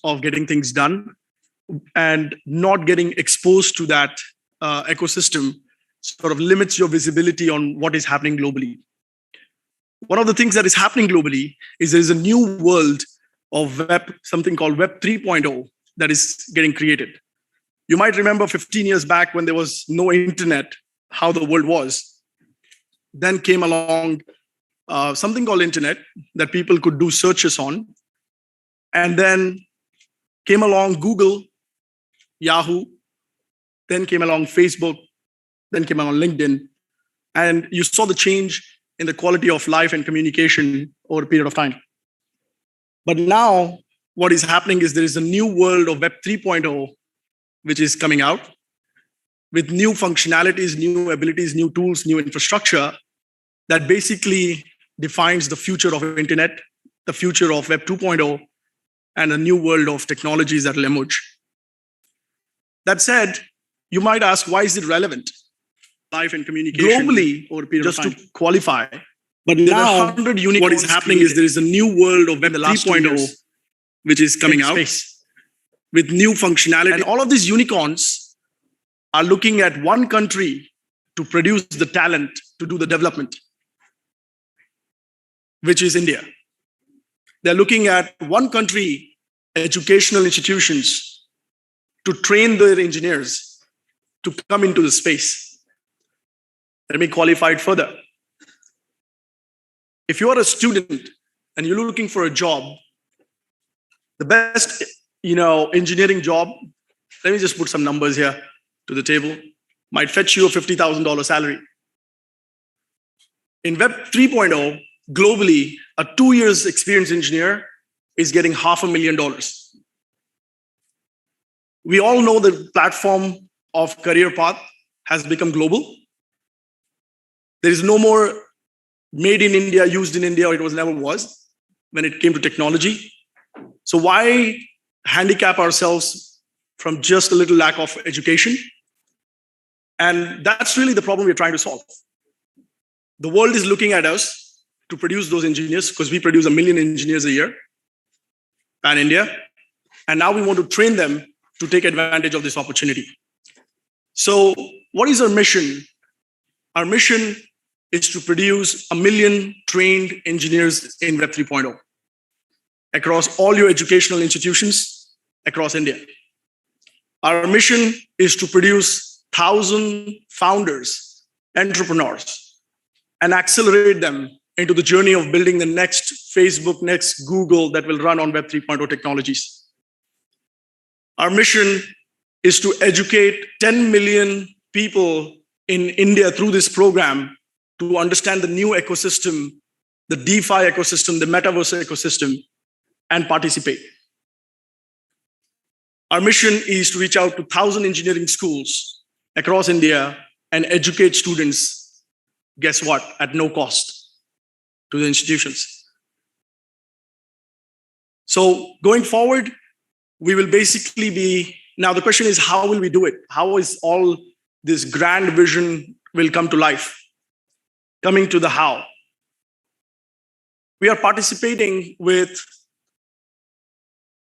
of getting things done and not getting exposed to that ecosystem sort of limits your visibility on what is happening globally. One of the things that is happening globally is there is a new world of web, something called Web 3.0 that is getting created. You might remember 15 years back when there was no internet, how the world was. Then came along something called internet that people could do searches on. And then came along Google, Yahoo, then came along Facebook, then came along LinkedIn. And you saw the change in the quality of life and communication over a period of time. But now what is happening is there is a new world of Web 3.0, which is coming out with new functionalities, new abilities, new tools, new infrastructure that basically defines the future of internet, the future of Web 2.0, and a new world of technologies that will emerge. That said, you might ask, why is it relevant? Life and communication globally over a period of time. Just to qualify. But now, 100 unicorns. What is happening is there is a new world of Web 3.0, which is coming out with new functionality. And all of these unicorns are looking at one country to produce the talent to do the development, which is India. They're looking at one country, educational institutions, to train their engineers to come into the space. Let me qualify it further. If you are a student and you're looking for a job, the best, engineering job, let me just put some numbers here to the table, might fetch you a $50,000 salary. In Web 3.0, globally, a 2 years experienced engineer is getting $500,000. We all know the platform of career path has become global. There is no more made in India, used in India, or it never was when it came to technology. So why handicap ourselves from just a little lack of education? And that's really the problem we're trying to solve. The world is looking at us to produce those engineers because we produce 1 million engineers a year, pan India. And now we want to train them to take advantage of this opportunity. So what is our mission? Our mission is to produce 1 million trained engineers in Web 3.0 across all your educational institutions across India. Our mission is to produce 1,000 founders, entrepreneurs, and accelerate them into the journey of building the next Facebook, next Google that will run on Web 3.0 technologies. Our mission is to educate 10 million people in India through this program to understand the new ecosystem, the DeFi ecosystem, the metaverse ecosystem, and participate. Our mission is to reach out to 1,000 engineering schools across India and educate students, guess what, at no cost to the institutions. So going forward, we will basically be, now the question is, how will we do it? How is all this grand vision will come to life? Coming to the how. We are participating with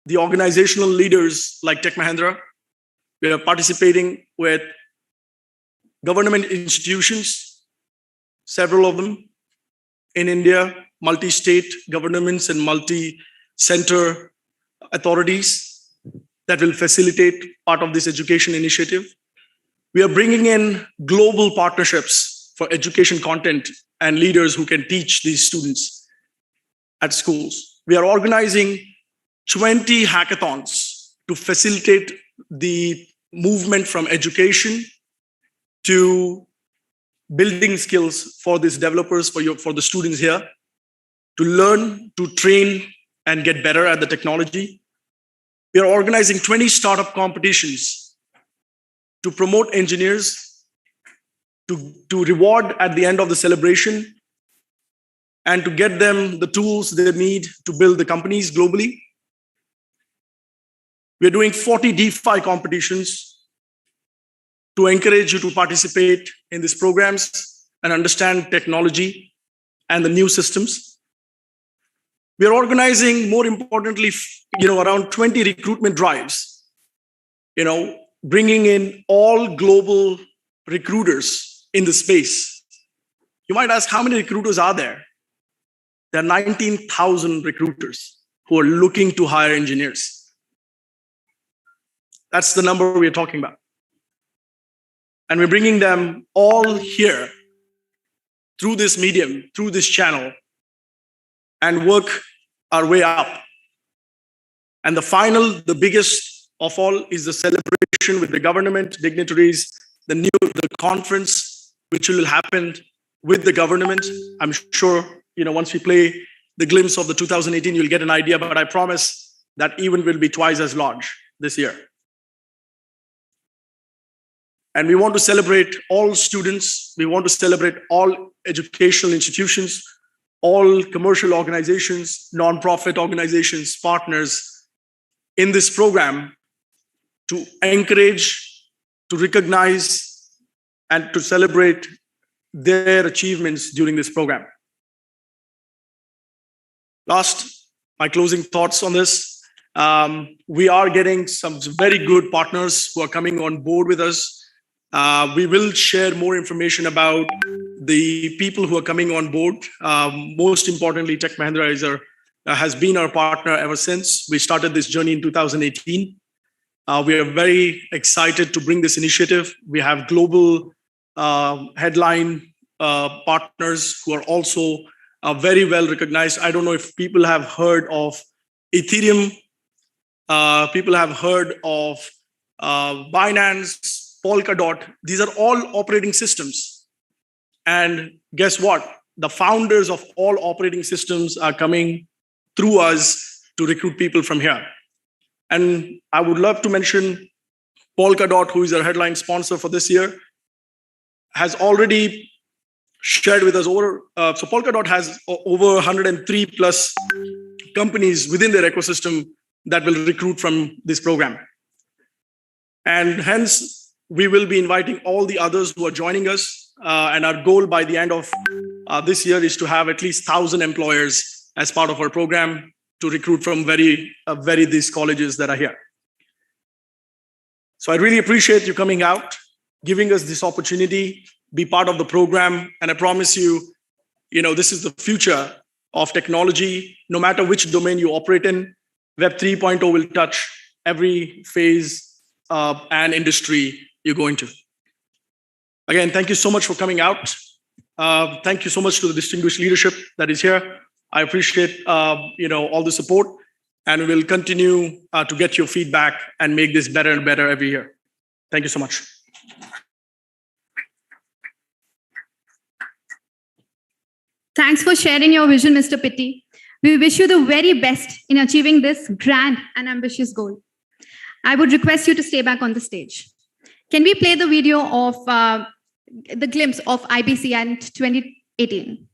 the organizational leaders like Tech Mahindra. We are participating with government institutions, several of them in India, multi-state governments and multi-center authorities that will facilitate part of this education initiative. We are bringing in global partnerships for education content and leaders who can teach these students at schools. We are organizing 20 hackathons to facilitate the movement from education to building skills for these developers, for the students here, to learn, to train, and get better at the technology. We are organizing 20 startup competitions to promote engineers, to reward at the end of the celebration, and to get them the tools they need to build the companies globally. We're doing 40 DeFi competitions to encourage you to participate in these programs and understand technology and the new systems. We are organizing, more importantly, around 20 recruitment drives, bringing in all global recruiters in the space. You might ask, how many recruiters are there? There are 19,000 recruiters who are looking to hire engineers. That's the number we're talking about. And we're bringing them all here through this medium, through this channel, and work our way up. And the biggest of all, is the celebration with the government dignitaries, the conference, which will happen with the government. I'm sure, once we play the glimpse of the 2018, you'll get an idea, but I promise that event will be twice as large this year. And we want to celebrate all students. We want to celebrate all educational institutions, all commercial organizations, nonprofit organizations, partners in this program, to encourage, to recognize, and to celebrate their achievements during this program. Last, my closing thoughts on this. We are getting some very good partners who are coming on board with us. We will share more information about the people who are coming on board. Most importantly, Tech Mahindra has been our partner ever since we started this journey in 2018. We are very excited to bring this initiative. We have global headline partners who are also very well recognized. I don't know if people have heard of Ethereum. People have heard of Binance, Polkadot. These are all operating systems. And guess what? The founders of all operating systems are coming through us to recruit people from here. And I would love to mention Polkadot, who is our headline sponsor for this year, has already shared with us so Polkadot has over 103 plus companies within their ecosystem that will recruit from this program. And hence, we will be inviting all the others who are joining us. And our goal by the end of this year is to have at least 1,000 employers as part of our program to recruit from these colleges that are here. So I really appreciate you coming out, giving us this opportunity, be part of the program. And I promise you, this is the future of technology. No matter which domain you operate in, Web 3.0 will touch every phase and industry you go into. Again, thank you so much for coming out. Thank you so much to the distinguished leadership that is here. I appreciate all the support, and we will continue to get your feedback and make this better and better every year. Thank you so much. Thanks for sharing your vision, Mr. Pitti. We wish you the very best in achieving this grand and ambitious goal. I would request you to stay back on the stage. Can we play the video of the glimpse of IBC and 2018?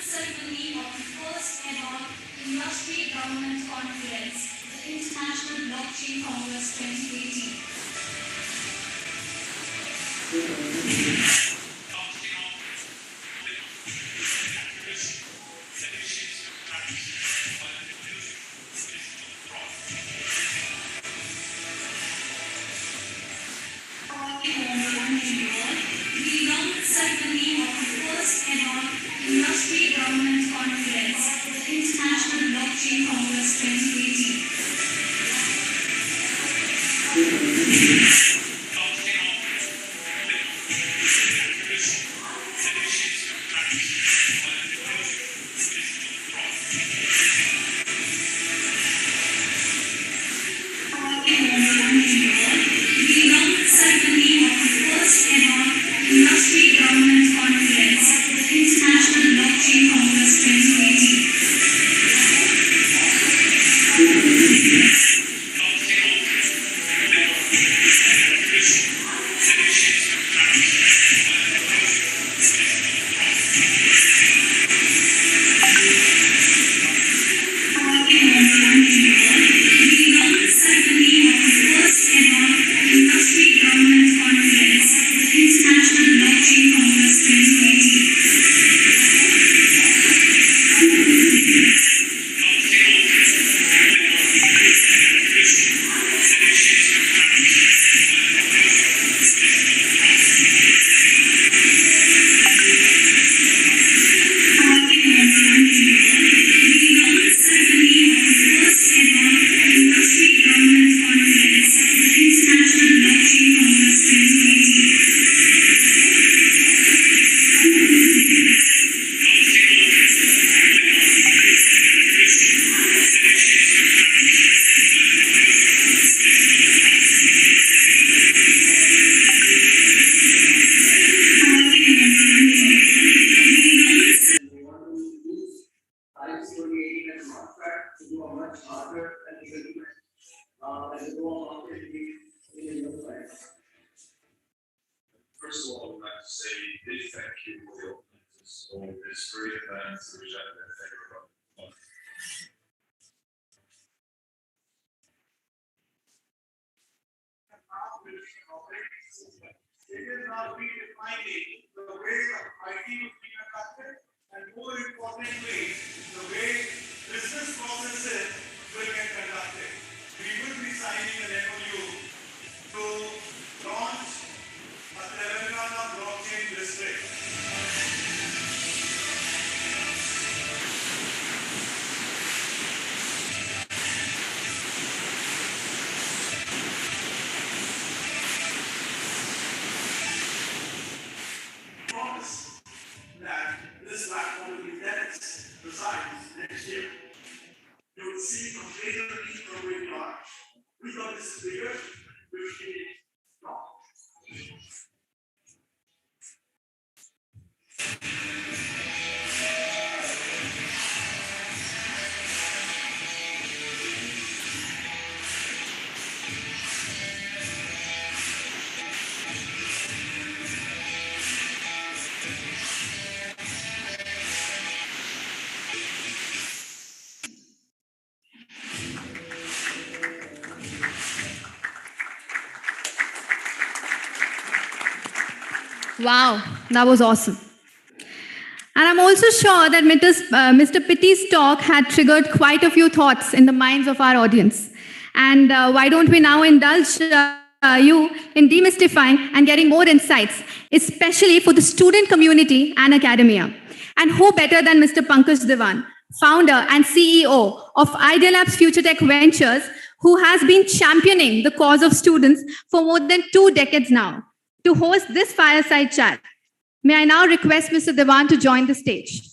Ceremony of the first ever Industry Government Conference, the International Blockchain Congress 2018. Ceremony of the first ever Industry Government Conference, the International Blockchain Congress 2018. Industry Government Conference, the International Blockchain Congress 2018. First of all, I would like to say a big thank you for the organizers of this great event, which I have Hyderabad. It is now redefining the way of IT is being conducted, and more importantly, the way business processes will get conducted. We will be signing an MOU to launch a Telangana blockchain district. Promise that this platform will be dense. Besides, next year, you will see from greater reach from where you are. We thought this is bigger, we will keep it small. Wow, that was awesome. And I'm also sure that Mr. Pitty's talk had triggered quite a few thoughts in the minds of our audience. And why don't we now indulge you in demystifying and getting more insights, especially for the student community and academia. And who better than Mr. Pankaj Diwan, founder and CEO of Idea Labs Future Tech Ventures, who has been championing the cause of students for more than 2 decades now, to host this fireside chat. May I now request Mr. Devan to join the stage?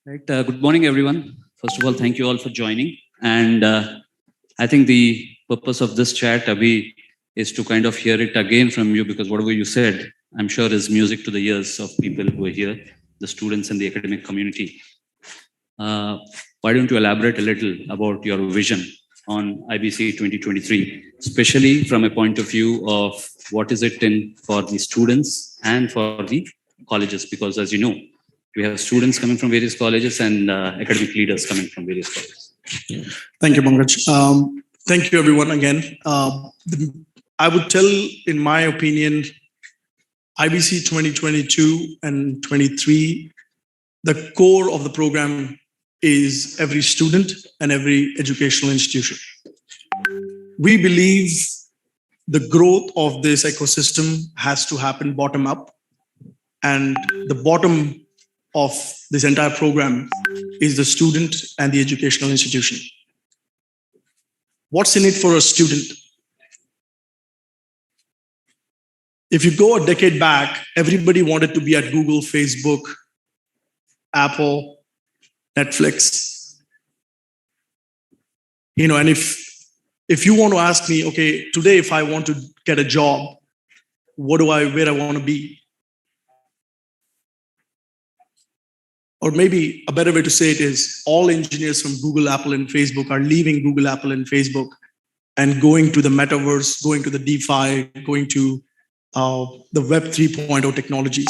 Right. Good morning, everyone. First of all, thank you all for joining. And I think the purpose of this chat, Abhi, is to kind of hear it again from you, because whatever you said, I'm sure is music to the ears of people who are here, the students and the academic community. Why don't you elaborate a little about your vision on IBC 2023, especially from a point of view of what is it in for the students and for the colleges? Because as you know, we have students coming from various colleges and academic leaders coming from various colleges. Thank you, Pankaj. Thank you, everyone, again. I would tell, in my opinion, IBC 2022 and 23, the core of the program is every student and every educational institution. We believe the growth of this ecosystem has to happen bottom up, and the bottom of this entire program is the student and the educational institution. What's in it for a student? If you go a decade back, everybody wanted to be at Google, Facebook, Apple, Netflix. And if you want to ask me, okay, today if I want to get a job, where I want to be? Or maybe a better way to say it is, all engineers from Google, Apple, and Facebook are leaving Google, Apple, and Facebook and going to the metaverse, going to the DeFi, going to the Web 3.0 technologies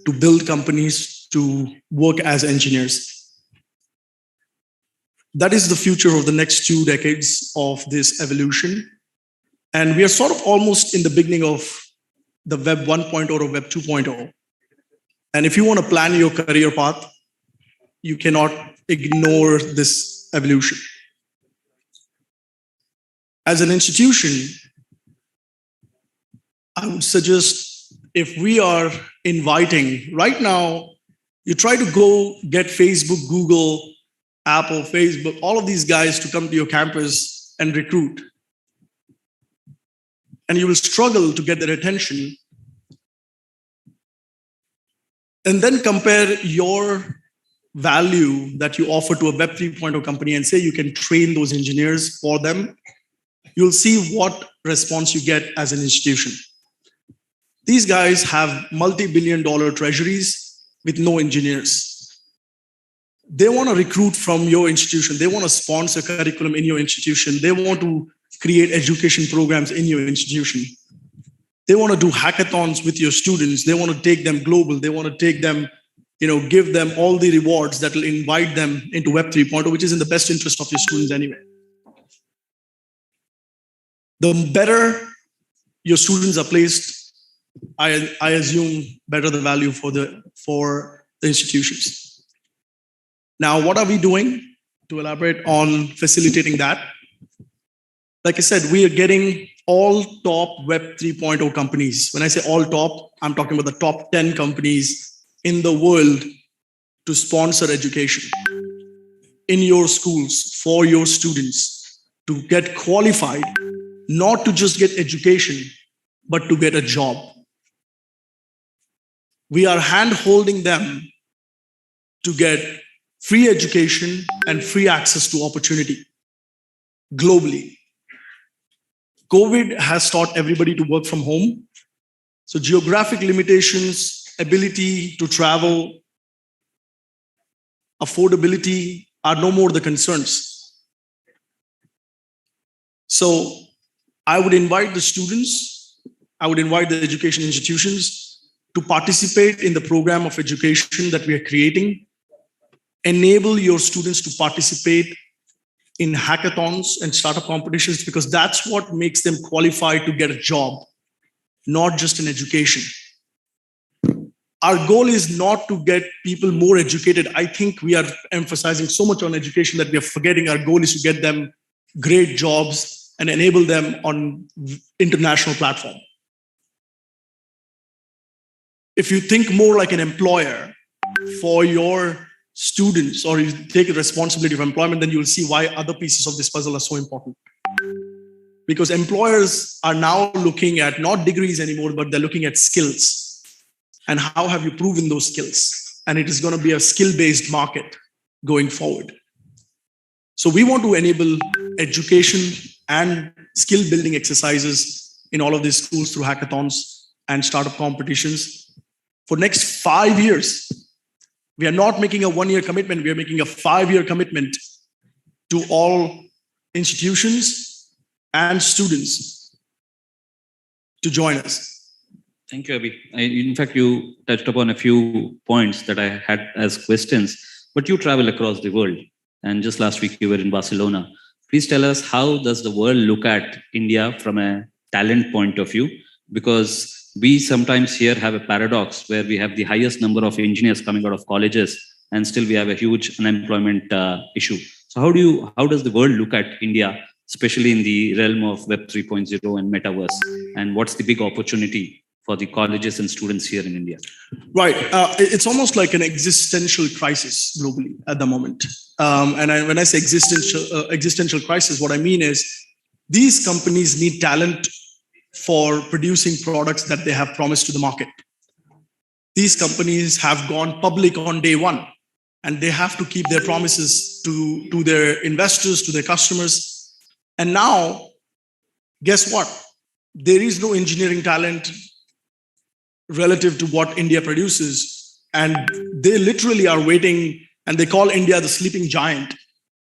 to build companies, to work as engineers. That is the future of the next 2 decades of this evolution. And we are sort of almost in the beginning of the Web 1.0 or Web 2.0. And if you want to plan your career path, you cannot ignore this evolution. As an institution, I would suggest, if we are inviting, right now, you try to go get Facebook, Google, Apple, Facebook, all of these guys to come to your campus and recruit. And you will struggle to get their attention. And then compare your value that you offer to a Web 3.0 company and say you can train those engineers for them. You'll see what response you get as an institution. These guys have multi-billion-dollar treasuries with no engineers. They want to recruit from your institution. They want to sponsor curriculum in your institution. They want to create education programs in your institution. They want to do hackathons with your students. They want to take them global. They want to take them, give them all the rewards that will invite them into Web 3.0, which is in the best interest of your students anyway. The better your students are placed, I assume better the value for the institutions. Now, what are we doing to elaborate on facilitating that? Like I said, we are getting all top Web 3.0 companies. When I say all top, I'm talking about the top 10 companies in the world to sponsor education in your schools for your students to get qualified, not to just get education, but to get a job. We are hand-holding them to get free education and free access to opportunity globally. COVID has taught everybody to work from home. So geographic limitations, ability to travel, affordability are no more the concerns. So I would invite the students, I would invite the education institutions to participate in the program of education that we are creating. Enable your students to participate in hackathons and startup competitions, because that's what makes them qualified to get a job, not just an education. our goal is not to get people more educated. I think we are emphasizing so much on education that we are forgetting our goal is to get them great jobs and enable them on international platform. If you think more like an employer for your students, or you take a responsibility of employment, then you'll see why other pieces of this puzzle are so important. Because employers are now looking at not degrees anymore, but they're looking at skills. And how have you proven those skills? And it is going to be a skill-based market going forward. So we want to enable education and skill-building exercises in all of these schools through hackathons and startup competitions. For next 5 years, we are not making a one-year commitment. We are making a 5-year commitment to all institutions and students to join us. Thank you, Abhi. In fact, you touched upon a few points that I had as questions, but you travel across the world. And just last week, you were in Barcelona. Please tell us, how does the world look at India from a talent point of view? Because we sometimes here have a paradox where we have the highest number of engineers coming out of colleges, and still we have a huge unemployment issue. So how does the world look at India, especially in the realm of Web 3.0 and metaverse? And what's the big opportunity for the colleges and students here in India? Right. It's almost like an existential crisis globally at the moment. When I say existential crisis, what I mean is these companies need talent for producing products that they have promised to the market. These companies have gone public on day one, and they have to keep their promises to their investors, to their customers. And now, guess what? There is no engineering talent relative to what India produces. And they literally are waiting, and they call India the sleeping giant.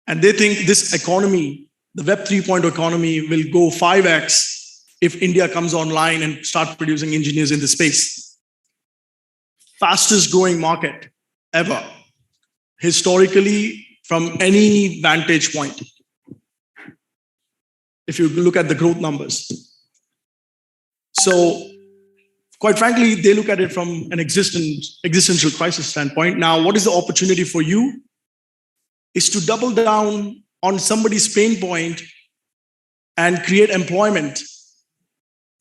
And they think this economy, the Web 3.0 economy, will go 5x if India comes online and start producing engineers in the space. Fastest growing market ever, historically, from any vantage point, if you look at the growth numbers. So, quite frankly, they look at it from an existential crisis standpoint. Now, what is the opportunity for you? Is to double down on somebody's pain point and create employment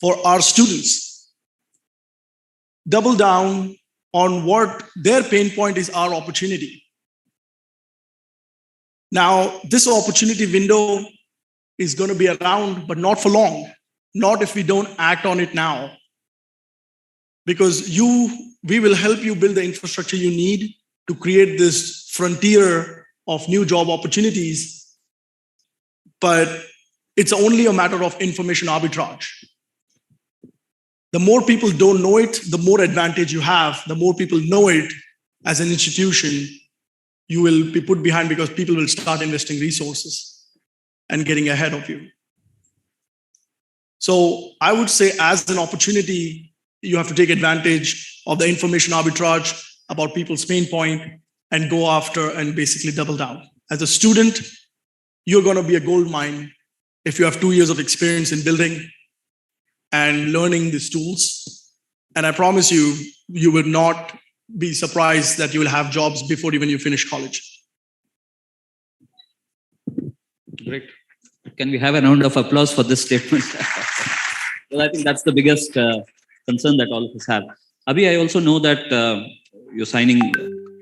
for our students. Double down on what their pain point is, our opportunity. Now, this opportunity window is going to be around, but not for long. Not if we don't act on it now. Because we will help you build the infrastructure you need to create this frontier of new job opportunities. But it's only a matter of information arbitrage. The more people don't know it, the more advantage you have. The more people know it as an institution, you will be put behind because people will start investing resources and getting ahead of you. So I would say, as an opportunity, you have to take advantage of the information arbitrage about people's pain point and go after and basically double down. As a student, you're going to be a gold mine if you have 2 years of experience in building and learning these tools. And I promise you, you will not be surprised that you will have jobs before even you finish college. Great. Can we have a round of applause for this statement? Well, I think that's the biggest concern that all of us have. Abhi, I also know that you're signing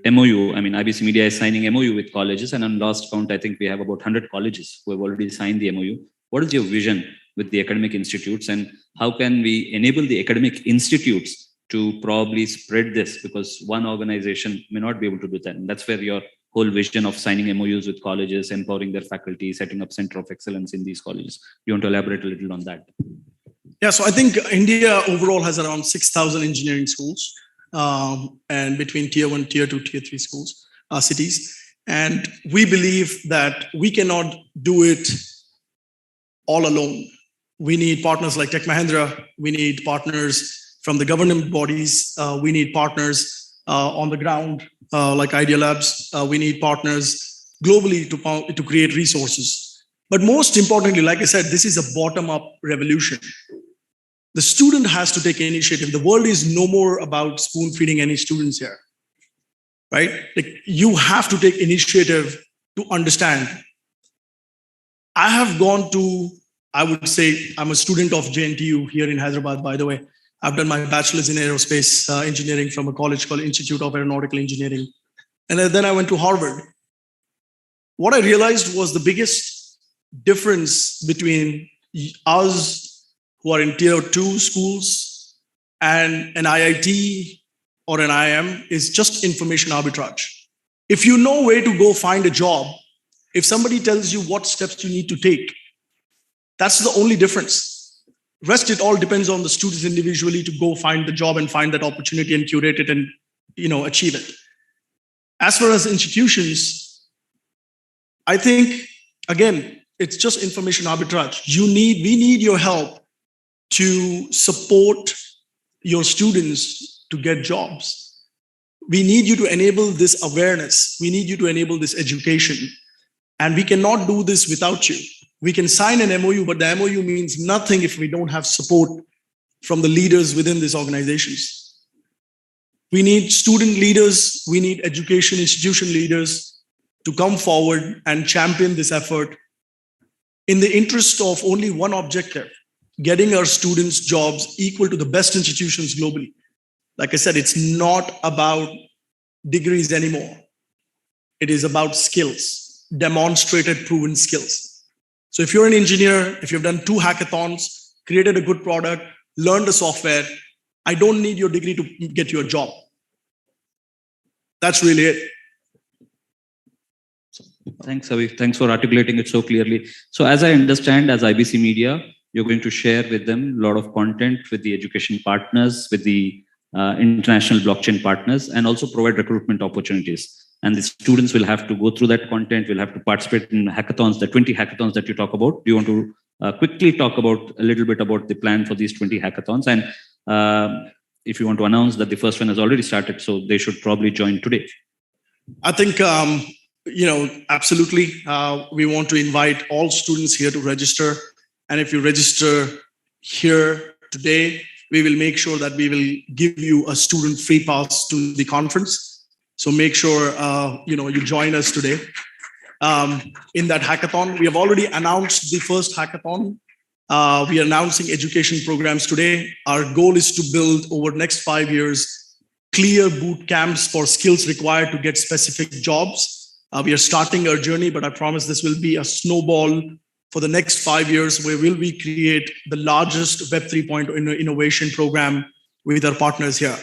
MOU. I mean, IBC Media is signing MOU with colleges, and on last count, I think we have about 100 colleges who have already signed the MOU. What is your vision with the academic institutes, and how can we enable the academic institutes to probably spread this? Because one organization may not be able to do that. And that's where your whole vision of signing MOUs with colleges, empowering their faculty, setting up center of excellence in these colleges. You want to elaborate a little on that? Yeah, so I think India overall has around 6,000 engineering schools, and between tier 1, tier 2, tier 3 schools, cities. And we believe that we cannot do it all alone. We need partners like Tech Mahindra. We need partners from the government bodies. We need partners on the ground like Idea Labs. We need partners globally to create resources. But most importantly, like I said, this is a bottom-up revolution. The student has to take initiative. The world is no more about spoon feeding any students here, right? Like, you have to take initiative to understand. I have gone to, I would say, I'm a student of JNTU here in Hyderabad, by the way. I've done my bachelor's in aerospace engineering from a college called Institute of Aeronautical Engineering. And then I went to Harvard. What I realized was the biggest difference between us who are in tier 2 schools and an IIT or an IIM is just information arbitrage. If you know where to go find a job, if somebody tells you what steps you need to take, that's the only difference. Rest, it all depends on the students individually to go find the job and find that opportunity and curate it and achieve it. As far as institutions, I think, again, it's just information arbitrage. We need your help to support your students to get jobs. We need you to enable this awareness. We need you to enable this education. And we cannot do this without you. We can sign an MOU, but the MOU means nothing if we don't have support from the leaders within these organizations. We need student leaders, we need education institution leaders to come forward and champion this effort in the interest of only one objective: getting our students jobs equal to the best institutions globally. Like I said, it's not about degrees anymore. It is about skills, demonstrated, proven skills. So if you're an engineer, if you've done 2 hackathons, created a good product, learned the software, I don't need your degree to get you a job. That's really it. Thanks, Avi. Thanks for articulating it so clearly. So as I understand, as IBC Media, you're going to share with them a lot of content with the education partners, with the international blockchain partners, and also provide recruitment opportunities. And the students will have to go through that content, will have to participate in hackathons, the 20 hackathons that you talk about. Do you want to quickly talk about a little bit about the plan for these 20 hackathons? And if you want to announce that the first one has already started, so they should probably join today. I think, absolutely. We want to invite all students here to register. And if you register here today, we will make sure that we will give you a student free pass to the conference. So make sure, you join us today in that hackathon. We have already announced the first hackathon. We are announcing education programs today. Our goal is to build over the next 5 years, clear boot camps for skills required to get specific jobs. We are starting our journey, but I promise this will be a snowball for the next 5 years, where will we create the largest Web 3.0 innovation program with our partners here.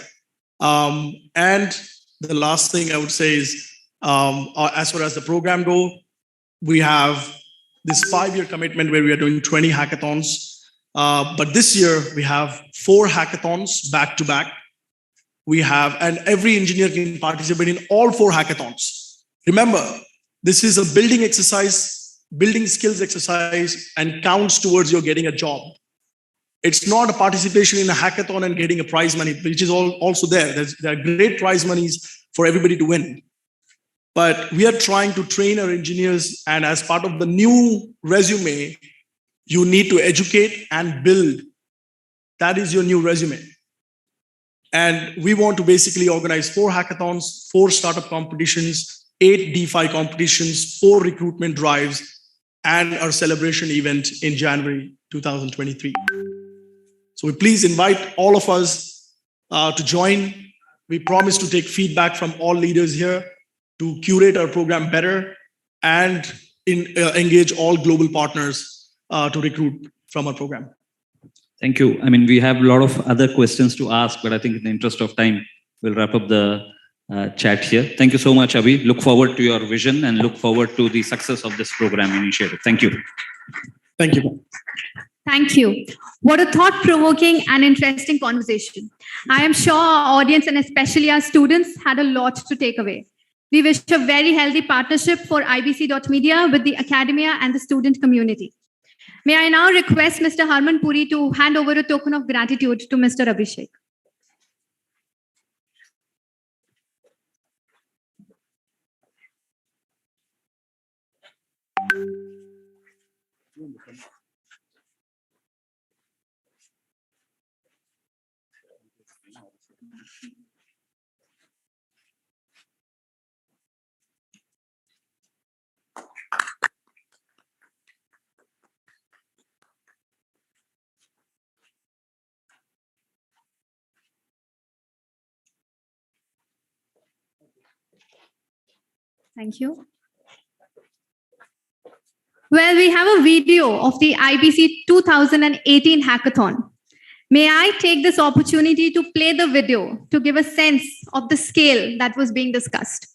And the last thing I would say is, as far as the program go, we have this 5-year commitment where we are doing 20 hackathons. But this year we have 4 hackathons back to back. And every engineer can participate in all 4 hackathons. Remember, this is a building exercise, building skills exercise, and counts towards your getting a job. It's not a participation in a hackathon and getting a prize money, which is also there. There are great prize monies for everybody to win. But we are trying to train our engineers, and as part of the new resume, you need to educate and build. That is your new resume. And we want to basically organize 4 hackathons, 4 startup competitions, 8 DeFi competitions, 4 recruitment drives, and our celebration event in January 2023. So we please invite all of us to join. We promise to take feedback from all leaders here to curate our program better and engage all global partners to recruit from our program. Thank you. I mean, we have a lot of other questions to ask, but I think in the interest of time, we'll wrap up the chat here. Thank you so much, Abhi. Look forward to your vision and look forward to the success of this program initiative. Thank you. Thank you. Thank you. What a thought-provoking and interesting conversation. I am sure our audience and especially our students had a lot to take away. We wish a very healthy partnership for IBC.media with the academia and the student community. May I now request Mr. Harman Puri to hand over a token of gratitude to Mr. Abhishek. Thank you. Well, we have a video of the IBC 2018 hackathon. May I take this opportunity to play the video to give a sense of the scale that was being discussed?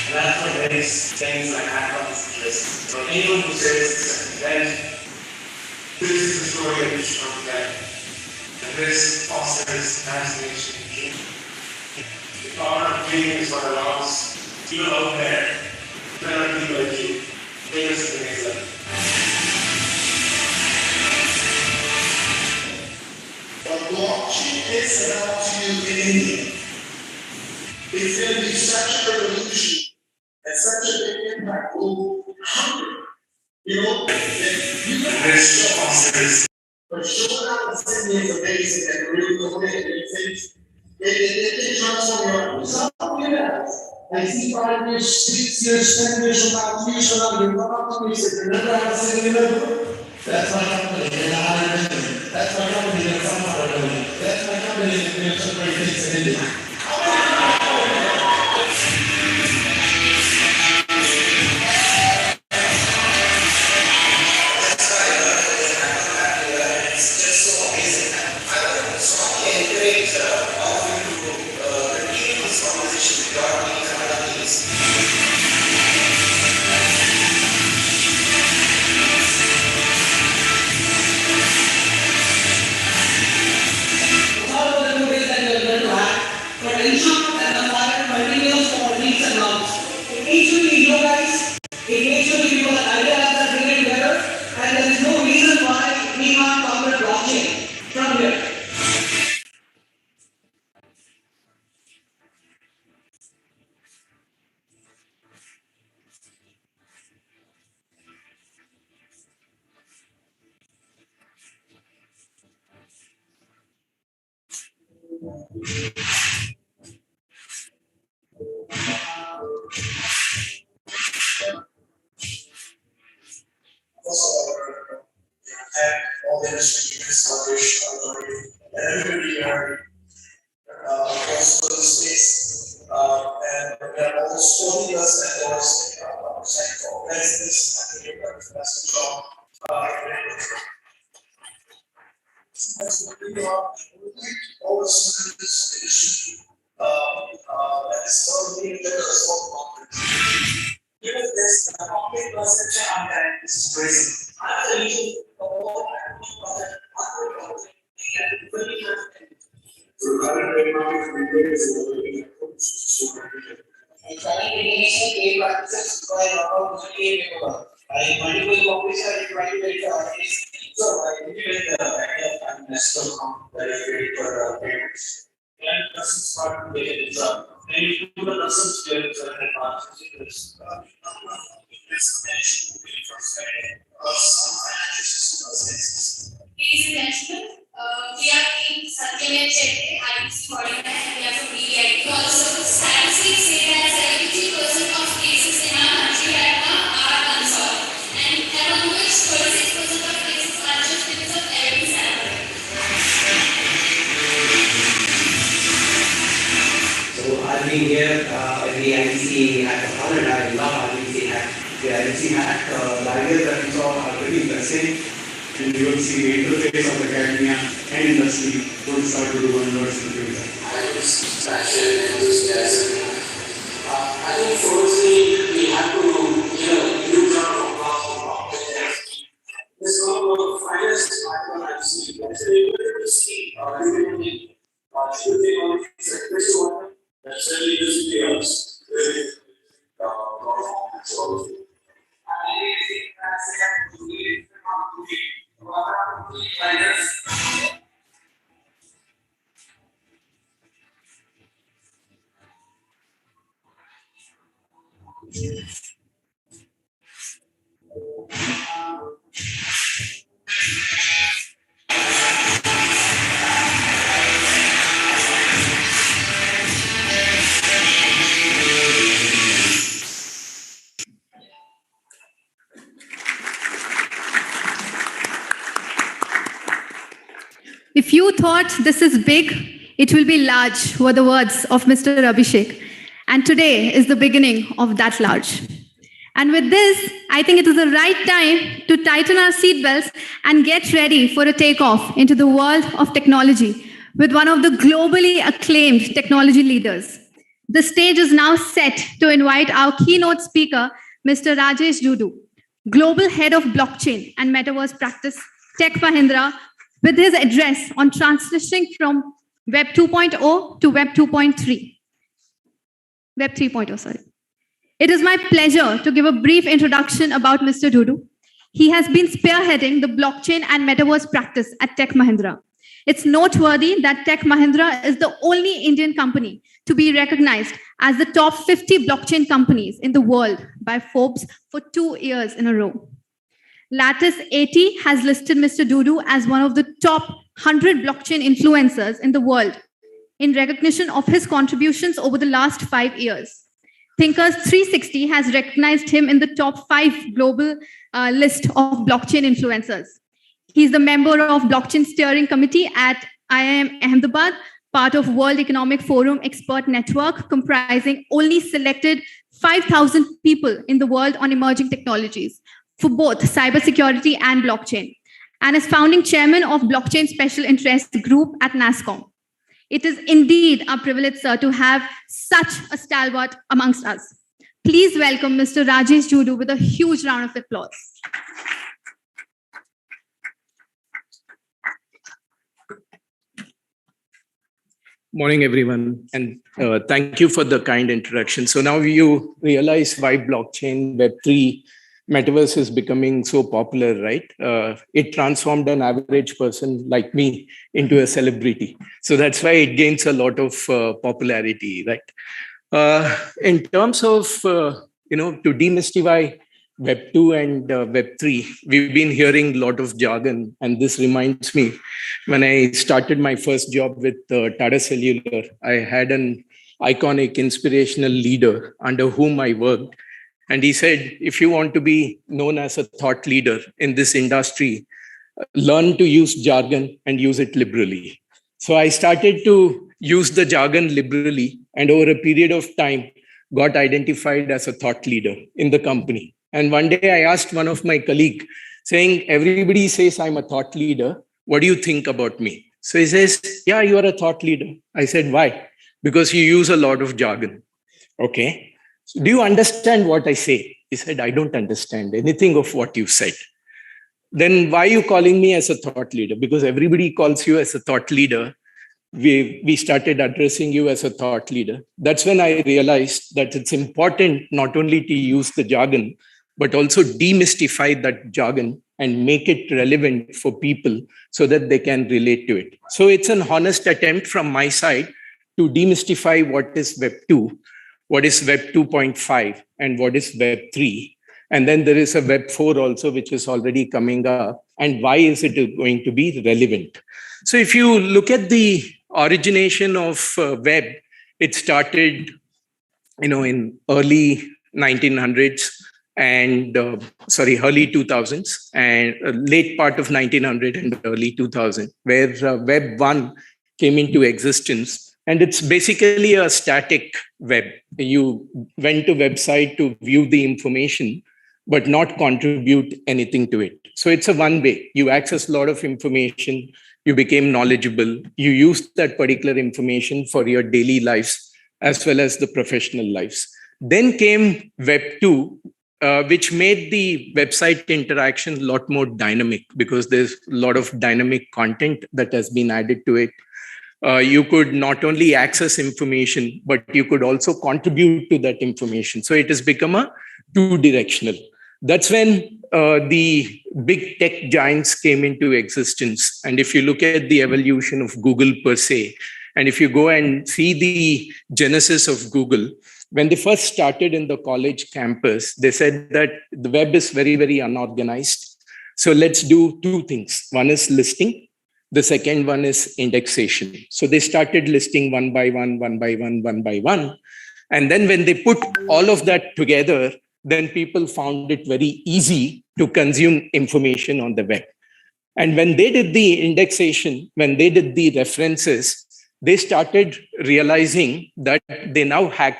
That's what makes things like hackathons exist. For anyone who says it's an event, this is the story of each of them. And this fosters imagination. The power of dreaming is what allows people out there, better people like you, take us to the next level. What blockchain is about to you in India, it's going to be such a revolution and such a big impact. You know, you can This fosters. but showing up and sending is amazing and really the way it transforms your life. Some of you guys, I see 5 years, 6 years, 10 years from now, 2 years from now, you come up to me and say, remember how to sing in the That's my company, and I remember. That's my company, and some other company. That's my company, and we have some great things in India. All the industry established Auditorium, and everybody here also the space, and we have almost 40 plus vendors for organizing this. I think you've done a fantastic job. All the students edition, and it's all being there as well. Given this, the complete perception on that is crazy. I'm the reason for all Ladies and gentlemen, we are in IBC Media, and we have a media. Also, statistics say that 70% of cases in our country right now are unsolved, and among which 36% of cases are just because of error salary. So I've been here at the IBC hackathon, and I love IBC hack. The IBC hack barriers that we saw are very impressive. And you will see the interface of academia and industry will start to do wonders in the future. I was passion, enthusiasm. I think firstly we have to, If you thought this is big, it will be large, were the words of Mr. Abhishek. And today is the beginning of that large. And with this, I think it is the right time to tighten our seatbelts and get ready for a takeoff into the world of technology with one of the globally acclaimed technology leaders. The stage is now set to invite our keynote speaker, Mr. Rajesh Judu, Global Head of Blockchain and Metaverse Practice, Tech Mahindra, with his address on transitioning from Web 2.0 to Web 2.3. Web 3.0, sorry. It is my pleasure to give a brief introduction about Mr. Dudu. He has been spearheading the blockchain and metaverse practice at Tech Mahindra. It's noteworthy that Tech Mahindra is the only Indian company to be recognized as the top 50 blockchain companies in the world by Forbes for 2 years in a row. Lattice 80 has listed Mr. Dudu as one of the top 100 blockchain influencers in the world in recognition of his contributions over the last 5 years. Thinkers 360 has recognized him in the top 5 global list of blockchain influencers. He's the member of Blockchain Steering Committee at IIM Ahmedabad, part of World Economic Forum Expert Network, comprising only selected 5,000 people in the world on emerging technologies for both cybersecurity and blockchain, and is founding chairman of Blockchain Special Interest Group at NASSCOM. It is indeed a privilege, sir, to have such a stalwart amongst us. Please welcome Mr. Rajesh Judu with a huge round of applause. Morning, everyone, and thank you for the kind introduction. So now you realize why blockchain, Web3, metaverse is becoming so popular, right? It transformed an average person like me into a celebrity. So that's why it gains a lot of popularity, right? In terms of, to demystify Web 2 and Web 3, we've been hearing a lot of jargon. And this reminds me, when I started my first job with Tata Cellular, I had an iconic, inspirational leader under whom I worked. And he said, if you want to be known as a thought leader in this industry, learn to use jargon and use it liberally. So I started to use the jargon liberally, and over a period of time, got identified as a thought leader in the company. And one day I asked one of my colleagues, saying, everybody says I'm a thought leader. What do you think about me? So he says, yeah, you are a thought leader. I said, why? Because you use a lot of jargon. Okay. So do you understand what I say? He said, I don't understand anything of what you said. Then why are you calling me as a thought leader? Because everybody calls you as a thought leader. We started addressing you as a thought leader. That's when I realized that it's important not only to use the jargon, but also demystify that jargon and make it relevant for people so that they can relate to it. So it's an honest attempt from my side to demystify what is Web 2, what is Web 2.5, and what is Web 3. And then there is a Web 4 also, which is already coming up. And why is it going to be relevant? So if you look at the origination of web, it started, in early 1900s and early 2000s and late part of 1900 and early 2000, where Web 1 came into existence. And it's basically a static web. You went to website to view the information, but not contribute anything to it. So it's a one way. You access a lot of information, you became knowledgeable, you used that particular information for your daily lives as well as the professional lives. Then came Web 2, which made the website interaction a lot more dynamic because there's a lot of dynamic content that has been added to it. You could not only access information, but you could also contribute to that information. So it has become a two-directional. That's when the big tech giants came into existence, and if you look at the evolution of Google per se, and if you go and see the genesis of Google, when they first started in the college campus, they said that the web is very, very unorganized. So let's do two things. One is listing. The second one is indexation. So they started listing one by one, one by one, one by one. And then when they put all of that together, then people found it very easy to consume information on the web. And when they did the indexation, when they did the references, they started realizing that they now have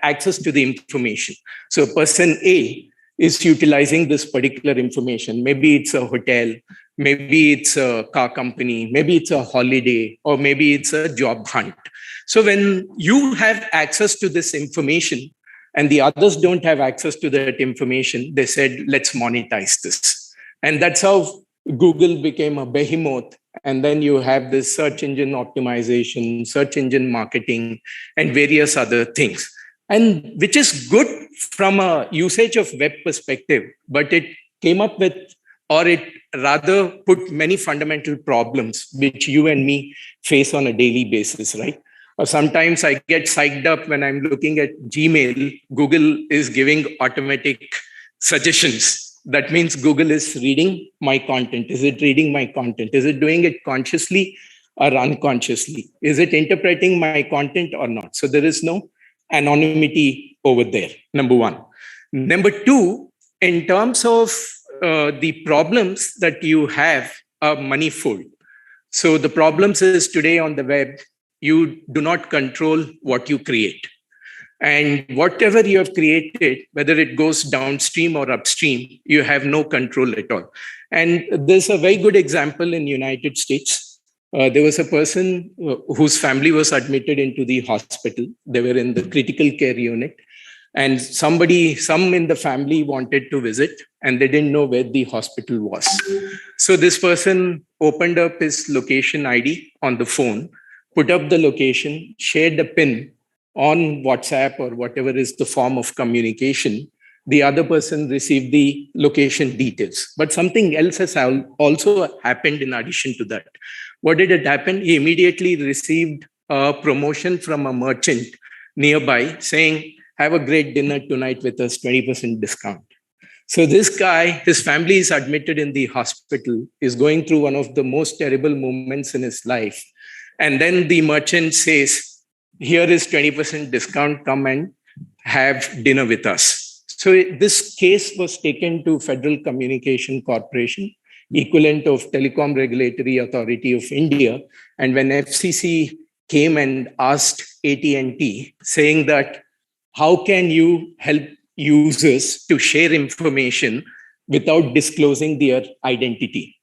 access to the information. So person A is utilizing this particular information. Maybe it's a hotel, maybe it's a car company, maybe it's a holiday, or maybe it's a job hunt. So when you have access to this information and the others don't have access to that information, they said, let's monetize this. And that's how Google became a behemoth. And then you have this search engine optimization, search engine marketing, and various other things. And which is good from a usage of web perspective, but it came up with, or it rather put many fundamental problems which you and me face on a daily basis, right? Or sometimes I get psyched up when I'm looking at Gmail. Google is giving automatic suggestions. That means Google is reading my content. Is it reading my content? Is it doing it consciously or unconsciously? Is it interpreting my content or not? So there is no anonymity over there, number one. Number two, in terms of the problems that you have are manifold. So the problems is today on the web, you do not control what you create. And whatever you have created, whether it goes downstream or upstream, you have no control at all. And there's a very good example in the United States. There was a person whose family was admitted into the hospital. They were in the critical care unit. And some in the family wanted to visit, and they didn't know where the hospital was. So this person opened up his location ID on the phone, put up the location, shared the PIN on WhatsApp or whatever is the form of communication. The other person received the location details. But something else has also happened in addition to that. What did it happen? He immediately received a promotion from a merchant nearby saying, have a great dinner tonight with us, 20% discount. So this guy, his family is admitted in the hospital, is going through one of the most terrible moments in his life. And then the merchant says, here is 20% discount, come and have dinner with us. So this case was taken to Federal Communication Corporation, equivalent of Telecom Regulatory Authority of India. And when FCC came and asked AT&T, saying that, how can you help users to share information without disclosing their identity?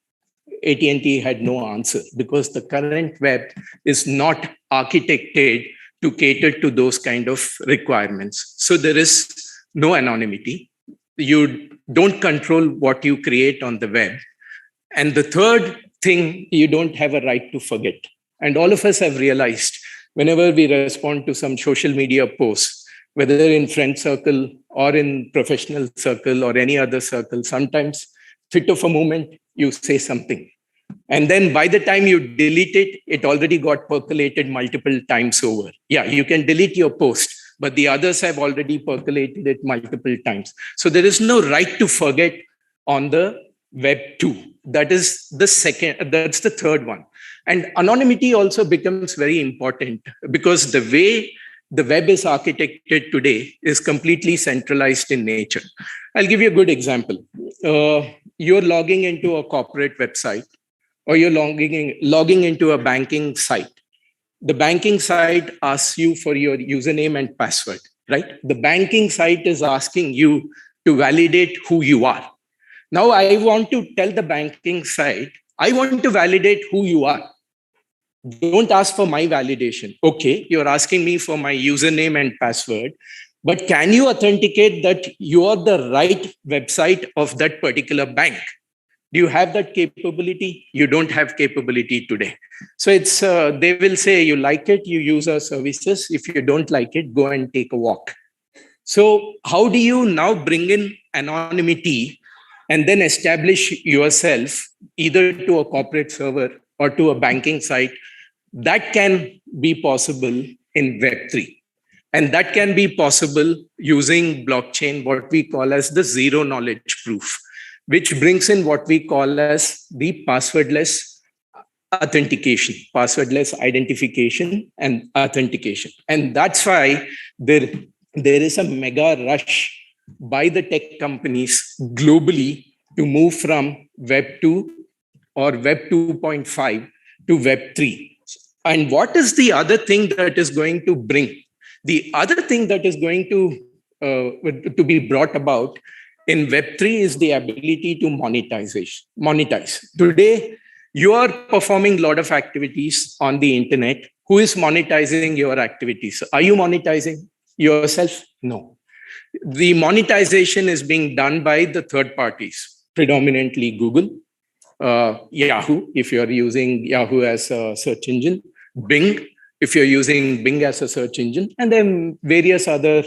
AT&T had no answer because the current web is not architected to cater to those kind of requirements. So there is no anonymity. You don't control what you create on the web. And the third thing, you don't have a right to forget. And all of us have realized whenever we respond to some social media posts, whether in friend circle or in professional circle or any other circle, sometimes fit of a moment, you say something. And then by the time you delete it, it already got percolated multiple times over. Yeah, you can delete your post, but the others have already percolated it multiple times. So there is no right to forget on the web too. That is the second, that's the third one. And anonymity also becomes very important because the way the web is architected today is completely centralized in nature. I'll give you a good example. You're logging into a corporate website, or you're logging into a banking site. The banking site asks you for your username and password, right? The banking site is asking you to validate who you are. Now I want to tell the banking site, I want to validate who you are. Don't ask for my validation. Okay, you're asking me for my username and password, but can you authenticate that you are the right website of that particular bank? Do you have that capability? You don't have capability today. So it's they will say you like it, you use our services. If you don't like it, go and take a walk. So how do you now bring in anonymity and then establish yourself either to a corporate server or to a banking site. That can be possible in Web3. And that can be possible using blockchain, what we call as the zero knowledge proof, which brings in what we call as the passwordless authentication, passwordless identification and authentication. And that's why there is a mega rush by the tech companies globally to move from Web 2 or Web 2.5 to Web 3. And what is the other thing that is going to bring? The other thing that is going to be brought about in Web3 is the ability to monetize. Today, you are performing a lot of activities on the internet. Who is monetizing your activities? Are you monetizing yourself? No. The monetization is being done by the third parties, predominantly Google, Yahoo, if you're using Yahoo as a search engine, Bing, if you're using Bing as a search engine, and then various other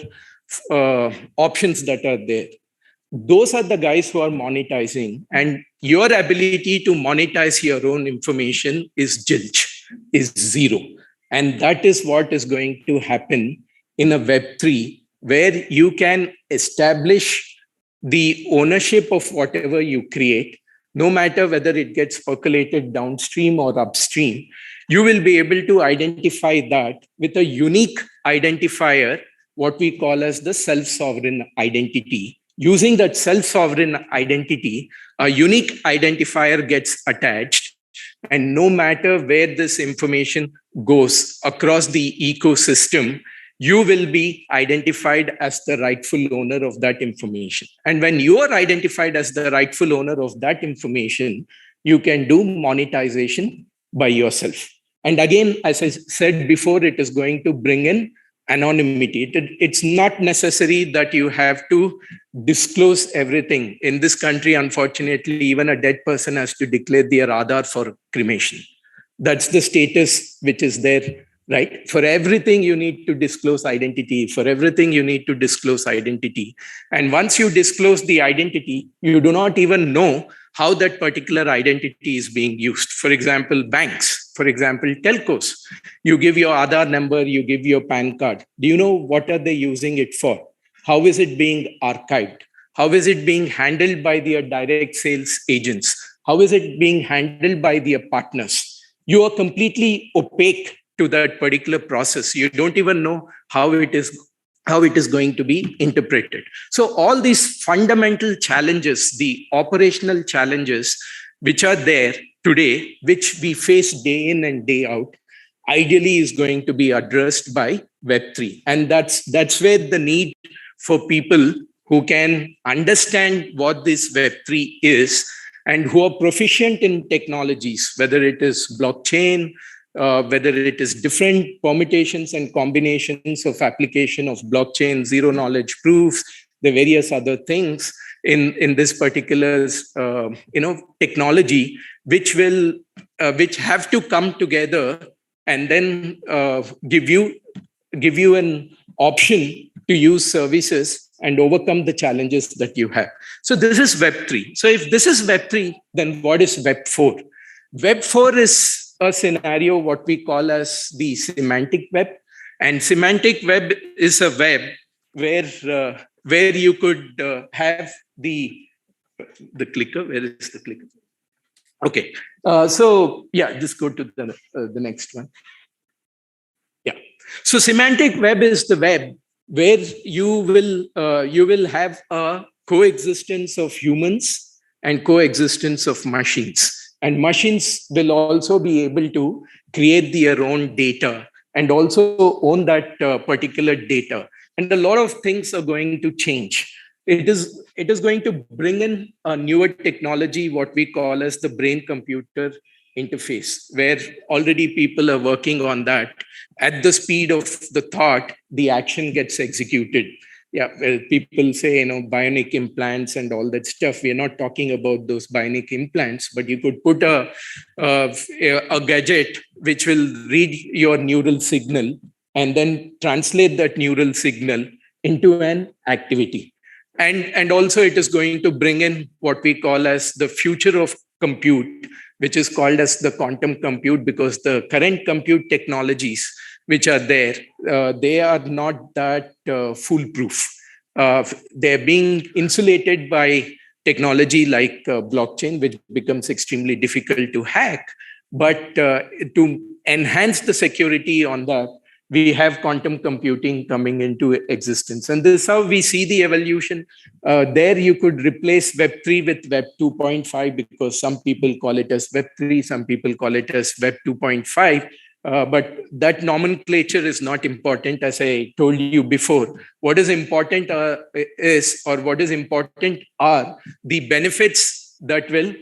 options that are there. Those are the guys who are monetizing, and your ability to monetize your own information is zilch, is zero. And that is what is going to happen in a Web3, where you can establish the ownership of whatever you create, no matter whether it gets percolated downstream or upstream. You will be able to identify that with a unique identifier, what we call as the self-sovereign identity. Using that self-sovereign identity, a unique identifier gets attached. And no matter where this information goes across the ecosystem, you will be identified as the rightful owner of that information. And when you are identified as the rightful owner of that information, you can do monetization by yourself. And again, as I said before, it is going to bring in anonymity. It's not necessary that you have to disclose everything. In this country, unfortunately, even a dead person has to declare their Aadhaar for cremation. That's the status which is there, right? For everything, you need to disclose identity. For everything, you need to disclose identity. And once you disclose the identity, you do not even know how that particular identity is being used. For example, banks, for example, telcos. You give your Aadhaar number, you give your PAN card. Do you know what are they using it for? How is it being archived? How is it being handled by their direct sales agents? How is it being handled by their partners? You are completely opaque to that particular process. You don't even know how it is going to be interpreted. So all these fundamental challenges, the operational challenges which are there today, which we face day in and day out, ideally is going to be addressed by Web3. And that's where the need for people who can understand what this Web3 is and who are proficient in technologies, whether it is blockchain, whether it is different permutations and combinations of application of blockchain, zero knowledge proofs, the various other things in this particular technology, which have to come together and then give you an option to use services and overcome the challenges that you have. So this is Web3. So if this is Web3, then what is Web4? Web4 is a scenario what we call as the semantic web, and semantic web is a web where you could have the clicker. Where is the clicker? Okay, so yeah, just go to the next one. Yeah, so semantic web is the web where you will have a coexistence of humans and coexistence of machines. And machines will also be able to create their own data and also own that particular data. And a lot of things are going to change. It is going to bring in a newer technology, what we call as the brain-computer interface, where already people are working on that. At the speed of the thought, the action gets executed. Yeah, well, people say, bionic implants and all that stuff. We're not talking about those bionic implants, but you could put a gadget which will read your neural signal and then translate that neural signal into an activity. And also it is going to bring in what we call as the future of compute, which is called as the quantum compute, because the current compute technologies which are there, they are not that foolproof. They're being insulated by technology like blockchain, which becomes extremely difficult to hack. But to enhance the security on that, we have quantum computing coming into existence. And this is how we see the evolution. There you could replace Web3 with Web 2.5, because some people call it as Web3, some people call it as Web 2.5. But that nomenclature is not important, as I told you before. What is important are the benefits that will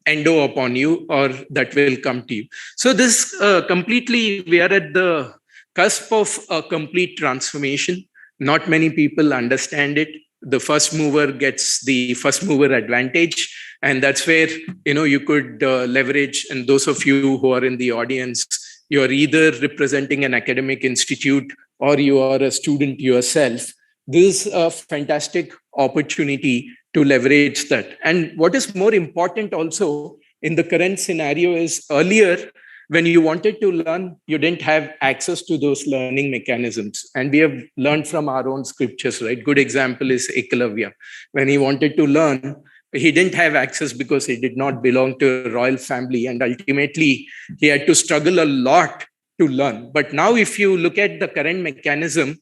endo upon you, or that will come to you. So this completely, we are at the cusp of a complete transformation. Not many people understand it. The first mover gets the first mover advantage, and that's where you could leverage. And those of you who are in the audience, you're either representing an academic institute or you are a student yourself. This is a fantastic opportunity to leverage that. And what is more important also in the current scenario is, earlier, when you wanted to learn, you didn't have access to those learning mechanisms. And we have learned from our own scriptures, right? Good example is Ekalavya. When he wanted to learn, he didn't have access because he did not belong to a royal family. And ultimately, he had to struggle a lot to learn. But now, if you look at the current mechanism,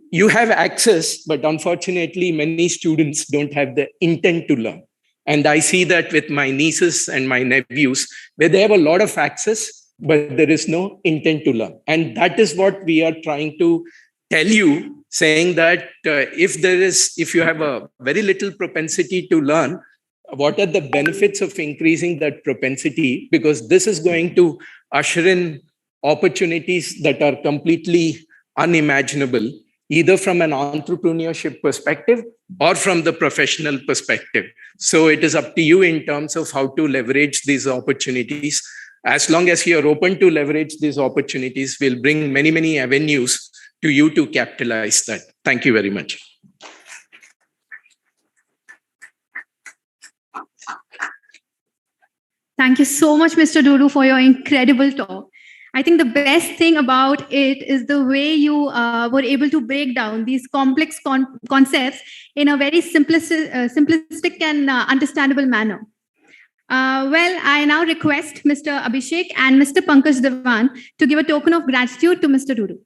you have access, but unfortunately, many students don't have the intent to learn. And I see that with my nieces and my nephews, where they have a lot of access, but there is no intent to learn. And that is what we are trying to tell you, saying that if you have a very little propensity to learn, what are the benefits of increasing that propensity? Because this is going to usher in opportunities that are completely unimaginable, either from an entrepreneurship perspective or from the professional perspective. So it is up to you in terms of how to leverage these opportunities. As long as you're open to leverage these opportunities, we'll bring many, many avenues to you to capitalize that. Thank you very much. Thank you so much, Mr. Duru, for your incredible talk. I think the best thing about it is the way you were able to break down these complex concepts in a very simplistic and understandable manner. Well, I now request Mr. Abhishek and Mr. Pankaj Devan to give a token of gratitude to Mr. Duru.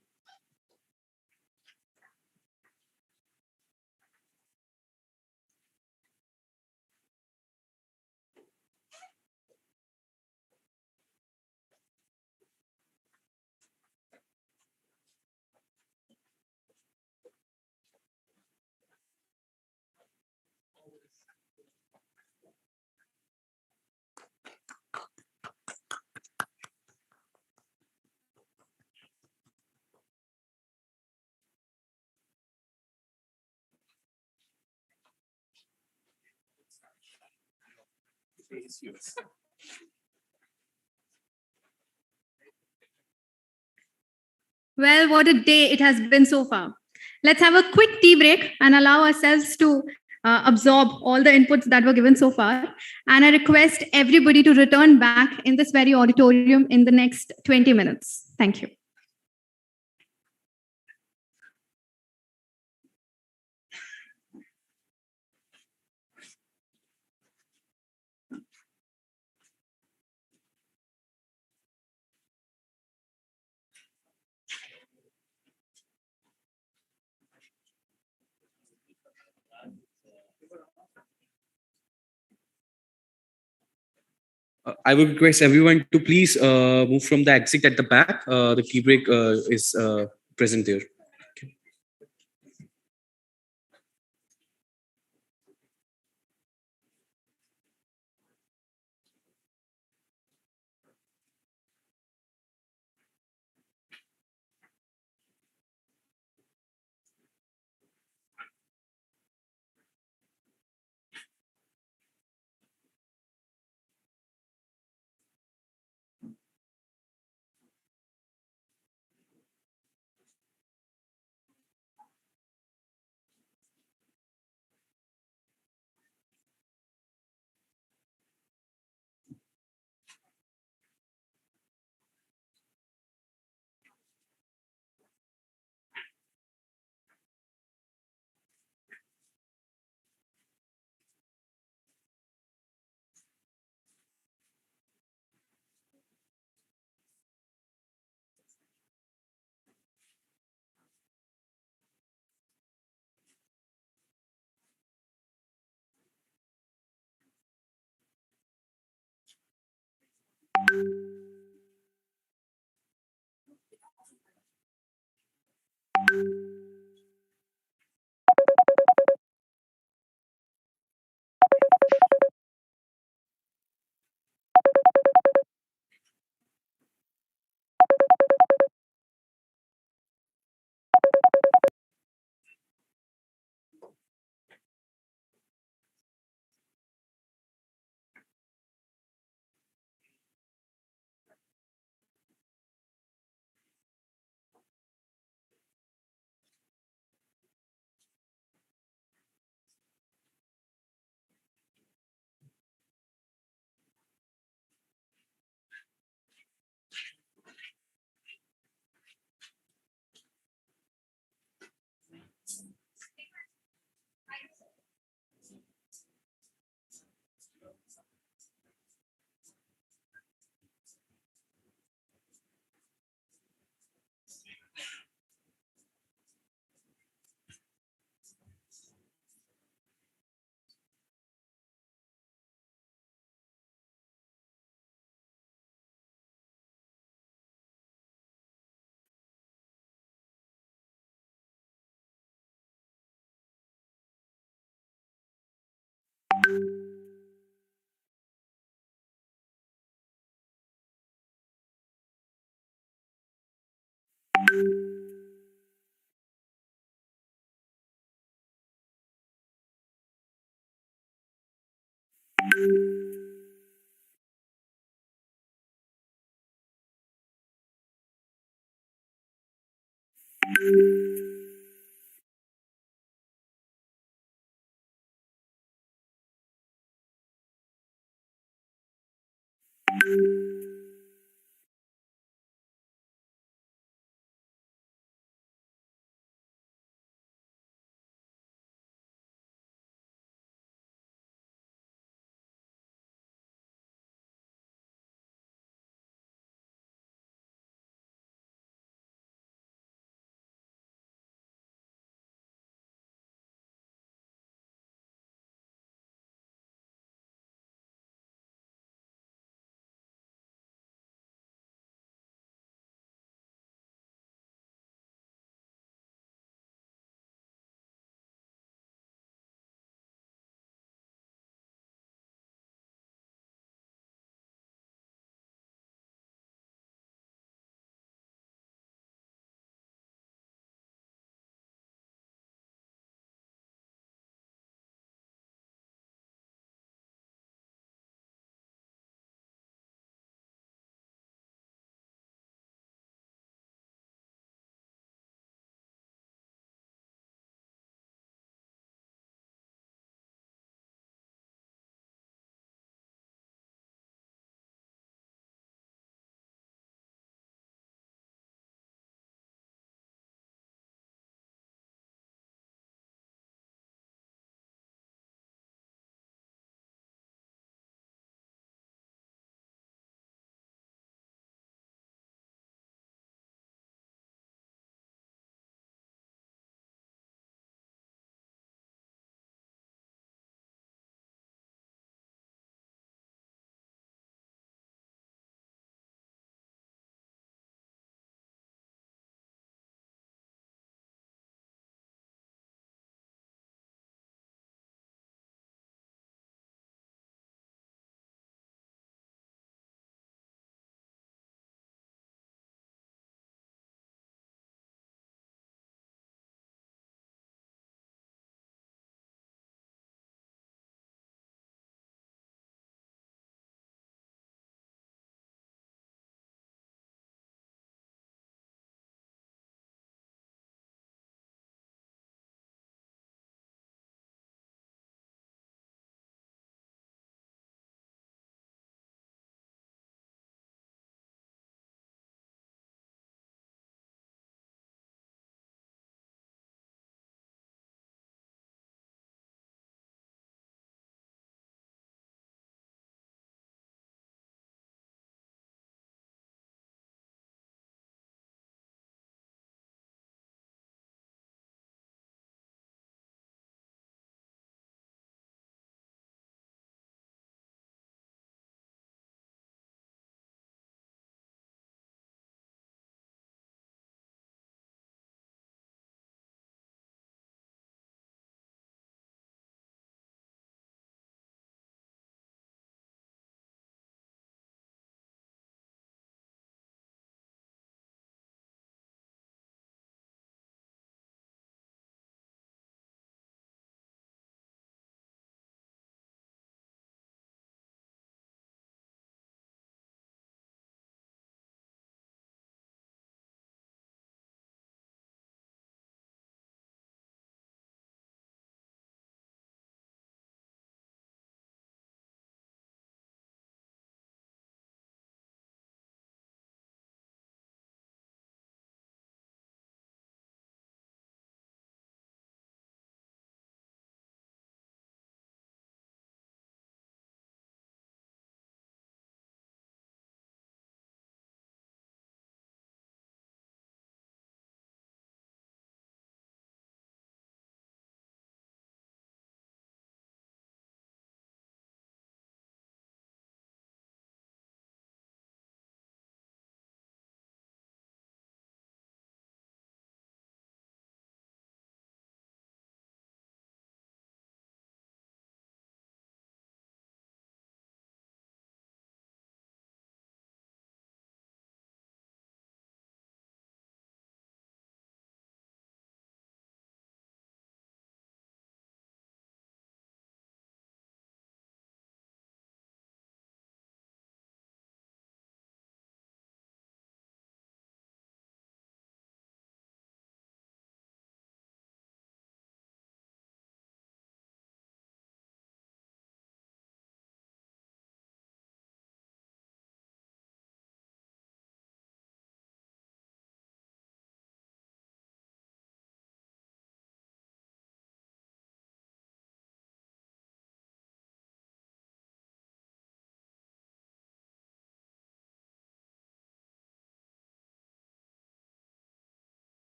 Well, what a day it has been so far. Let's have a quick tea break and allow ourselves to absorb all the inputs that were given so far. And I request everybody to return back in this very auditorium in the next 20 minutes. Thank you. I would request everyone to please move from the exit at the back. The tea break is present there.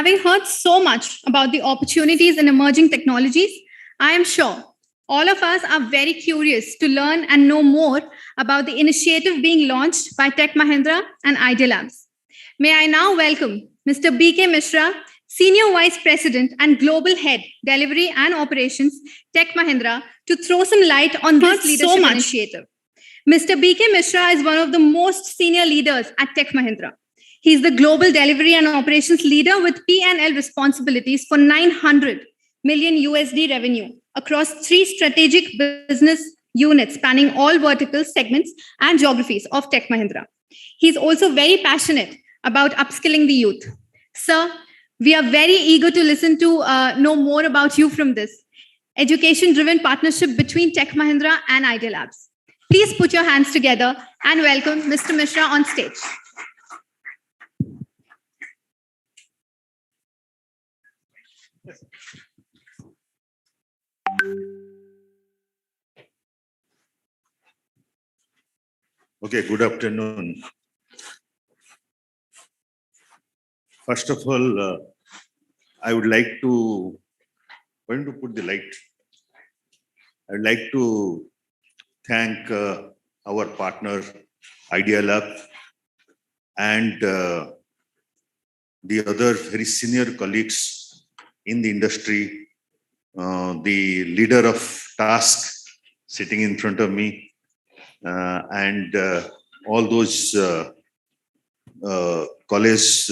Having heard so much about the opportunities in emerging technologies, I am sure all of us are very curious to learn and know more about the initiative being launched by Tech Mahindra and Idea Labs. May I now welcome Mr. B.K. Mishra, Senior Vice President and Global Head, Delivery and Operations, Tech Mahindra, to throw some light on this leadership initiative. Mr. B.K. Mishra is one of the most senior leaders at Tech Mahindra. He is the Global Delivery and Operations Leader with P&L responsibilities for $900 million USD revenue across 3 strategic business units spanning all vertical segments and geographies of Tech Mahindra. He is also very passionate about upskilling the youth. Sir, we are very eager to listen to know more about you from this education-driven partnership between Tech Mahindra and Idea Labs. Please put your hands together and welcome Mr. Mishra on stage. Okay, good afternoon. First of all, I would like to, going to put the light. I would like to thank our partner, Idea Lab, and the other very senior colleagues in the industry, the leader of task sitting in front of me, and all those college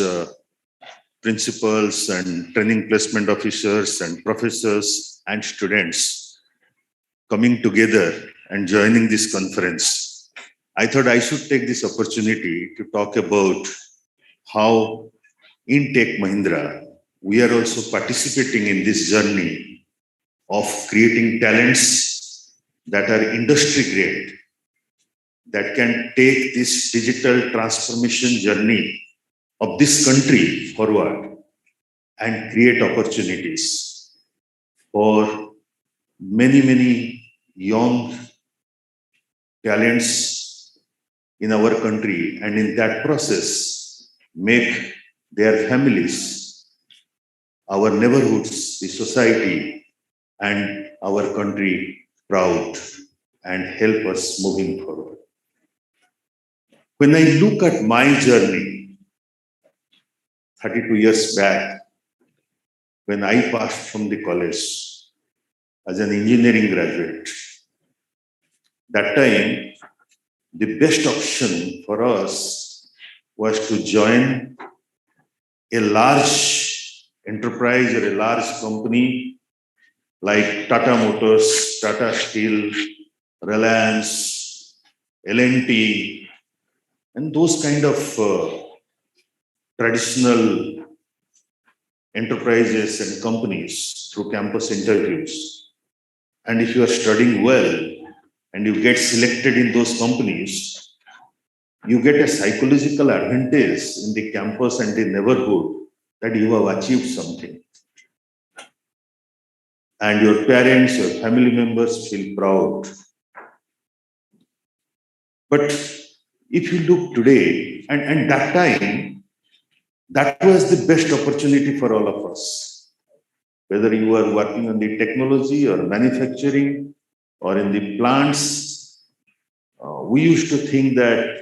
principals and training placement officers and professors and students coming together and joining this conference. I thought I should take this opportunity to talk about how in Tech Mahindra, we are also participating in this journey of creating talents that are industry grade, that can take this digital transformation journey of this country forward and create opportunities for many, many young talents in our country, and in that process, make their families, our neighborhoods, the society, and our country proud and help us moving forward. When I look at my journey, 32 years back, when I passed from the college as an engineering graduate, that time, the best option for us was to join a large enterprise or a large company like Tata Motors, Tata Steel, Reliance, L&T, and those kind of traditional enterprises and companies through campus interviews. And if you are studying well and you get selected in those companies, you get a psychological advantage in the campus and the neighborhood that you have achieved something. And your parents, your family members feel proud. But if you look today, and that time, that was the best opportunity for all of us. Whether you are working on the technology or manufacturing or in the plants, we used to think that,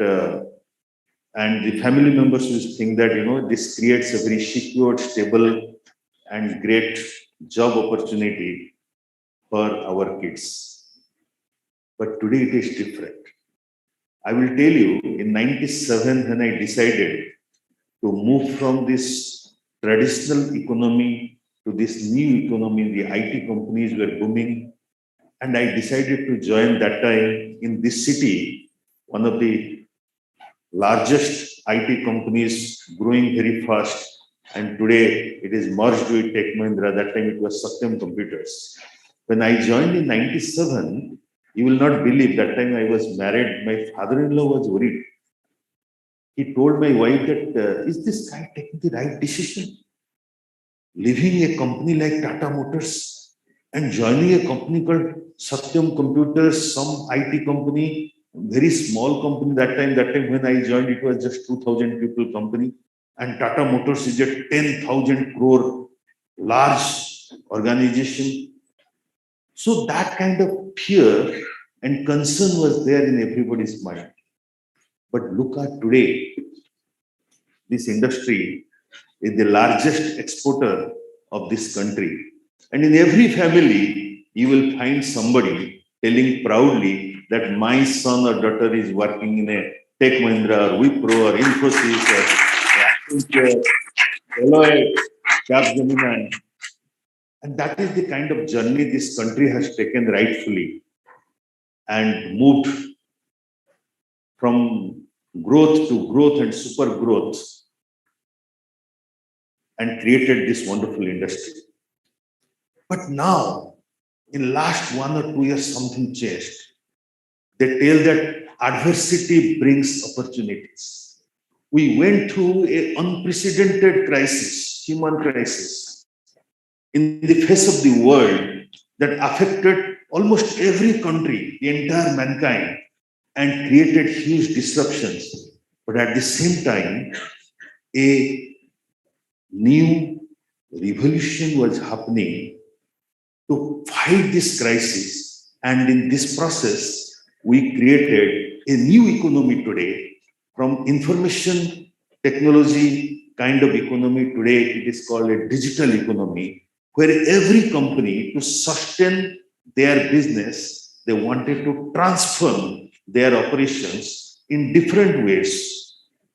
and the family members used to think that, this creates a very secure, stable, and great job opportunity for our kids. But today it is different. I will tell you, in 97, when I decided to move from this traditional economy to this new economy, the IT companies were booming. And I decided to join that time in this city, one of the largest IT companies growing very fast. And today it is merged with Tech Mahindra. That time it was Satyam Computers. When I joined in 97, you will not believe that time I was married. My father-in-law was worried. He told my wife that, is this guy taking the right decision? Leaving a company like Tata Motors and joining a company called Satyam Computers, some IT company, very small company that time when I joined, it was just 2,000 people company. And Tata Motors is a 10,000 crore large organization. So that kind of fear and concern was there in everybody's mind. But look at today, this industry is the largest exporter of this country. And in every family, you will find somebody telling proudly that my son or daughter is working in a Tech Mahindra or Wipro or Infosys or Accenture, Deloitte, Capgemini. And that is the kind of journey this country has taken rightfully and moved from growth to growth and super growth and created this wonderful industry. But now, in last 1 or 2 years, something changed. They tell that adversity brings opportunities. We went through an unprecedented crisis, human crisis, in the face of the world that affected almost every country, the entire mankind, and created huge disruptions. But at the same time, a new revolution was happening to fight this crisis. And in this process, we created a new economy today. From information technology kind of economy today, it is called a digital economy, where every company, to sustain their business, they wanted to transform their operations in different ways.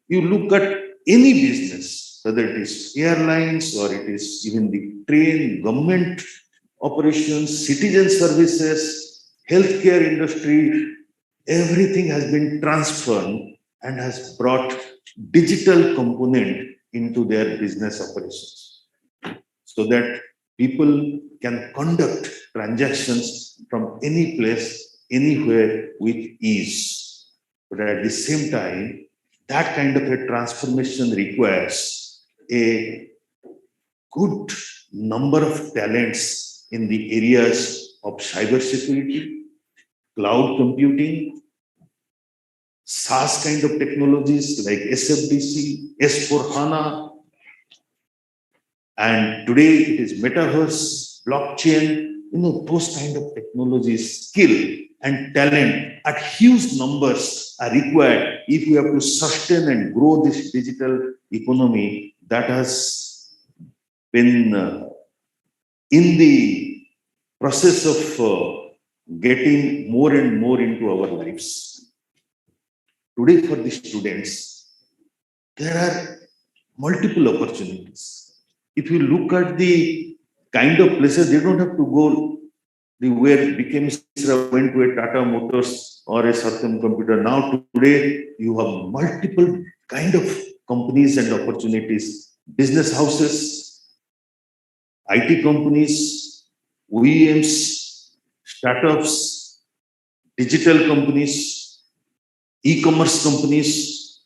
You look at any business, whether it is airlines or it is even the train, government operations, citizen services, healthcare industry, everything has been transformed and has brought digital component into their business operations so that people can conduct transactions from any place, anywhere with ease. But at the same time, that kind of a transformation requires a good number of talents in the areas of cybersecurity, cloud computing, SaaS kind of technologies like SFDC, S4HANA, and today it is metaverse, blockchain, those kind of technologies, skill and talent at huge numbers are required if we have to sustain and grow this digital economy that has been in the process of getting more and more into our lives. Today for the students, there are multiple opportunities. If you look at the kind of places, they don't have to go where BK Misra went to a Tata Motors or a Satyam Computer. Now today, you have multiple kind of companies and opportunities. Business houses, IT companies, OEMs, startups, digital companies, e-commerce companies,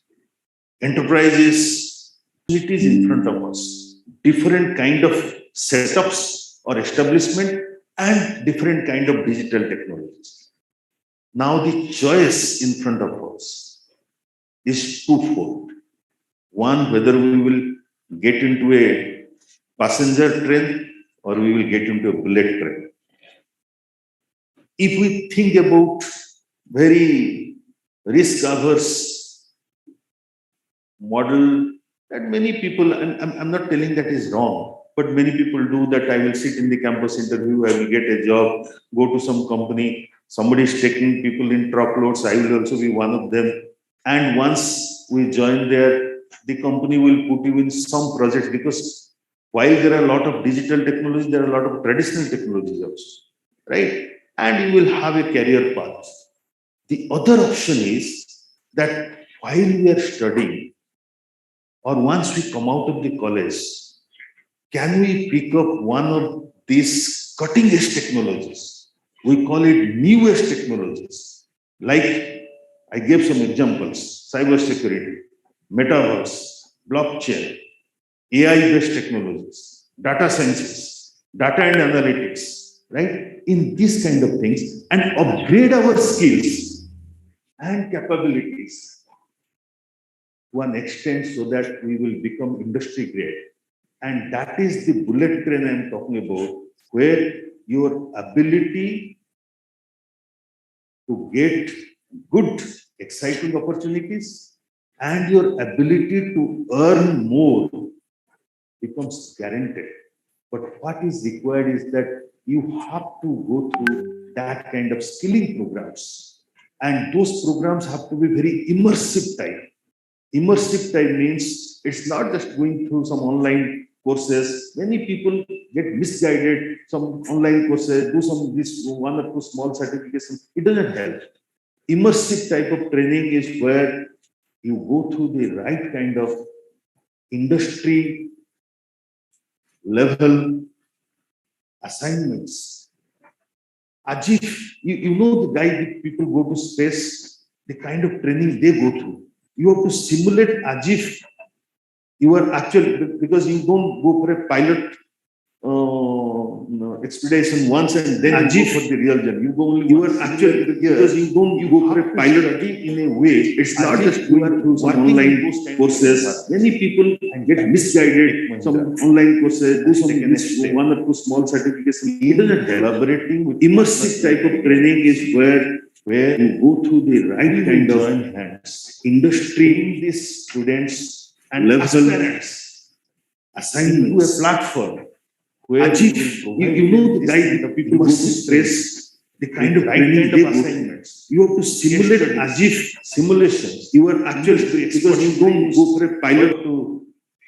enterprises, opportunities in front of us. Different kind of setups or establishment and different kind of digital technologies. Now the choice in front of us is twofold. One, whether we will get into a passenger train or we will get into a bullet train. If we think about very risk-averse model that many people, and I'm not telling that is wrong, but many people do that. I will sit in the campus interview, I will get a job, go to some company, somebody is taking people in truckloads, I will also be one of them. And once we join there, the company will put you in some projects, because while there are a lot of digital technology, there are a lot of traditional technologies also, right? And you will have a career path. The other option is that while we are studying, or once we come out of the college, can we pick up one of these cutting-edge technologies? We call it new-age technologies. Like I gave some examples: cybersecurity, metaverse, blockchain, AI-based technologies, data sciences, data and analytics, right? In these kind of things, and upgrade our skills and capabilities one extent so that we will become industry grade. And that is the bullet train I'm talking about, where your ability to get good, exciting opportunities and your ability to earn more becomes guaranteed. But what is required is that you have to go through that kind of skilling programs. And those programs have to be very immersive type. Immersive type means it's not just going through some online courses. Many people get misguided, some online courses, do some this one or two small certifications. It doesn't help. Immersive type of training is where you go through the right kind of industry level assignments. As if you know the guy that people go to space, the kind of training they go through. You have to simulate as if you are actually, because you don't go for a pilot expedition once and then you go for the real journey. You go only. You are actually because you go for a pilot in a way. It's not just going through some online courses. Many people get misguided. Some online courses, do some one or two small certifications. Even collaborating with immersive type of training is where you go through the right kind of hands, industry, these students and aspirants assignment to a platform. Where you know the guy that people go to stress, the kind of training they go. You have to simulate as if simulations. You are actually, because you don't go for a pilot to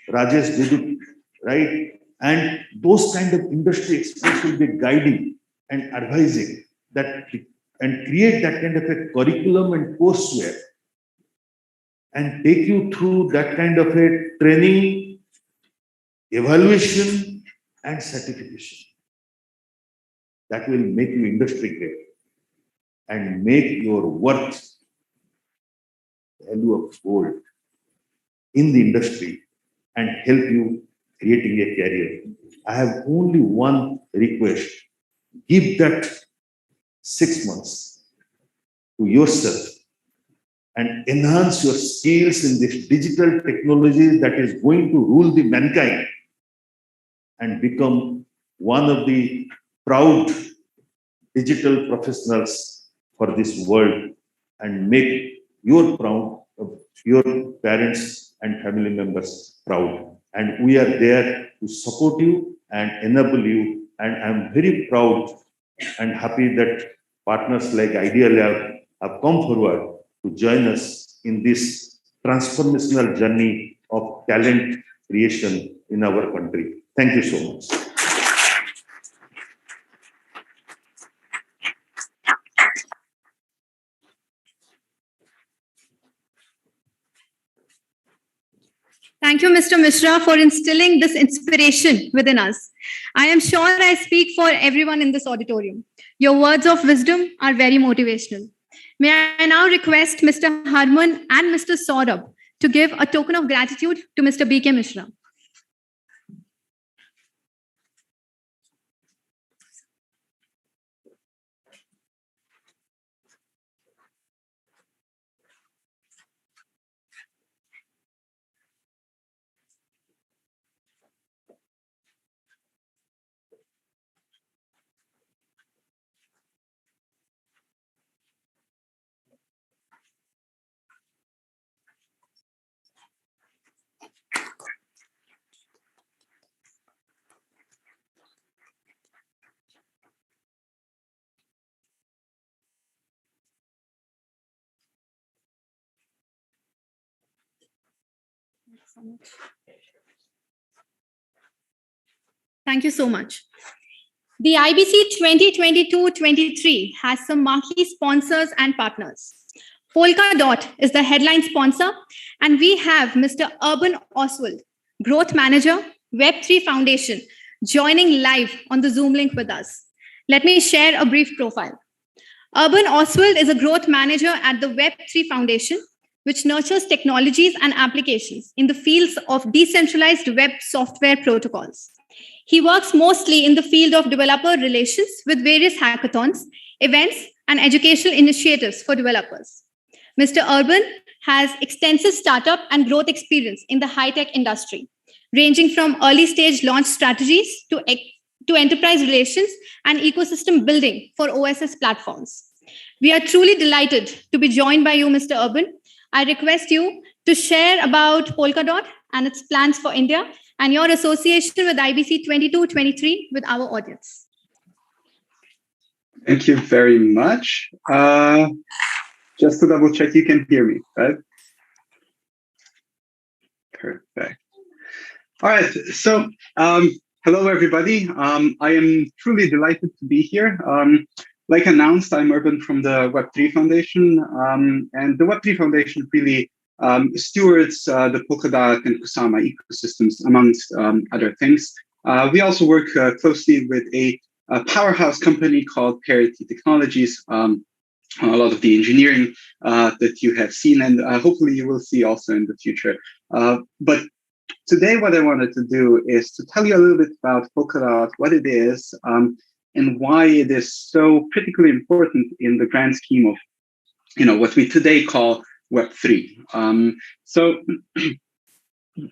Rajesh Vidut, right? And those kind of industry experts will be guiding and advising that and create that kind of a curriculum and courseware and take you through that kind of a training, evaluation, and certification that will make you industry grade and make your worth value of gold in the industry and help you creating a career. I have only one request. Give that 6 months to yourself and enhance your skills in this digital technology that is going to rule the mankind, and become one of the proud digital professionals for this world and make your parents and family members proud. And we are there to support you and enable you. And I'm very proud and happy that partners like Idea Lab have come forward to join us in this transformational journey of talent creation in our country. Thank you so much. Thank you, Mr. Mishra, for instilling this inspiration within us. I am sure I speak for everyone in this auditorium. Your words of wisdom are very motivational. May I now request Mr. Harman and Mr. Saurabh to give a token of gratitude to Mr. B.K. Mishra. Thank you so much. The IBC 2022-23 has some marquee sponsors and partners. Polkadot is the headline sponsor, and we have Mr. Urban Oswald, Growth Manager, Web3 Foundation, joining live on the Zoom link with us. Let me share a brief profile. Urban Oswald is a growth manager at the Web3 Foundation, which nurtures technologies and applications in the fields of decentralized web software protocols. He works mostly in the field of developer relations with various hackathons, events, and educational initiatives for developers. Mr. Urban has extensive startup and growth experience in the high-tech industry, ranging from early-stage launch strategies to enterprise relations and ecosystem building for OSS platforms. We are truly delighted to be joined by you, Mr. Urban. I request you to share about Polkadot and its plans for India and your association with IBC 2223 with our audience. Thank you very much. Just to double check, you can hear me, right? Perfect. All right. So, hello, everybody. I am truly delighted to be here. Like announced, I'm Urban from the Web3 Foundation, and the Web3 Foundation really stewards the Polkadot and Kusama ecosystems, amongst other things. We also work closely with a powerhouse company called Parity Technologies. A lot of the engineering that you have seen, and hopefully you will see also in the future. But today, what I wanted to do is to tell you a little bit about Polkadot, what it is, and why it is so critically important in the grand scheme of, what we today call Web3. So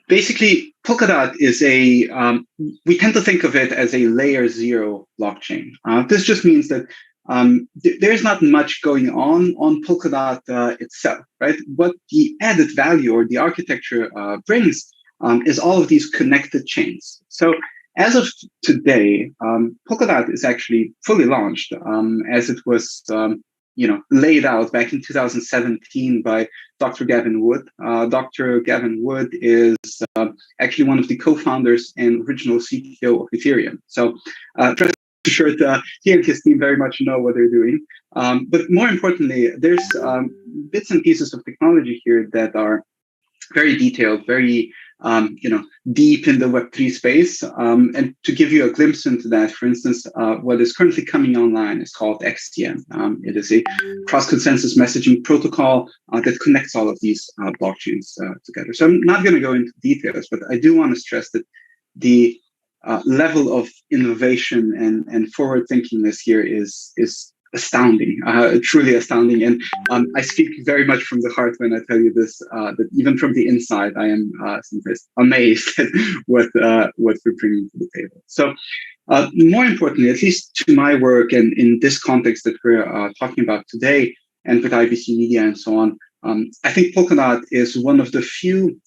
basically, Polkadot is we tend to think of it as a layer 0 blockchain. This just means that there's not much going on Polkadot itself, right? What the added value or the architecture brings is all of these connected chains. So as of today, Polkadot is actually fully launched, as it was laid out back in 2017 by Dr. Gavin Wood. Dr. Gavin Wood is actually one of the co-founders and original CTO of Ethereum. So sure, he and his team very much know what they're doing. But more importantly, there's bits and pieces of technology here that are very detailed, very deep in the Web3 space. And to give you a glimpse into that, for instance, what is currently coming online is called XTM. It is a cross-consensus messaging protocol that connects all of these blockchains together. So I'm not going to go into details, but I do want to stress that the level of innovation and forward thinking this year is astounding, truly astounding. And I speak very much from the heart when I tell you this, that even from the inside, I am sometimes amazed at what we're bringing to the table. So more importantly, at least to my work and in this context that we're talking about today, and with IBC Media and so on, I think Polkadot is one of the few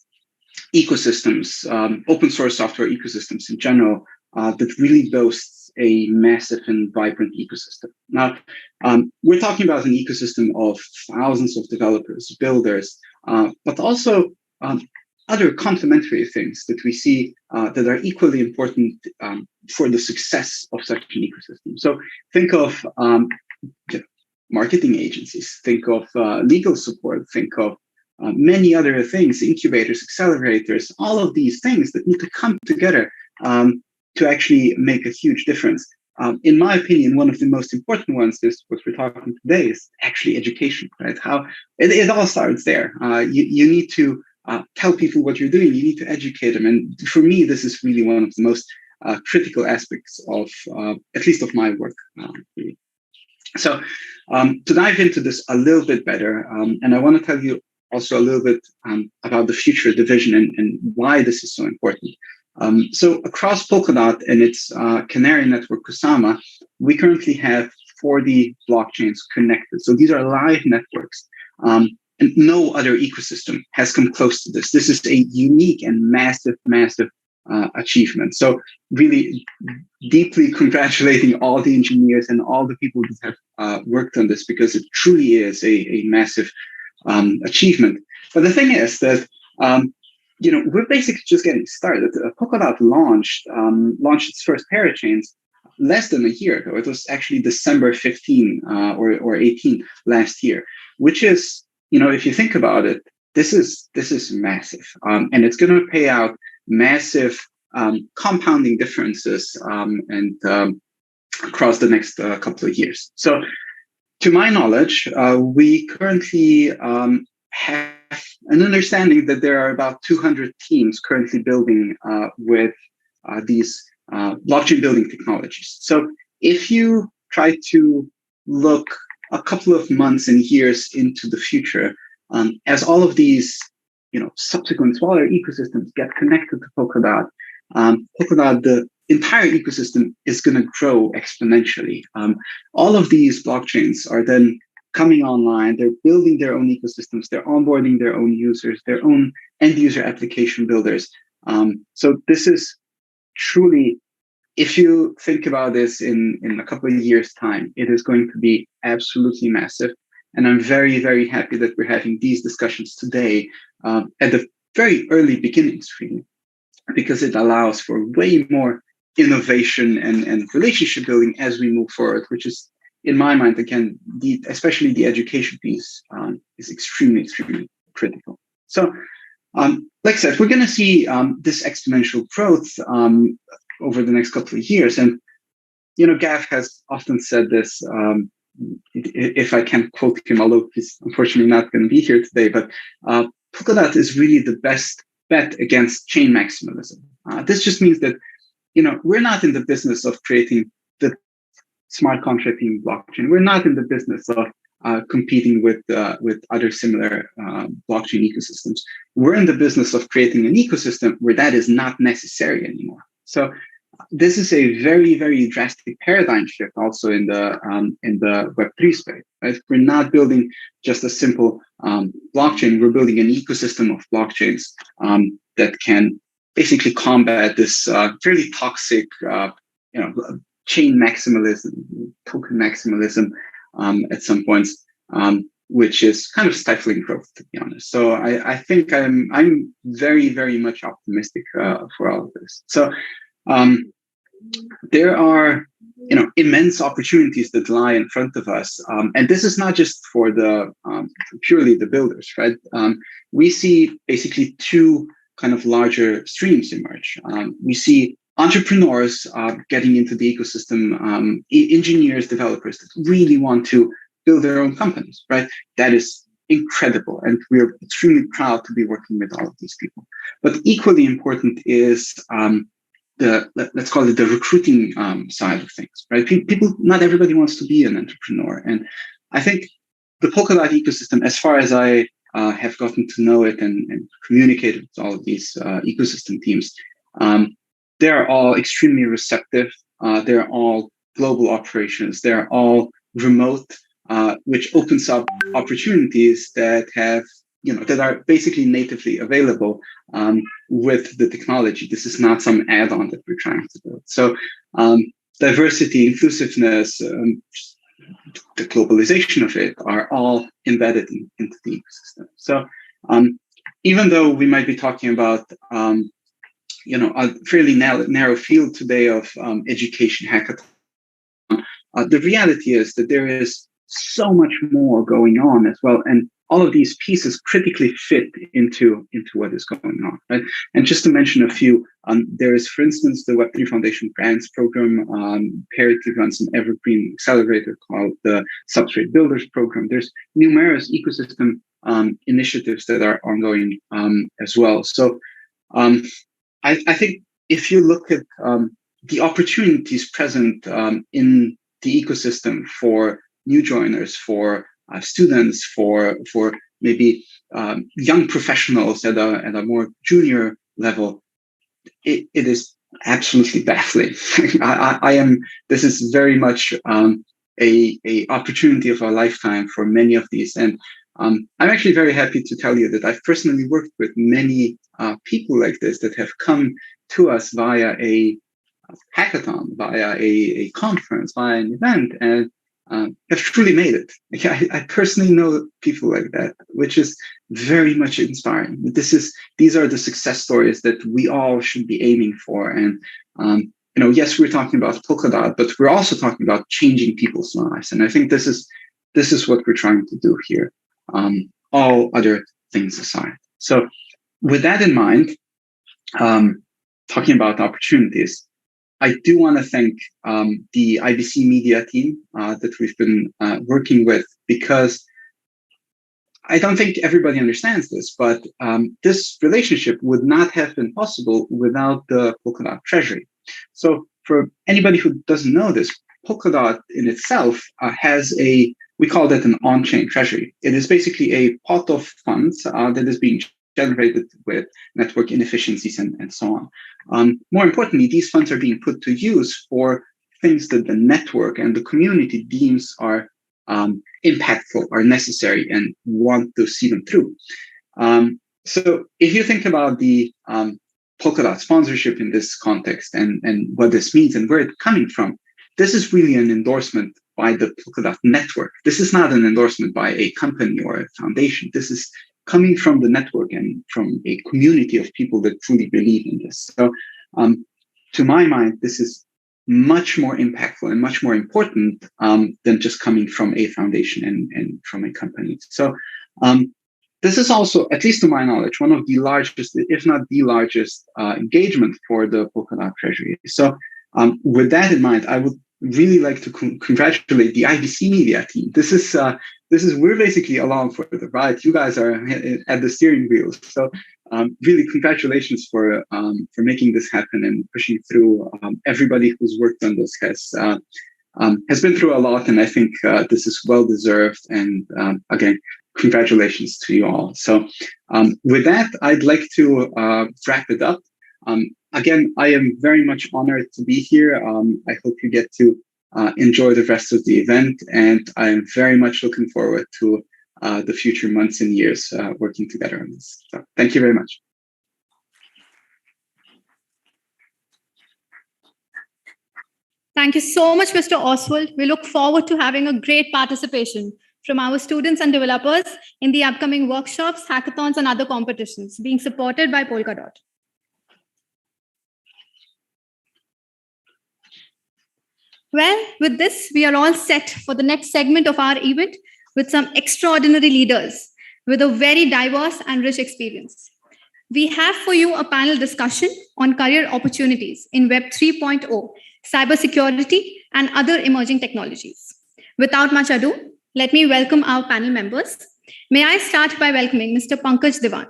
ecosystems, open source software ecosystems in general, that really boasts a massive and vibrant ecosystem. Now, we're talking about an ecosystem of thousands of developers, builders, but also other complementary things that we see that are equally important for the success of such an ecosystem. So think of marketing agencies, think of legal support, think of many other things, incubators, accelerators, all of these things that need to come together to actually make a huge difference. In my opinion, one of the most important ones is what we're talking today is actually education, right? How it all starts there. You need to tell people what you're doing. You need to educate them. And for me, this is really one of the most critical aspects of, at least of my work. Really. So to dive into this a little bit better, and I want to tell you also a little bit about the future division and why this is so important. So across Polkadot and its canary network Kusama, we currently have 40 blockchains connected. So these are live networks. And no other ecosystem has come close to this. This is a unique and massive achievement. So really deeply congratulating all the engineers and all the people that have worked on this, because it truly is a massive achievement. But the thing is that we're basically just getting started. Polkadot launched its first parachains less than a year ago. It was actually December 15 or 18 last year, which is, if you think about it, this is massive, and it's going to pay out massive compounding differences and across the next couple of years. So, to my knowledge, we currently have an understanding that there are about 200 teams currently building with these blockchain building technologies. So if you try to look a couple of months and years into the future, as all of these, subsequent smaller ecosystems get connected to Polkadot, the entire ecosystem is going to grow exponentially. All of these blockchains are then coming online. They're building their own ecosystems. They're onboarding their own users, their own end user application builders. So this is truly, if you think about this in a couple of years' time, it is going to be absolutely massive. And I'm very, very happy that we're having these discussions today at the very early beginnings, really, because it allows for way more innovation and relationship building as we move forward, which is, in my mind, again, especially the education piece is extremely, extremely critical. So, like I said, we're going to see this exponential growth over the next couple of years. And, Gav has often said this, if I can quote him, although he's unfortunately not going to be here today, but Polkadot is really the best bet against chain maximalism. This just means that, we're not in the business of creating the smart contracting blockchain. We're not in the business of competing with other similar blockchain ecosystems. We're in the business of creating an ecosystem where that is not necessary anymore. So this is a very, very drastic paradigm shift also in the Web3 space. Right? We're not building just a simple blockchain. We're building an ecosystem of blockchains that can basically combat this fairly toxic, chain maximalism, token maximalism at some points, which is kind of stifling growth, to be honest. So I think I'm very, very much optimistic for all of this. So there are immense opportunities that lie in front of us, and this is not just for the purely the builders, right? We see basically two kind of larger streams emerge. We see entrepreneurs getting into the ecosystem, engineers, developers that really want to build their own companies, right? That is incredible. And we're extremely proud to be working with all of these people. But equally important is let's call it the recruiting side of things, right? People, not everybody wants to be an entrepreneur. And I think the Polkadot ecosystem, as far as I have gotten to know it and communicated with all of these ecosystem teams, they're all extremely receptive. They're all global operations. They're all remote, which opens up opportunities that have, that are basically natively available with the technology. This is not some add-on that we're trying to build. So diversity, inclusiveness, the globalization of it are all embedded into the ecosystem. So even though we might be talking about a fairly narrow field today of education hackathon, the reality is that there is so much more going on as well, and all of these pieces critically fit into what is going on, right? And just to mention a few, there is, for instance, the Web3 Foundation Grants Program. Parity runs an evergreen accelerator called the Substrate Builders Program. There's numerous ecosystem initiatives that are ongoing as well. So I think if you look at the opportunities present in the ecosystem for new joiners, for students, for maybe young professionals at a more junior level, it is absolutely baffling. This is very much a opportunity of a lifetime for many of these. And I'm actually very happy to tell you that I've personally worked with many people like this that have come to us via a hackathon, via a conference, via an event, and have truly made it. I personally know people like that, which is very much inspiring. These are the success stories that we all should be aiming for. And yes, we're talking about Polkadot, but we're also talking about changing people's lives. And I think this is what we're trying to do here. All other things aside. So with that in mind, talking about opportunities, I do want to thank the IBC Media team that we've been working with, because I don't think everybody understands this, but this relationship would not have been possible without the Polkadot Treasury. So for anybody who doesn't know this, Polkadot in itself has a we call that an on-chain treasury. It is basically a pot of funds that is being generated with network inefficiencies and so on. More importantly, these funds are being put to use for things that the network and the community deems are impactful, are necessary, and want to see them through. So if you think about the Polkadot sponsorship in this context and what this means and where it's coming from, this is really an endorsement by the Polkadot network. This is not an endorsement by a company or a foundation. This is coming from the network and from a community of people that truly believe in this. So to my mind, this is much more impactful and much more important than just coming from a foundation and from a company. So this is also, at least to my knowledge, one of the largest, if not the largest, engagement for the Polkadot Treasury. So with that in mind, I would really like to congratulate the IBC Media team. This is we're basically along for the ride. You guys are at the steering wheel. So really congratulations for making this happen and pushing through. Everybody who's worked on this has been through a lot, and I think this is well deserved. And again, congratulations to you all. So with that, I'd like to wrap it up. Again, I am very much honored to be here. I hope you get to enjoy the rest of the event, and I'm very much looking forward to the future months and years working together on this. So thank you very much. Thank you so much, Mr. Oswald. We look forward to having a great participation from our students and developers in the upcoming workshops, hackathons, and other competitions being supported by Polkadot. Well, with this, we are all set for the next segment of our event with some extraordinary leaders with a very diverse and rich experience. We have for you a panel discussion on career opportunities in Web 3.0, cybersecurity, and other emerging technologies. Without much ado, let me welcome our panel members. May I start by welcoming Mr. Pankaj Diwan.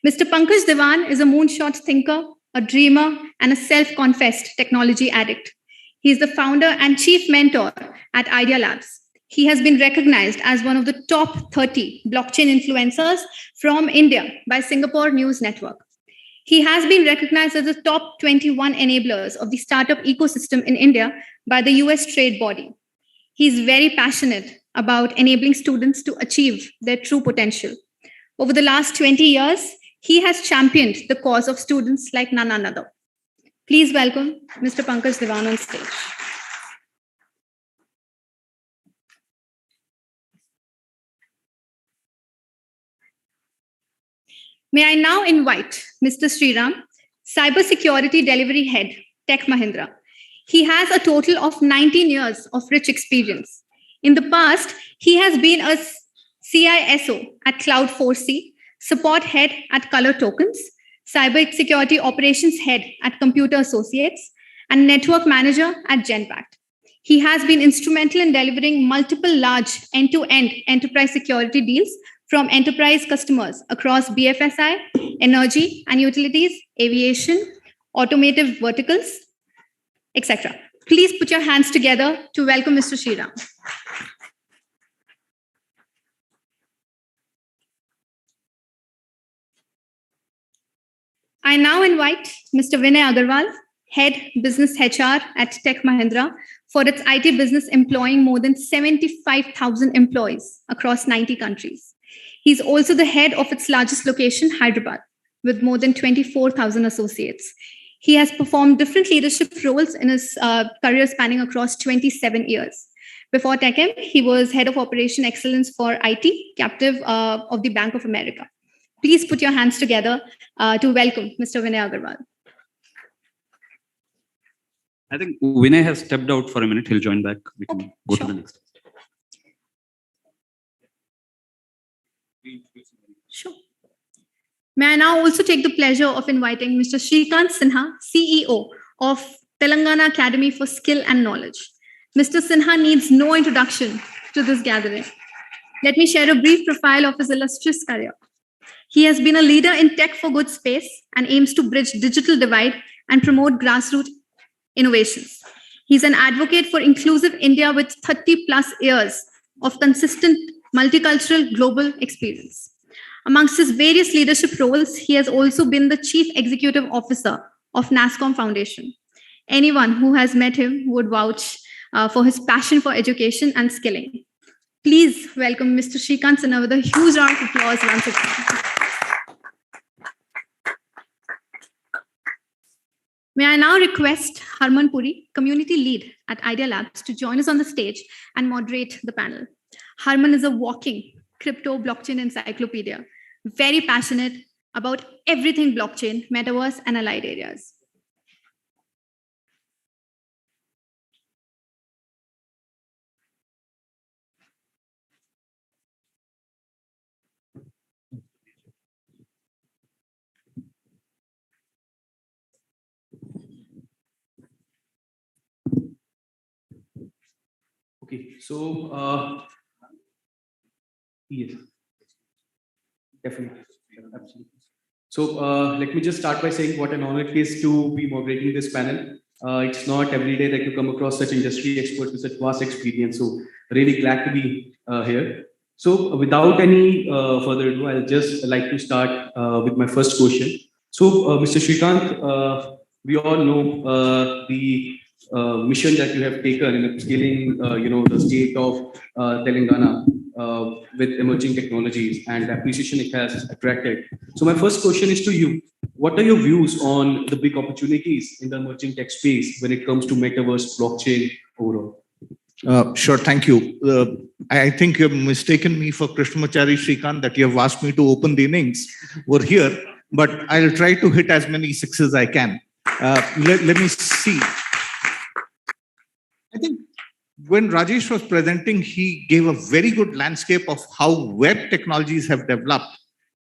Mr. Pankaj Diwan is a moonshot thinker, a dreamer, and a self-confessed technology addict. He is the founder and chief mentor at Idea Labs. He has been recognized as one of the top 30 blockchain influencers from India by Singapore News Network. He has been recognized as the top 21 enablers of the startup ecosystem in India by the US trade body. He is very passionate about enabling students to achieve their true potential. Over the last 20 years, he has championed the cause of students like none other. Please welcome Mr. Pankaj Diwan on stage. May I now invite Mr. Sriram, Cybersecurity Delivery Head, Tech Mahindra. He has a total of 19 years of rich experience. In the past, he has been a CISO at Cloud4C, Support Head at Color Tokens, Cybersecurity Operations Head at Computer Associates, and Network Manager at Genpact. He has been instrumental in delivering multiple large end-to-end enterprise security deals from enterprise customers across BFSI, energy and utilities, aviation, automotive verticals, etc. Please put your hands together to welcome Mr. Sriram. I now invite Mr. Vinay Agarwal, Head Business HR at Tech Mahindra, for its IT business employing more than 75,000 employees across 90 countries. He's also the head of its largest location, Hyderabad, with more than 24,000 associates. He has performed different leadership roles in his career spanning across 27 years. Before TechM, he was head of operation excellence for IT, captive of the Bank of America. Please put your hands together to welcome Mr. Vinay Agarwal. I think Vinay has stepped out for a minute. He'll join back. We can go to the next. Sure. May I now also take the pleasure of inviting Mr. Shrikant Sinha, CEO of Telangana Academy for Skill and Knowledge. Mr. Sinha needs no introduction to this gathering. Let me share a brief profile of his illustrious career. He has been a leader in tech for good space and aims to bridge digital divide and promote grassroots innovations. He's an advocate for inclusive India with 30 plus years of consistent multicultural global experience. Amongst his various leadership roles, he has also been the Chief Executive Officer of NASCOM Foundation. Anyone who has met him would vouch for his passion for education and skilling. Please welcome Mr. Shrikant Sinha with a huge round of applause once again. May I now request Harman Puri, Community Lead at Idea Labs, to join us on the stage and moderate the panel. Harman is a walking crypto blockchain encyclopedia, very passionate about everything blockchain, metaverse, and allied areas. Okay, so yes, definitely, absolutely. So let me just start by saying what an honor it is to be moderating this panel. It's not every day that you come across such industry experts with such vast experience. So really glad to be here. So without any further ado, I'll just like to start with my first question. So Mr. Shrikant, we all know the mission that you have taken in scaling, the state of Telangana with emerging technologies and the appreciation it has attracted. So my first question is to you. What are your views on the big opportunities in the emerging tech space when it comes to metaverse, blockchain overall? Sure, thank you. I think you've mistaken me for Krishnamachari Shrikant, that you have asked me to open the innings. We're here, but I'll try to hit as many sixes as I can. Let me see. I think when Rajesh was presenting, he gave a very good landscape of how web technologies have developed.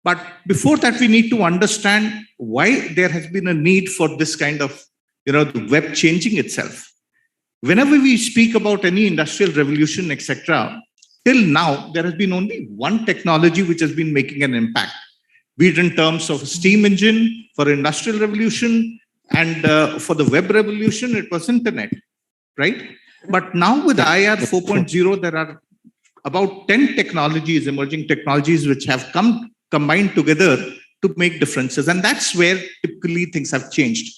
But before that, we need to understand why there has been a need for this kind of, the web changing itself. Whenever we speak about any industrial revolution, etc., till now, there has been only one technology which has been making an impact, be it in terms of a steam engine for industrial revolution, and for the web revolution, it was internet, right? But now with IR 4.0, there are about 10 technologies, emerging technologies, which have combined together to make differences. And that's where typically things have changed.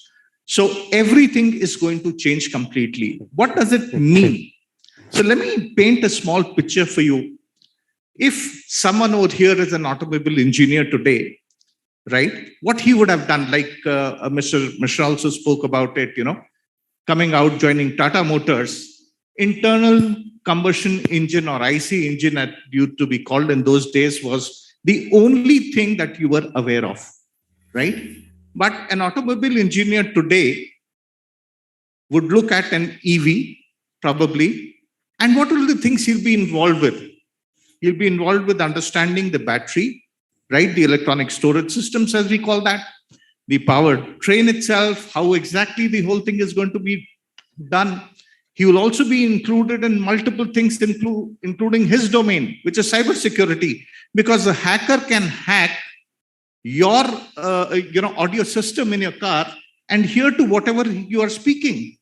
So everything is going to change completely. What does it mean? So let me paint a small picture for you. If someone over here is an automobile engineer today, right, what he would have done, like Mr. Mishra also spoke about it, coming out, joining Tata Motors, internal combustion engine or IC engine that used to be called in those days was the only thing that you were aware of, right? But an automobile engineer today would look at an EV, probably, and what are the things he'll be involved with? He'll be involved with understanding the battery, right? The electronic storage systems, as we call that, the powertrain itself, how exactly the whole thing is going to be done. He will also be included in multiple things, including his domain, which is cybersecurity, because a hacker can hack your audio system in your car and hear to whatever you are speaking.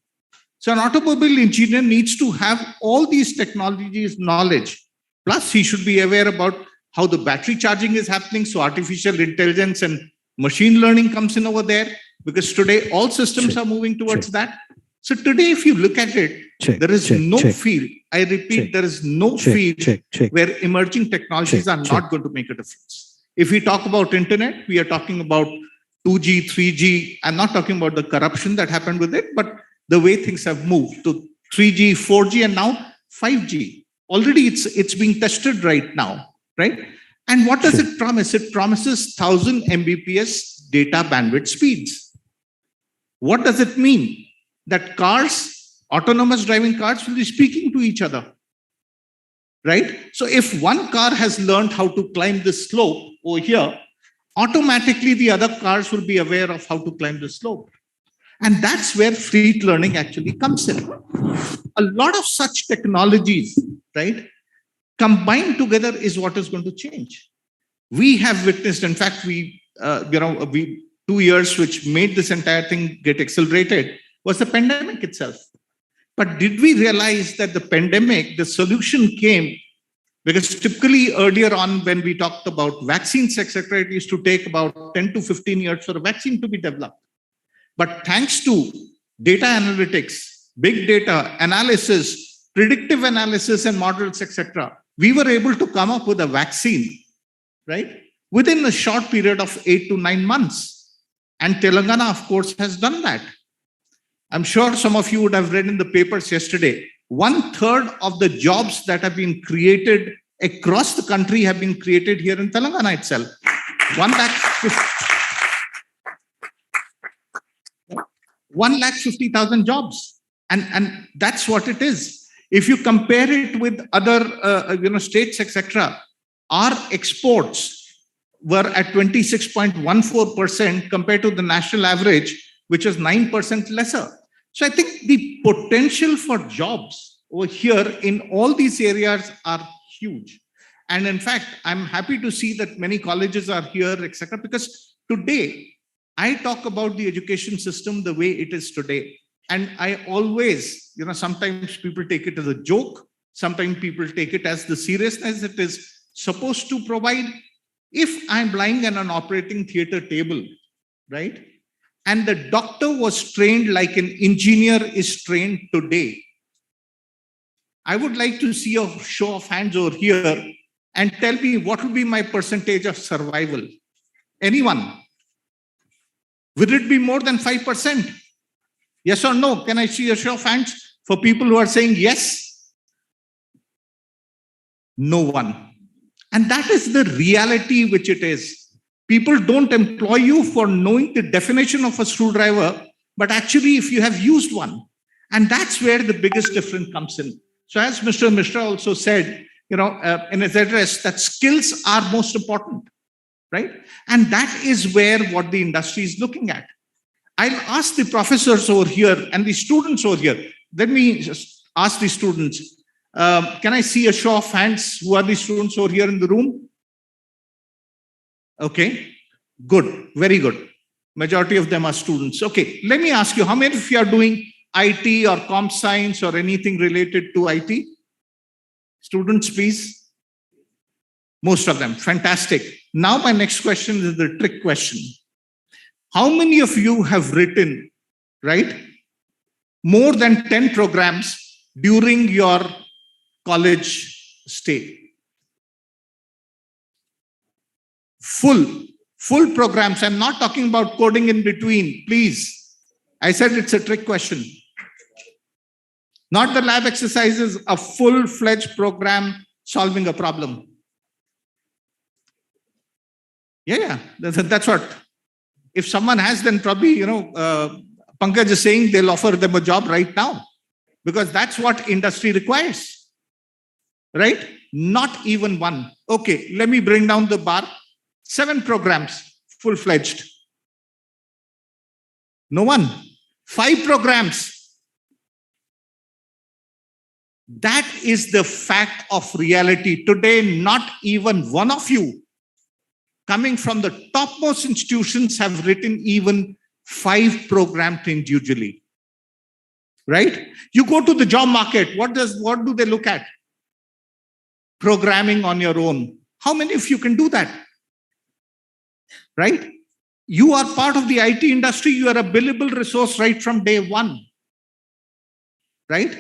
So an automobile engineer needs to have all these technologies knowledge. Plus, he should be aware about how the battery charging is happening. So artificial intelligence and machine learning comes in over there, because today all systems are moving towards that. So today, if you look at it, there is no field. I repeat, there is no field where emerging technologies are not going to make a difference. If we talk about internet, we are talking about 2G, 3G. I'm not talking about the corruption that happened with it, but the way things have moved to 3G, 4G, and now 5G. Already it's being tested right now, right? And what does it promise? It promises 1000 Mbps data bandwidth speeds. What does it mean? That cars, autonomous driving cars, will be speaking to each other, right? So if one car has learned how to climb this slope over here, automatically the other cars will be aware of how to climb the slope. And that's where fleet learning actually comes in. A lot of such technologies, right, combined together is what is going to change. We have witnessed, in fact, we 2 years which made this entire thing get accelerated was the pandemic itself. But did we realize that the pandemic, the solution came Because typically earlier on, when we talked about vaccines, etc., it used to take about 10 to 15 years for a vaccine to be developed. But thanks to data analytics, big data analysis, predictive analysis and models, etc., we were able to come up with a vaccine, right, within a short period of 8 to 9 months. And Telangana, of course, has done that. I'm sure some of you would have read in the papers yesterday, 1/3 of the jobs that have been created across the country have been created here in Telangana itself. 150,000 jobs. And that's what it is. If you compare it with other states, etc., our exports were at 26.14% compared to the national average, which is 9% lesser. So I think the potential for jobs over here in all these areas are huge. And in fact, I'm happy to see that many colleges are here, etc., because today I talk about the education system the way it is today. And I always, sometimes people take it as a joke. Sometimes people take it as the seriousness it is supposed to provide. If I'm lying on an operating theater table, right, and the doctor was trained like an engineer is trained today, I would like to see a show of hands over here and tell me what will be my percentage of survival. Anyone? Will it be more than 5%? Yes or no? Can I see a show of hands for people who are saying yes? No one. And that is the reality which it is. People don't employ you for knowing the definition of a screwdriver, but actually if you have used one. And that's where the biggest difference comes in. So as Mr. Mishra also said, in his address, that skills are most important, right? And that is where what the industry is looking at. I'll ask the professors over here and the students over here. Let me just ask the students. Can I see a show of hands? Who are the students over here in the room? Okay, good, very good. Majority of them are students. Okay, let me ask you, how many of you are doing IT or comp science or anything related to IT? Students, please. Most of them, fantastic. Now my next question is the trick question. How many of you have written, right, more than 10 programs during your college stay? Full programs. I'm not talking about coding in between, please. I said it's a trick question. Not the lab exercises, a full-fledged program solving a problem. Yeah, that's what. If someone has, then probably, Pankaj is saying they'll offer them a job right now, because that's what industry requires, right? Not even one. Okay, let me bring down the bar. 7 programs, full-fledged. No one. 5 programs. That is the fact of reality. Today, not even one of you coming from the topmost institutions have written even 5 programs individually, right? You go to the job market, what do they look at? Programming on your own. How many of you can do that? Right? You are part of the IT industry. You are a billable resource right from day one, right?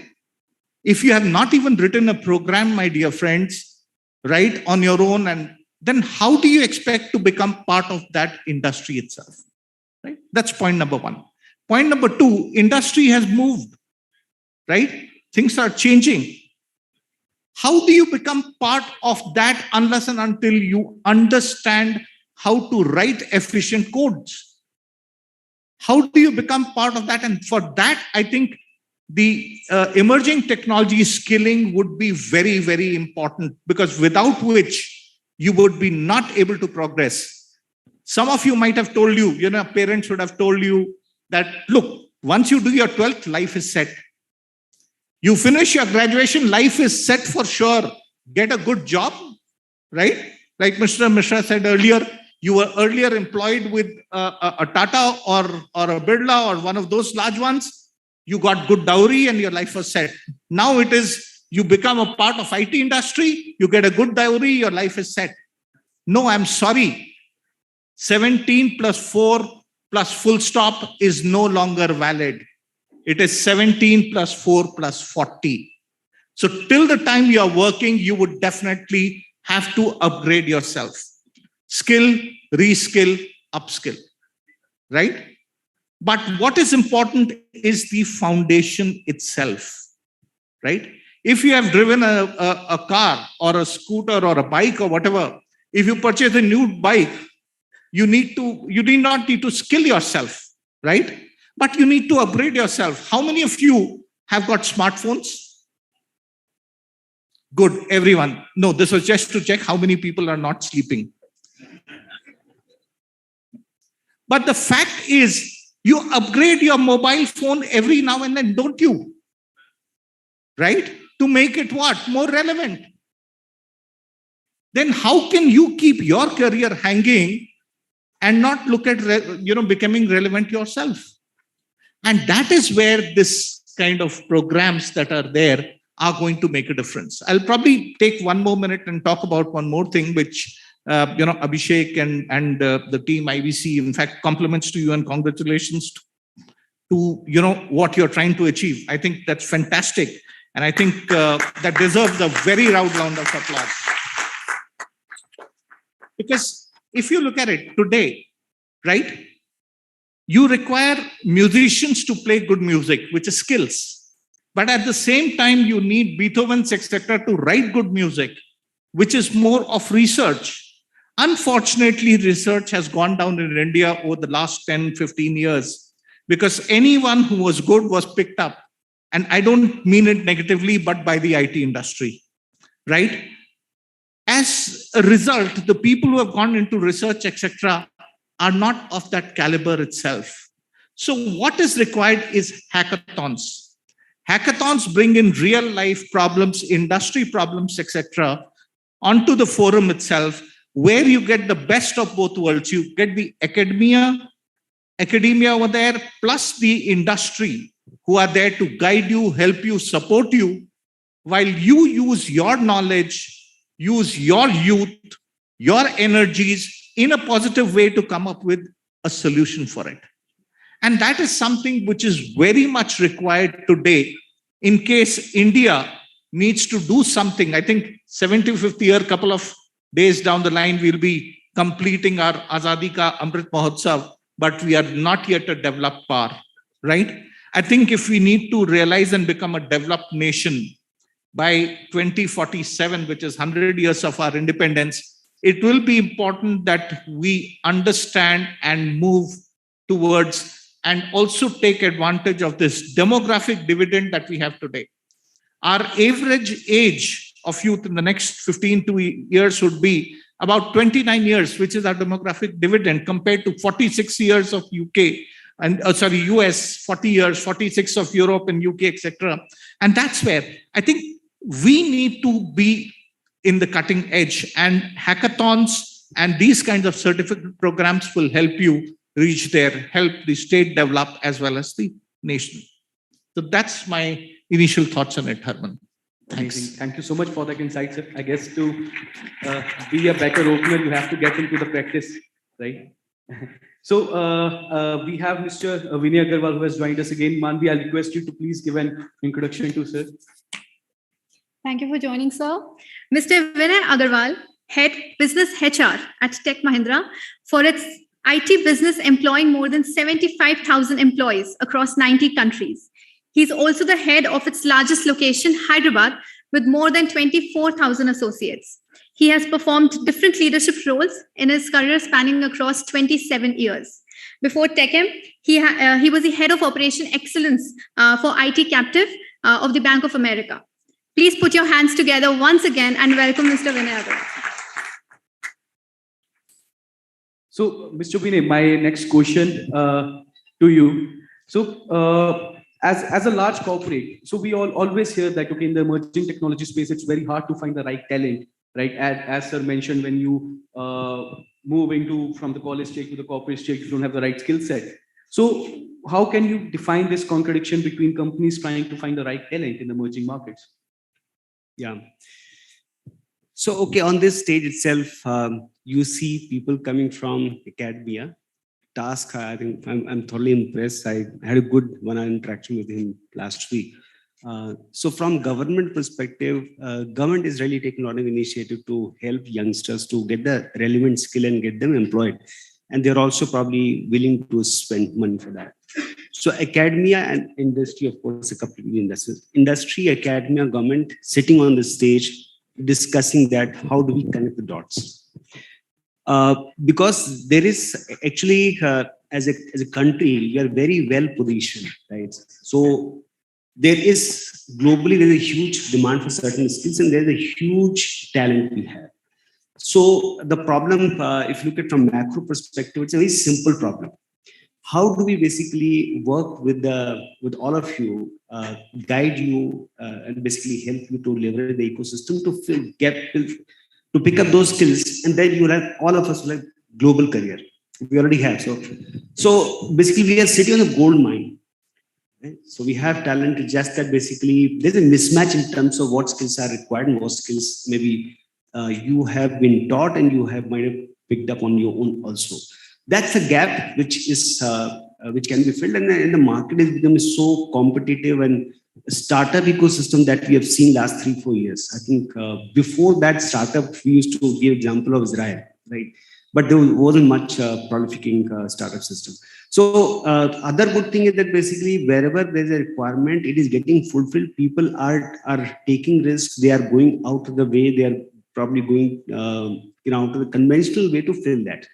If you have not even written a program, my dear friends, right, on your own, and then how do you expect to become part of that industry itself? Right? That's point number 1. Point number 2, industry has moved, right? Things are changing. How do you become part of that unless and until you understand how to write efficient codes? How do you become part of that? And for that, I think the emerging technology skilling would be very, very important, because without which you would be not able to progress. Some of you might have told you, parents would have told you that, look, once you do your 12th, life is set. You finish your graduation, life is set for sure. Get a good job, right? Like Mr. Mishra said earlier, you were earlier employed with a Tata or a Birla or one of those large ones. You got good dowry and your life was set. Now it is you become a part of IT industry, you get a good dowry, your life is set. No, I'm sorry. 17 plus 4 plus full stop is no longer valid. It is 17 plus 4 plus 40. So till the time you are working, you would definitely have to upgrade yourself. Skill, reskill, upskill, right? But what is important is the foundation itself, right? If you have driven a car or a scooter or a bike or whatever, if you purchase a new bike, you need not need to skill yourself, right? But you need to upgrade yourself. How many of you have got smartphones? Good, everyone. No, this was just to check how many people are not sleeping. But the fact is, you upgrade your mobile phone every now and then, don't you? Right? To make it what? More relevant. Then how can you keep your career hanging and not look at becoming relevant yourself? And that is where this kind of programs that are there are going to make a difference. I'll probably take one more minute and talk about one more thing, which Abhishek and the team IBC, in fact, compliments to you and congratulations to what you're trying to achieve. I think that's fantastic, and I think that deserves a very loud round of applause. Because if you look at it today, right, you require musicians to play good music, which is skills. But at the same time, you need Beethoven's, etc., to write good music, which is more of research. Unfortunately, research has gone down in India over the last 10, 15 years because anyone who was good was picked up. And I don't mean it negatively, but by the IT industry, right? As a result, the people who have gone into research, etc., are not of that caliber itself. So what is required is hackathons. Hackathons bring in real life problems, industry problems, etc., onto the forum itself, where you get the best of both worlds. You get the academia over there, plus the industry who are there to guide you, help you, support you, while you use your knowledge, use your youth, your energies in a positive way to come up with a solution for it. And that is something which is very much required today in case India needs to do something. I think 75th year, couple of days down the line, we'll be completing our Azadi Ka Amrit Mahotsav, but we are not yet a developed power, right? I think if we need to realize and become a developed nation by 2047, which is 100 years of our independence, it will be important that we understand and move towards and also take advantage of this demographic dividend that we have today. Our average age of youth in the next 15 years would be about 29 years, which is our demographic dividend, compared to 46 years of UK and US, 40 years, 46 of Europe and UK, etc. And that's where I think we need to be in the cutting edge, and hackathons and these kinds of certificate programs will help you reach there, help the state develop as well as the nation. So that's my initial thoughts on it, Herman. Thanks. Amazing. Thank you so much for that insight, sir. I guess to be a better opener, you have to get into the practice, right? So we have Mr. Vinay Agarwal who has joined us again. Manvi, I'll request you to please give an introduction to sir. Thank you for joining, sir. Mr. Vinay Agarwal, Head Business HR at Tech Mahindra, for its IT business employing more than 75,000 employees across 90 countries. He's also the head of its largest location, Hyderabad, with more than 24,000 associates. He has performed different leadership roles in his career spanning across 27 years. Before TechM, he was the head of Operation Excellence for IT Captive of the Bank of America. Please put your hands together once again and welcome Mr. Vinay Agarwal. So, Mr. Vinay, my next question to you. So, as a large corporate, so we all always hear that, okay, in the emerging technology space, it's very hard to find the right talent, right? As sir mentioned, when you move from the college stage to the corporate stage, you don't have the right skill set. So how can you define this contradiction between companies trying to find the right talent in emerging markets? Yeah. So, okay, on this stage itself, you see people coming from academia. Task, I think I'm thoroughly impressed. I had a good one-on-one interaction with him last week. So from government perspective, government is really taking a lot of initiative to help youngsters to get the relevant skill and get them employed. And they're also probably willing to spend money for that. So academia and industry, of course, a couple of industries. Industry, academia, government sitting on the stage discussing that, how do we connect the dots? Because there is actually, as a country, we are very well positioned, right? So there is globally, there's a huge demand for certain skills and there's a huge talent we have. So the problem, if you look at from macro perspective, it's a very simple problem. How do we basically work with all of you, guide you, and basically help you to leverage the ecosystem to pick up those skills, and then you have all of us like global career. We already have. So basically, we are sitting on a gold mine. Right? So we have talent. It's just that basically there's a mismatch in terms of what skills are required and what skills maybe you have been taught and you might have picked up on your own also. That's a gap which can be filled, and the market is becoming so competitive and startup ecosystem that we have seen last 3-4 years. I think before that startup, we used to give example of Israel, right? But there wasn't much proliferating startup system. So other good thing is that basically wherever there's a requirement, it is getting fulfilled. People are taking risks. They are going out of the way. They are probably going out of the conventional way to fill that.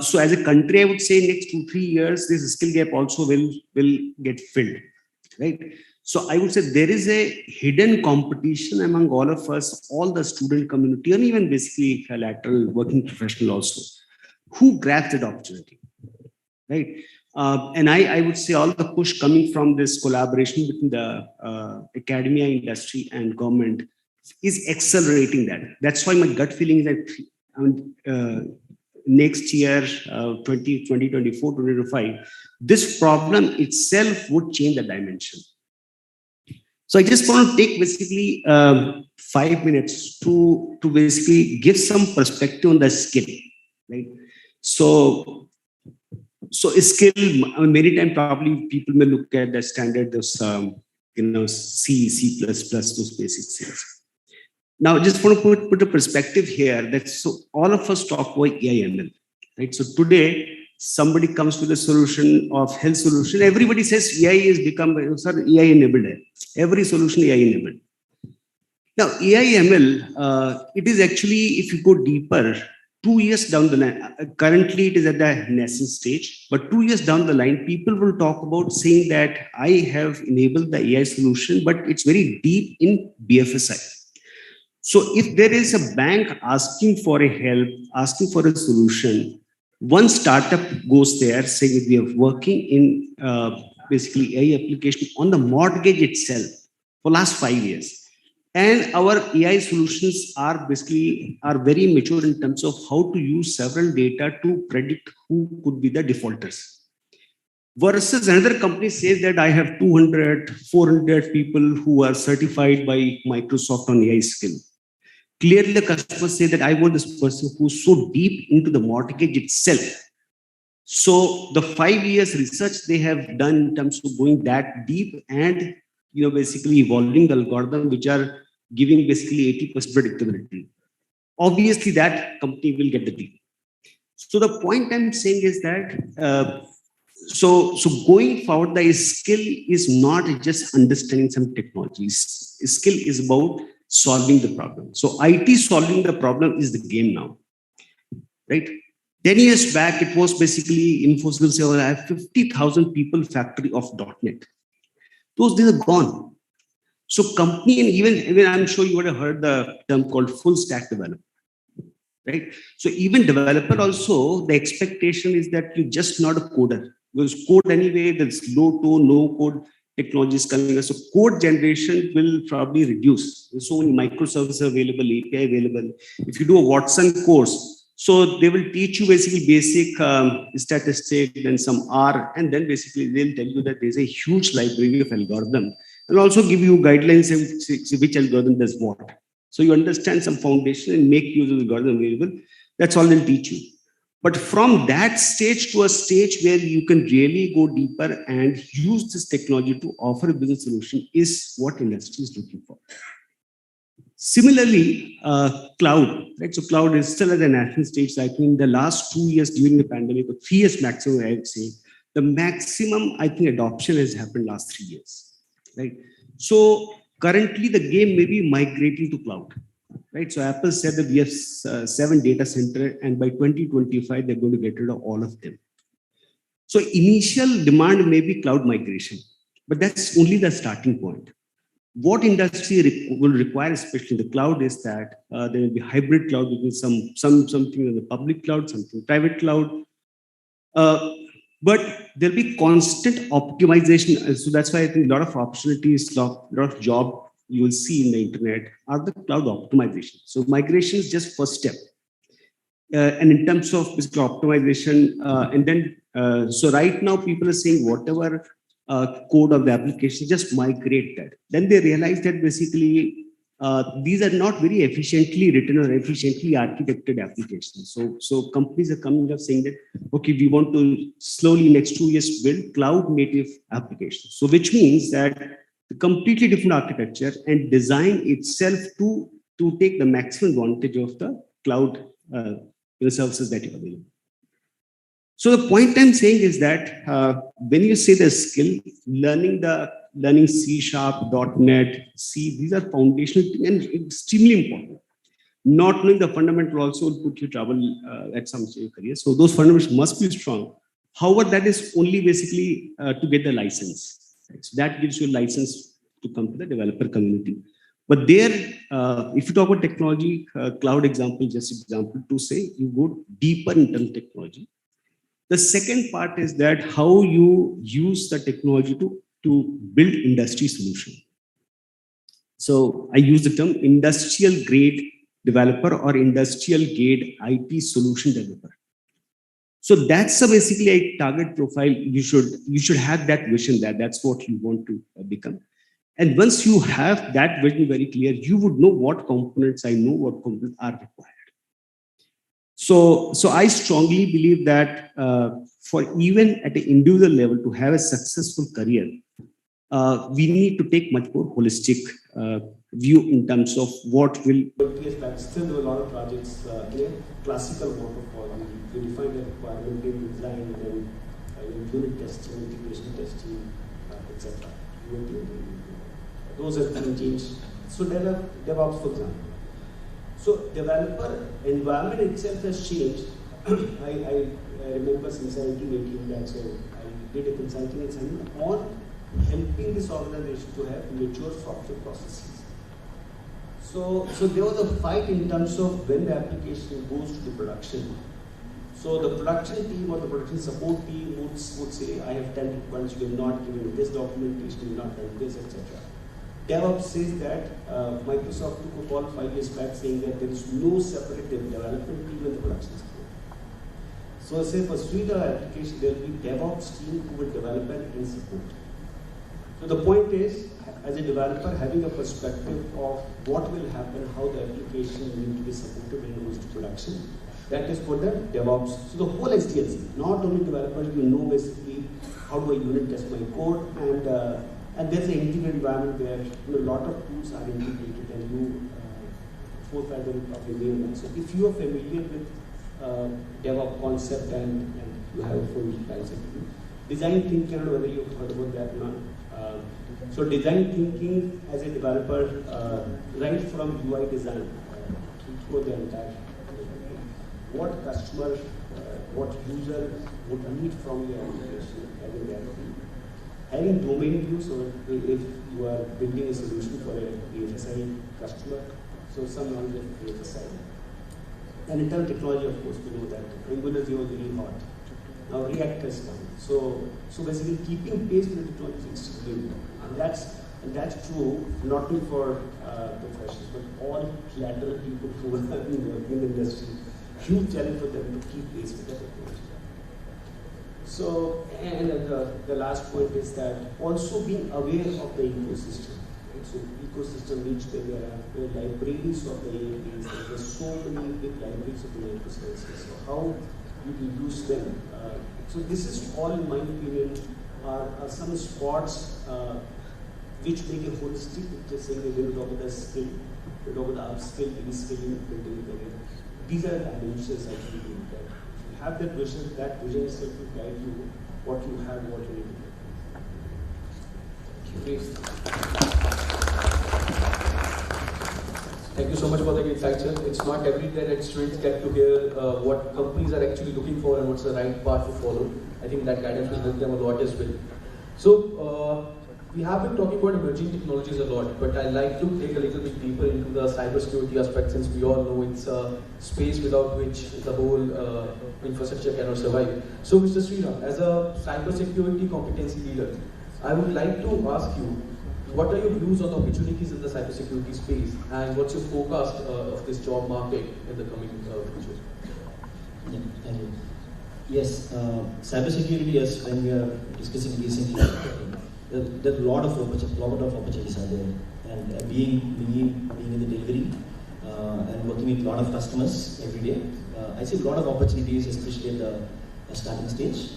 So as a country, I would say next 2-3 years, this skill gap also will get filled, right? So I would say there is a hidden competition among all of us, all the student community, and even basically lateral working professional also, who grabs that opportunity, right? And I would say all the push coming from this collaboration between the academia, industry, and government is accelerating that. That's why my gut feeling is that next year, 2024, 2025, this problem itself would change the dimension. So I just want to take basically 5 minutes to basically give some perspective on the skill, right? So a skill, many times probably people may look at the standard, those C, C++, those basic skills. Now, I just want to put a perspective here that so all of us talk about AI/ML, right? So today, somebody comes with a solution of health solution. Everybody says AI is become AI enabled. Every solution AI enabled. Now, AI/ML, it is actually, if you go deeper, 2 years down the line. Currently, it is at the nascent stage, but 2 years down the line, people will talk about saying that I have enabled the AI solution, but it's very deep in BFSI. So if there is a bank asking for a help, asking for a solution, one startup goes there saying we are working in basically AI application on the mortgage itself for last 5 years. And our AI solutions are very mature in terms of how to use several data to predict who could be the defaulters. Versus another company says that I have 200, 400 people who are certified by Microsoft on AI skill. Clearly, the customers say that I want this person who's so deep into the mortgage itself. So the 5 years research they have done in terms of going that deep and basically evolving the algorithm, which are giving basically 80% predictability. Obviously, that company will get the deal. So the point I'm saying is that so going forward, the skill is not just understanding some technologies. Skill is about solving the problem. So IT solving the problem is the game now, right? 10 years back, it was basically Infosys will say, I have 50,000 people factory of .NET. Those days are gone. So company, and even I'm sure you would have heard the term called full stack developer, right? So even developer also, the expectation is that you're just not a coder. Because code anyway, there's low to no code technologies coming. So code generation will probably reduce. There's so many microservices available, API available. If you do a Watson course, so they will teach you basically basic statistics and some R, and then basically they'll tell you that there's a huge library of algorithm and also give you guidelines and which algorithm does what. So you understand some foundation and make use of the algorithm available. That's all they'll teach you. But from that stage to a stage where you can really go deeper and use this technology to offer a business solution is what industry is looking for. Similarly, cloud, right? So cloud is still at the national stage. I think in the last 2 years during the pandemic, or 3 years maximum, I would say, the maximum, I think, adoption has happened last 3 years, right? So currently the game may be migrating to cloud, right? So Apple said that we have 7 data centers, and by 2025, they're going to get rid of all of them. So initial demand may be cloud migration, but that's only the starting point. What industry will require, especially in the cloud, is that there will be hybrid cloud between something in the public cloud, something private cloud. But there'll be constant optimization. So that's why I think a lot of opportunities, a lot of job you will see in the internet are the cloud optimization. So migration is just first step. And in terms of physical optimization, and then, so right now people are saying whatever code of the application, just migrate that. Then they realize that basically these are not very efficiently written or efficiently architected applications. So companies are coming up saying that, okay, we want to slowly next 2 years build cloud native applications. So which means that the completely different architecture and design itself to take the maximum advantage of the cloud services that you available. So the point I'm saying is that when you say the skill, learning C#, .NET, C, these are foundational things and extremely important. Not knowing the fundamental also will put you trouble at some stage of your career. So those fundamentals must be strong. However, that is only basically to get the license. Right? So that gives you a license to come to the developer community. But there, if you talk about technology, cloud example, just example to say you go deeper in terms of technology. The second part is that how you use the technology to build industry solution. So I use the term industrial grade developer or industrial grade IT solution developer. So that's basically a target profile. You should have that vision that's what you want to become. And once you have that vision very clear, you would know what components what components are required. So I strongly believe that for even at an individual level to have a successful career, we need to take much more holistic view in terms of what will. Still, there were a lot of projects in classical waterfall. We define the requirement in design, then unit testing, integration testing, etc. Those have been changed. So DevOps, for example. So developer environment itself has changed. I remember since 1918 that so I did a consulting assignment on helping this organization to have mature software processes. So there was a fight in terms of when the application goes to the production. So the production team or the production support team would say, I have 10 requirements, you have not given this documentation, you have not done this, etc. DevOps says that Microsoft took a call 5 years back saying that there is no separate development team in the production support. So say for suite of application, there will be DevOps team who will develop and support. So the point is, as a developer, having a perspective of what will happen, how the application will to be supported when it goes to production. That is for the DevOps. So the whole SDLC, not only developers, you know basically how do I unit test my code, and there's an integrated environment where a lot of tools are integrated and you four pattern of environment. So if you are familiar with DevOps concept and you have a full concept, design thinking, I don't know whether you've heard about that or not. So design thinking as a developer, right from UI design through the entire what customer, what user would need from your application, having domain view. So if you are building a solution for a BFSI customer, so some knowledge of BFSI. And in terms of technology, of course, we know that Angular 0 is really hot. Now React has come. So basically keeping pace with the technology is extremely important. And that's true not only for professionals, but all lateral people who are in the industry. Huge challenge for them to keep pace with the technology. So, and the last point is that also being aware of the ecosystem. Right? So, ecosystem means when there are libraries of the AAPs, there are so many big libraries of the microsciences. So, how you will use them. So, this is all, in my opinion, are some spots which make a holistic picture, saying that when you talk about the skill, we talk about the upskill, reskilling, building career. These are the dimensions actually to look at. If you have that vision itself will guide you what you have, what you need to do. Thank you so much for the insight, sir. It's not every day that students get to hear what companies are actually looking for and what's the right path to follow. I think that guidance will help them a lot as well. So, we have been talking about emerging technologies a lot, but I'd like to take a little bit deeper into the cybersecurity aspect, since we all know it's a space without which the whole infrastructure cannot survive. So, Mr. Sriram, as a cybersecurity competency leader, I would like to ask you, what are your views on the opportunities in the cybersecurity space, and what's your forecast of this job market in the coming future? Yeah, thank you. Yes, cybersecurity, yes, when we are discussing recently, there are a lot of opportunities are there, and being in the delivery and working with a lot of customers every day, I see a lot of opportunities, especially at the starting stage.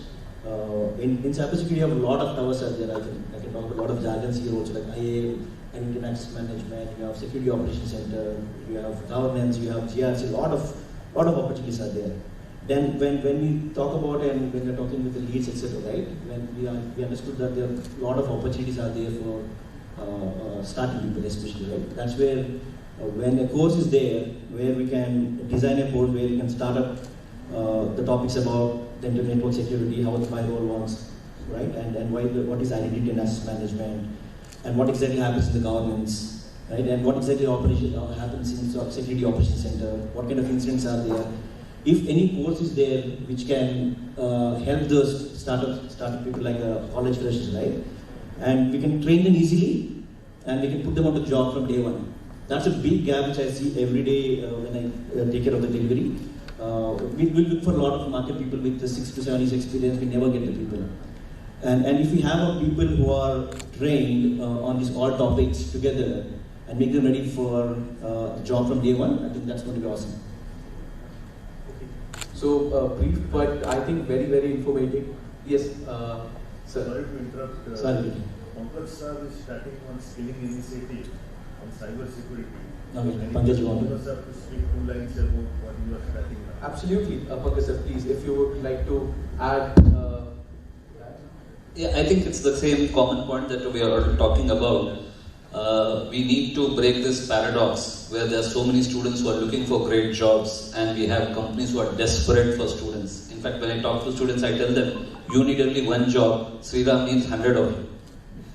In cybersecurity, you have a lot of towers out there. I can talk about a lot of jargons here also, like IAM, Identity Access Management. You have Security Operations Center. You have governance. You have GRC. A lot of opportunities are there. Then when we talk about and when we're talking with the leads, etc., right? When we understood that there are a lot of opportunities are there for starting people, especially, right? That's where when a course is there, where we can design a course where you can start up the topics about the network security, how the firewall works, right? And what is identity and access management, and what exactly happens in the governance, right? And what exactly happens in the security operations center, what kind of incidents are there. If any course is there which can help those startup people like college freshers, right? And we can train them easily, and we can put them on the job from day one. That's a big gap which I see every day when I take care of the delivery. We look for a lot of market people with 6 to 7 years experience. We never get the people. And if we have people who are trained on these all topics together and make them ready for the job from day one, I think that's going to be awesome. So brief, but I think very, very informative. Yes, sir. Sorry to interrupt. Sorry. Pankaj sir is starting one skilling initiative on cyber security. Okay, Pankaj, you want to speak 2 lines about what you are starting now? Absolutely, Pankaj sir, please, if you would like to add. Yeah, I think it's the same common point that we are talking about. We need to break this paradox where there are so many students who are looking for great jobs, and we have companies who are desperate for students. In fact, when I talk to students, I tell them, you need only one job. Sriram needs 100 of you.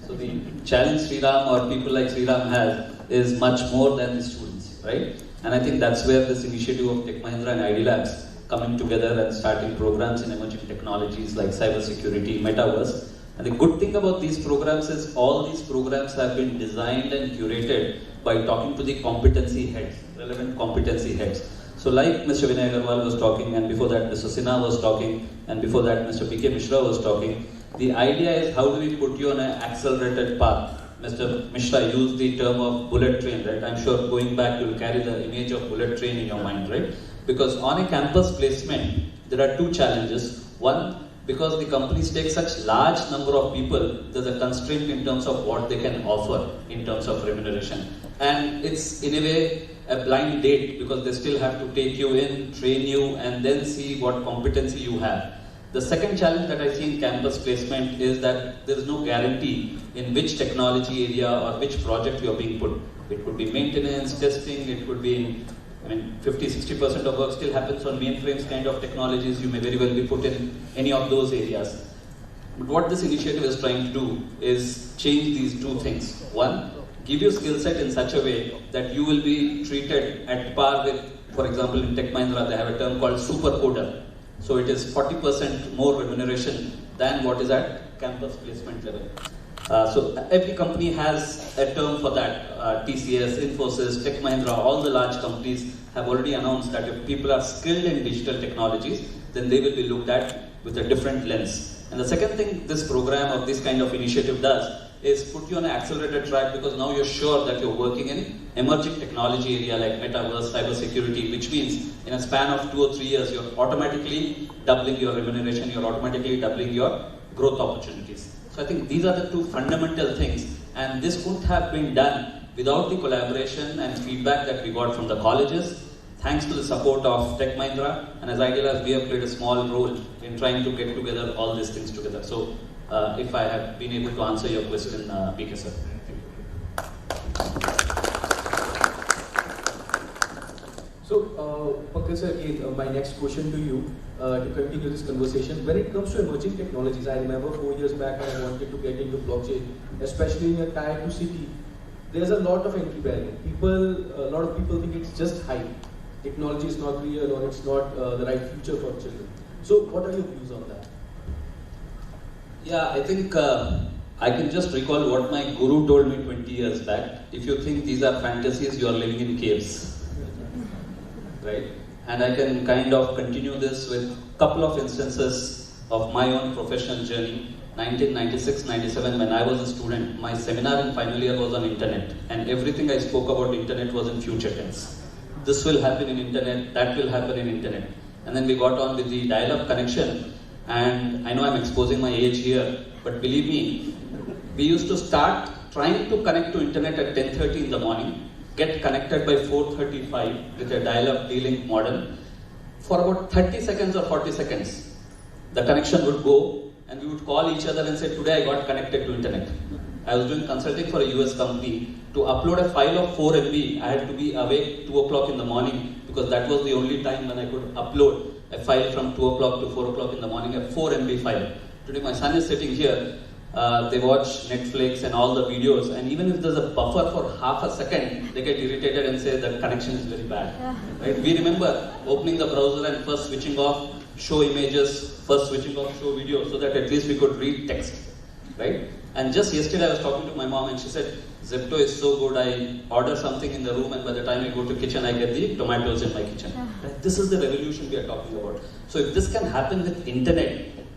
So the challenge Sriram or people like Sriram have is much more than the students, right? And I think that's where this initiative of Tech Mahindra and ID Labs coming together and starting programs in emerging technologies like cybersecurity, metaverse. And the good thing about these programs is all these programs have been designed and curated by talking to the competency heads, relevant competency heads. So like Mr. Vinay Agarwal was talking, and before that Mr. Sinha was talking, and before that Mr. P.K. Mishra was talking, the idea is how do we put you on an accelerated path. Mr. Mishra used the term of bullet train, right? I'm sure going back you'll carry the image of bullet train in your mind, right? Because on a campus placement, there are 2 challenges. One, because the companies take such large number of people, there's a constraint in terms of what they can offer in terms of remuneration. And it's in a way a blind date because they still have to take you in, train you, and then see what competency you have. The second challenge that I see in campus placement is that there is no guarantee in which technology area or which project you are being put. It could be maintenance, testing, it could be 50-60% of work still happens on mainframes kind of technologies. You may very well be put in any of those areas. But what this initiative is trying to do is change these 2 things. One, give you skill set in such a way that you will be treated at par with, for example, in Tech Mahindra, they have a term called super coder. So it is 40% more remuneration than what is at campus placement level. So every company has a term for that. TCS, Infosys, Tech Mahindra, all the large companies have already announced that if people are skilled in digital technologies, then they will be looked at with a different lens. And the second thing this program or this kind of initiative does is put you on an accelerated track, because now you're sure that you're working in emerging technology area like metaverse, cybersecurity, which means in a span of 2 or 3 years, you're automatically doubling your remuneration, you're automatically doubling your growth opportunities. So I think these are the two fundamental things, and this couldn't have been done without the collaboration and feedback that we got from the colleges. Thanks to the support of Tech Mahindra, and as Ideal, we have played a small role in trying to get together all these things together. So if I have been able to answer your question, BK sir. So, Pankaj sir, my next question to you, to continue this conversation. When it comes to emerging technologies, I remember 4 years back I wanted to get into blockchain, especially in a tier 2 city. There's a lot of entry barrier. A lot of people think it's just hype. Technology is not real, or it's not the right future for children. So, what are your views on that? Yeah, I think I can just recall what my guru told me 20 years back. If you think these are fantasies, you are living in caves. Right? And I can kind of continue this with a couple of instances of my own professional journey. 1996-97, when I was a student, my seminar in final year was on internet, and everything I spoke about internet was in future tense. This will happen in internet, that will happen in internet. And then we got on with the dial-up connection, and I know I'm exposing my age here, but believe me, we used to start trying to connect to internet at 10:30 in the morning, get connected by 4:35 with a dial-up D-Link modem. For about 30 seconds or 40 seconds, the connection would go, and we would call each other and say, today I got connected to internet. I was doing consulting for a US company. To upload a file of 4 MB, I had to be awake 2 o'clock in the morning, because that was the only time when I could upload a file from 2 o'clock to 4 o'clock in the morning, a 4 MB file. Today my son is sitting here, they watch Netflix and all the videos, and even if there's a buffer for half a second, they get irritated and say the connection is very bad. Right? We remember opening the browser and first switching off, show images, first switching off, show video, so that at least we could read text. Right? And just yesterday I was talking to my mom, and she said, Zepto is so good, I order something in the room, and by the time I go to kitchen, I get the tomatoes in my kitchen. Right? This is the revolution we are talking about. So if this can happen with internet,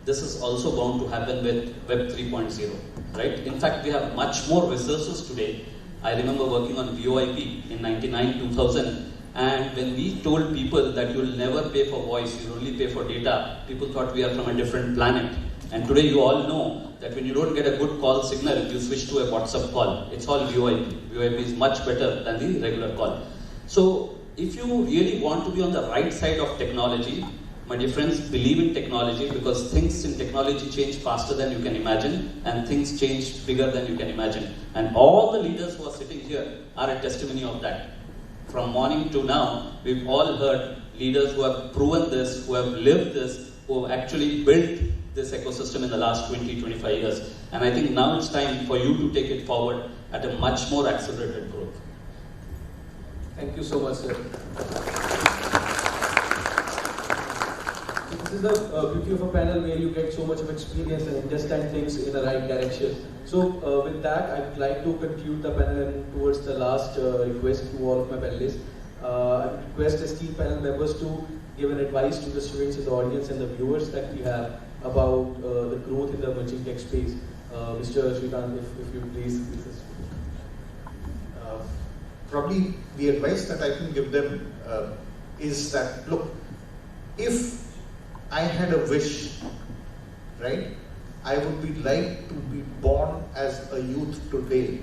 this is also bound to happen with Web 3.0. Right? In fact, we have much more resources today. I remember working on VoIP in 99-2000, and when we told people that you'll never pay for voice, you'll only pay for data, people thought we are from a different planet. And today you all know that when you don't get a good call signal, you switch to a WhatsApp call. It's all VoIP. VoIP is much better than the regular call. So if you really want to be on the right side of technology, my dear friends, believe in technology, because things in technology change faster than you can imagine, and things change bigger than you can imagine. And all the leaders who are sitting here are a testimony of that. From morning to now, we've all heard leaders who have proven this, who have lived this, who have actually built this ecosystem in the last 20-25 years. And I think now it's time for you to take it forward at a much more accelerated growth. Thank you so much, sir. This is the beauty of a panel where you get so much of experience and understand things in the right direction. So with that, I would like to conclude the panel and move towards the last request to all of my panelists. I request esteemed panel members to give an advice to the students in the audience and the viewers that we have about the growth in the emerging tech space. Mr. Shrikant, if you please. Probably the advice that I can give them is that, look, if I had a wish, right, I would be like to be born as a youth today,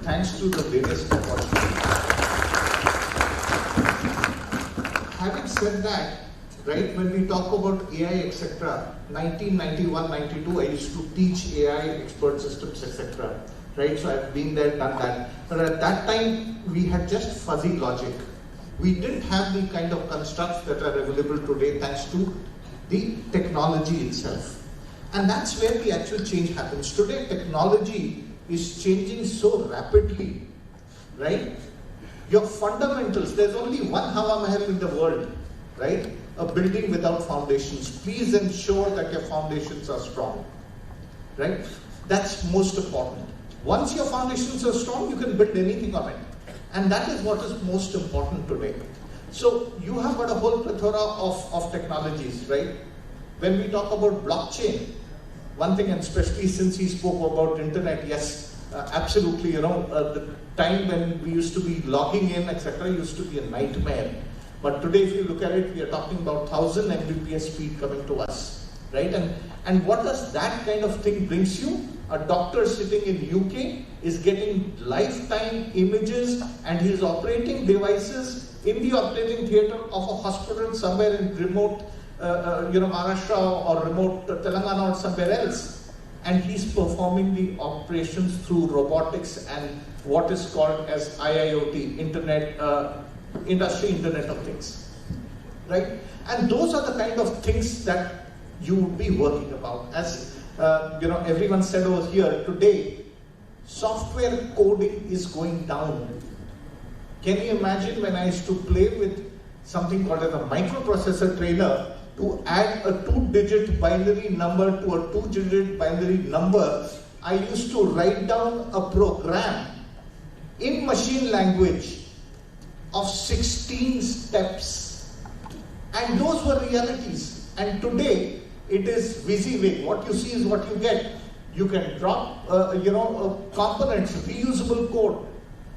thanks to the various opportunities. Having said that, right, when we talk about AI, etc., 1991-92, I used to teach AI, expert systems, etc., right? So I've been there, done that. But at that time, we had just fuzzy logic. We didn't have the kind of constructs that are available today, thanks to the technology itself. And that's where the actual change happens. Today, technology is changing so rapidly, right? Your fundamentals, there's only one Hawa Mahal in the world, right? A building without foundations. Please ensure that your foundations are strong, right? That's most important. Once your foundations are strong, you can build anything on it. And that is what is most important today. So you have got a whole plethora of technologies, right? When we talk about blockchain, one thing, and especially since he spoke about internet, yes, absolutely, the time when we used to be logging in, etc., used to be a nightmare. But today, if you look at it, we are talking about 1000 Mbps speed coming to us, right? And what does that kind of thing brings you? A doctor sitting in UK is getting lifetime images, and he's operating devices in the operating theater of a hospital somewhere in remote, Maharashtra or remote Telangana or somewhere else, and he's performing the operations through robotics and what is called as IIoT, Industry Internet of Things, right? And those are the kind of things that you would be working about. As everyone said over here today, software coding is going down. Can you imagine when I used to play with something called as a microprocessor trailer to add a 2-digit binary number to a 2-digit binary number? I used to write down a program in machine language of 16 steps, and those were realities. And today it is WYSIWYG. What you see is what you get. You can drop components, reusable code.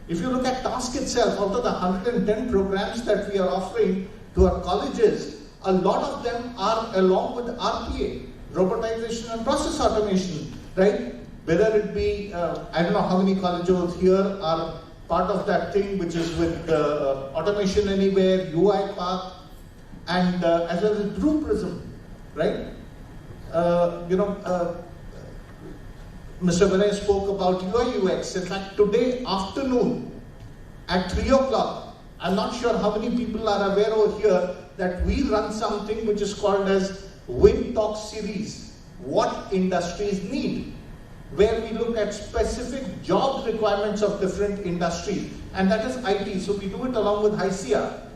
If you look at task itself, out of the 110 programs that we are offering to our colleges, a lot of them are along with RPA, robotization and process automation, right? Whether it be, I don't know how many colleges here are part of that thing, which is with Automation Anywhere, UiPath, and as well as Blue Prism, right? Mr. Vinay spoke about UI UX. In fact, today afternoon at 3 o'clock, I'm not sure how many people are aware over here that we run something which is called as Win Talk series, what industries need, where we look at specific job requirements of different industries, and that is IT. So we do it along with HICIA.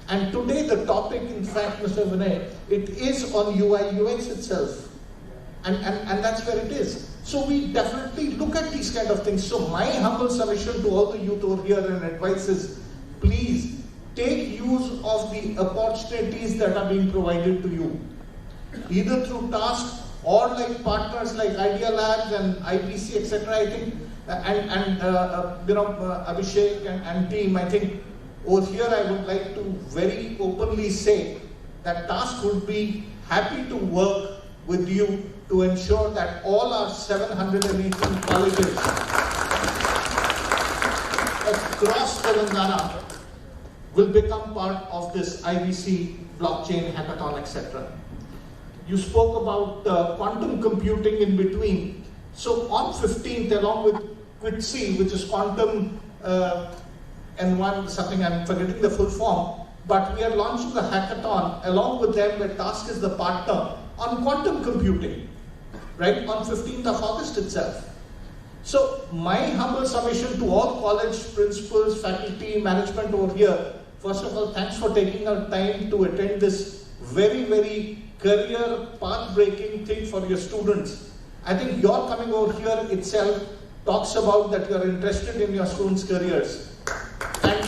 And today the topic, in fact, Mr. Vinay, it is on UI UX itself, and that's where it is. So we definitely look at these kind of things. So my humble submission to all the youth over here and advice is, please take use of the opportunities that are being provided to you, either through tasks or like partners like Idea Labs and IBC, etc. I think, and Abhishek and team. I think over here I would like to very openly say that TASK would be happy to work with you to ensure that all our 718 colleges across Telangana will become part of this IBC blockchain hackathon, etc. You spoke about quantum computing in between. So on 15th, along with QuitC, which is quantum and something I'm forgetting the full form, but we are launching the hackathon along with them, where TASK is the partner on quantum computing, right, on 15th of August itself. So my humble submission to all college principals, faculty, management over here, first of all, thanks for taking our time to attend this very, very career path-breaking thing for your students. I think your coming over here itself talks about that you are interested in your students' careers. And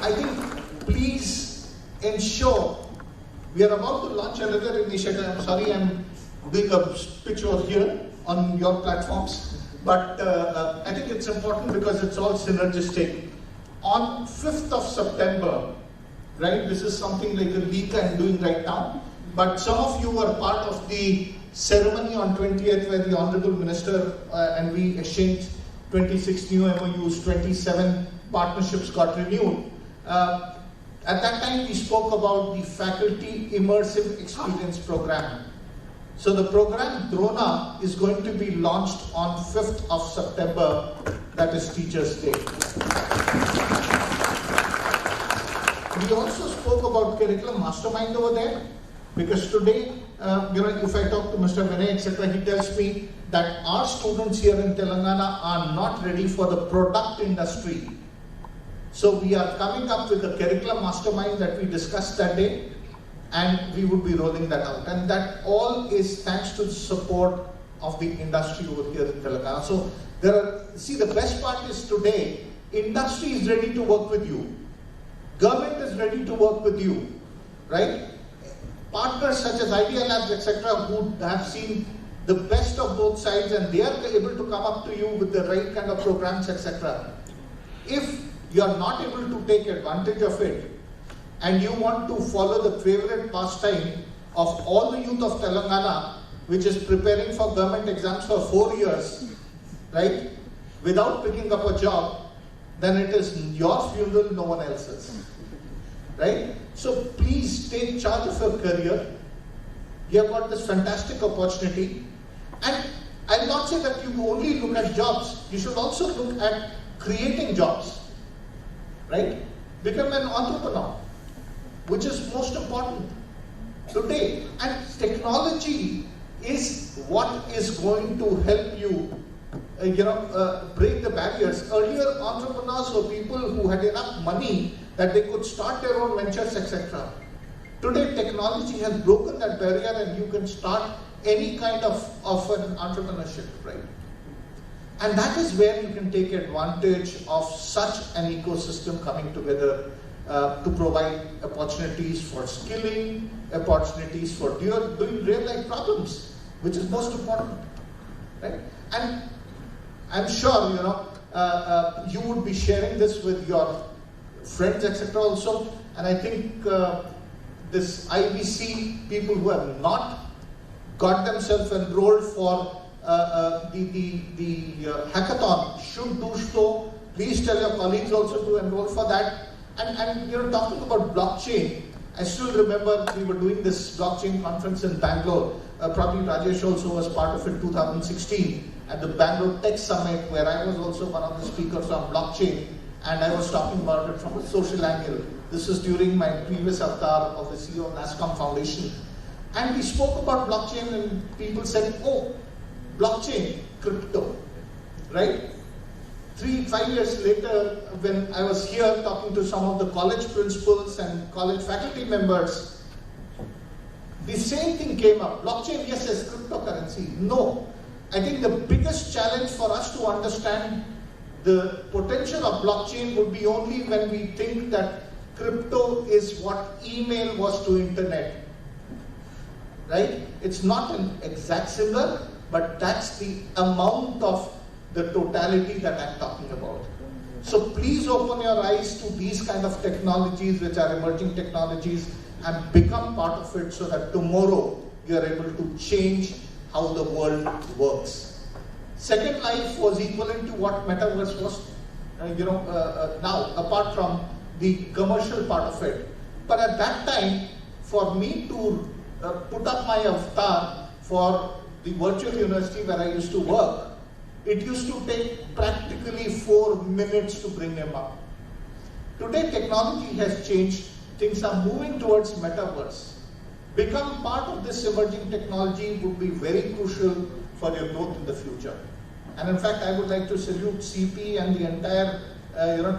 I think please ensure, we are about to launch another initiative. I'm sorry, I'm doing a pitch over here on your platforms, but I think it's important because it's all synergistic. On 5th of September, right, this is something like a leak I'm doing right now, but some of you were part of the ceremony on 20th where the Honorable Minister and we exchanged 26 new MOUs, 27 partnerships got renewed. At that time, we spoke about the Faculty Immersive Experience Program. So the program Drona is going to be launched on 5th of September, that is Teachers' Day. We also spoke about Curriculum Mastermind over there, because today, if I talk to Mr. Vinay, etc., he tells me that our students here in Telangana are not ready for the product industry. So we are coming up with a Curriculum Mastermind that we discussed that day, and we would be rolling that out. And that all is thanks to the support of the industry over here in Telangana. So the best part is today, industry is ready to work with you. Government is ready to work with you, right? partners such as Idea Labs, etc., who have seen the best of both sides, and they are able to come up to you with the right kind of programs, etc. If you are not able to take advantage of it, and you want to follow the favorite pastime of all the youth of Telangana, which is preparing for government exams for 4 years, right, without picking up a job, then it is your funeral, no one else's, right? So please take charge of your career. You have got this fantastic opportunity. And I'll not say that you only look at jobs. You should also look at creating jobs, right? Become an entrepreneur, which is most important today. And technology is what is going to help you, break the barriers. Earlier, entrepreneurs were people who had enough money that they could start their own ventures, etc. Today, technology has broken that barrier, and you can start any kind of an entrepreneurship, right? And that is where you can take advantage of such an ecosystem coming together to provide opportunities for skilling, opportunities for doing real-life problems, which is most important, right? And I'm sure, you would be sharing this with your friends, etc. also. And I think this IBC, people who have not got themselves enrolled for the hackathon should do so. Please tell your colleagues also to enroll for that. And talking about blockchain, I still remember we were doing this blockchain conference in Bangalore. Probably Rajesh also was part of it, 2016, at the Bangalore Tech Summit, where I was also one of the speakers on blockchain, and I was talking about it from a social angle. This was during my previous avatar of the CEO of NASCOM Foundation. And we spoke about blockchain, and people said, oh, blockchain, crypto, right? 3-5 years later, when I was here talking to some of the college principals and college faculty members, the same thing came up. Blockchain, yes, is cryptocurrency. No. I think the biggest challenge for us to understand the potential of blockchain would be only when we think that crypto is what email was to internet, right? It's not an exact similar, but that's the amount of the totality that I'm talking about. So please open your eyes to these kind of technologies, which are emerging technologies, and become part of it so that tomorrow you are able to change how the world works. Second Life was equivalent to what Metaverse was, now, apart from the commercial part of it. But at that time, for me to put up my avatar for the virtual university where I used to work, it used to take practically 4 minutes to bring them up. Today, technology has changed. Things are moving towards Metaverse. Become part of this emerging technology would be very crucial for your growth in the future. And in fact, I would like to salute CP and the entire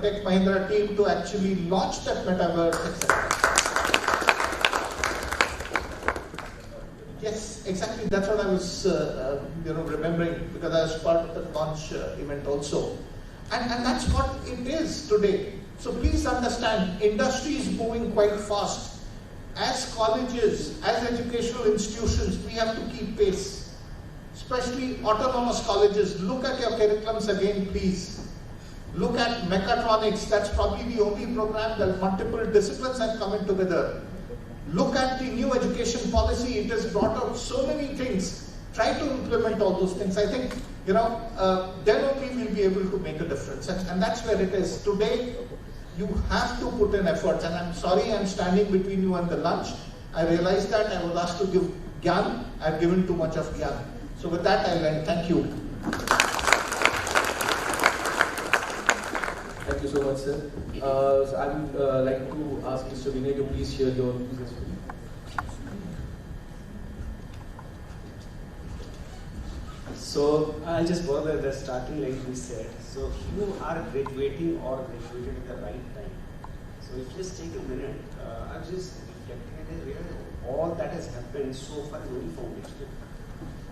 Tech Mahindra team to actually launch that Metaverse, etc. Yes, exactly. That's what I was, remembering, because I was part of the launch event also. And that's what it is today. So please understand, industry is moving quite fast. As colleges, as educational institutions, we have to keep pace. Especially autonomous colleges. Look at your curriculums again, please. Look at mechatronics. That's probably the only program that multiple disciplines have come in together. Look at the new education policy. It has brought out so many things. Try to implement all those things. I think, then only we'll be able to make a difference. And that's where it is. Today, you have to put in efforts. And I'm sorry I'm standing between you and the lunch. I realized that I was asked to give gyan. I've given too much of gyan. So with that, I'll end. Thank you. Thank you so much, sir. So I would like to ask Mr. Vinay to please share your views. So I'll just go at the starting like we said. So you are graduating or graduated at the right time. So if you just take a minute, I'm just reflecting and realize all that has happened so far is only foundational.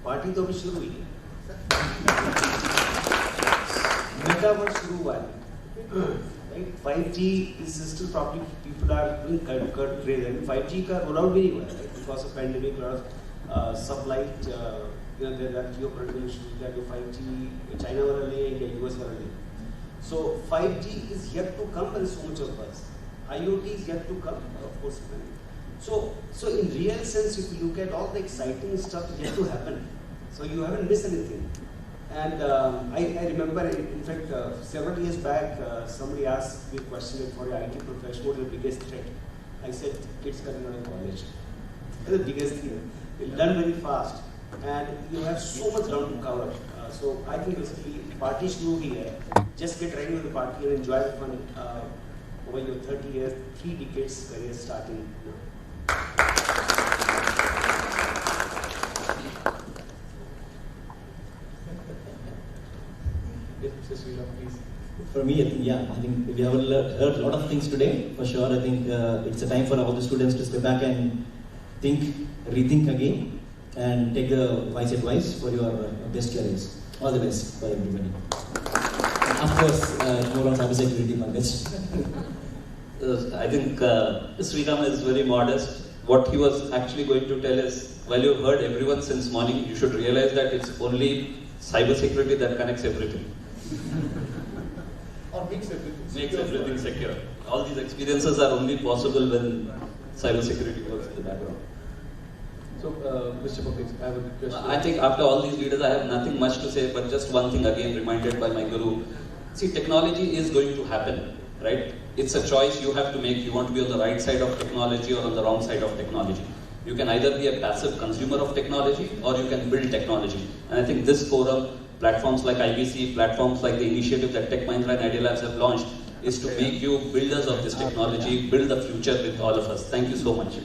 Party to be shuru hui. Metaverse shuru hua hai. Right? 5G is still probably people are doing cut crazy. 5G का rollout भी नहीं हुआ है. because of pandemic, a lot of sublight, there are geopolitical issues, there are 5G, China were early, India, US were early. So 5G is yet to come, there is so much of buzz. IoT is yet to come, of course. So in real sense, if you look at all the exciting stuff yet to happen, so you haven't missed anything. And I remember, in fact, several years back, somebody asked me a question for your IT professional, what is the biggest threat? I said, kids coming out of college. That's the biggest thing. They learn very fast, and you have so much ground to cover. So I think basically, party should be here. Just get ready with the party and enjoy the fun over your 30 years, 3 decades career starting now. For me, I think we have heard a lot of things today. For sure, I think it's a time for all the students to step back and rethink again, and take the wise advice for your best careers. All the best for everybody. Of course, more on cybersecurity, Pankaj. I think Sriram is very modest. What he was actually going to tell is, while you've heard everyone since morning, you should realize that it's only cybersecurity that connects everything. Or makes everything Makes everything secure. All these experiences are only possible when cybersecurity works in the background. So, Mr. Pankaj, I have a question. I think after all these leaders, I have nothing much to say, but just one thing again, reminded by my guru. See, technology is going to happen, right? It's a choice you have to make. You want to be on the right side of technology or on the wrong side of technology. You can either be a passive consumer of technology or you can build technology. And I think this forum, platforms like IBC, platforms like the initiative that Tech Mahindra and Idea Labs have launched, is to make you builders of this technology, build the future with all of us. Thank you so much.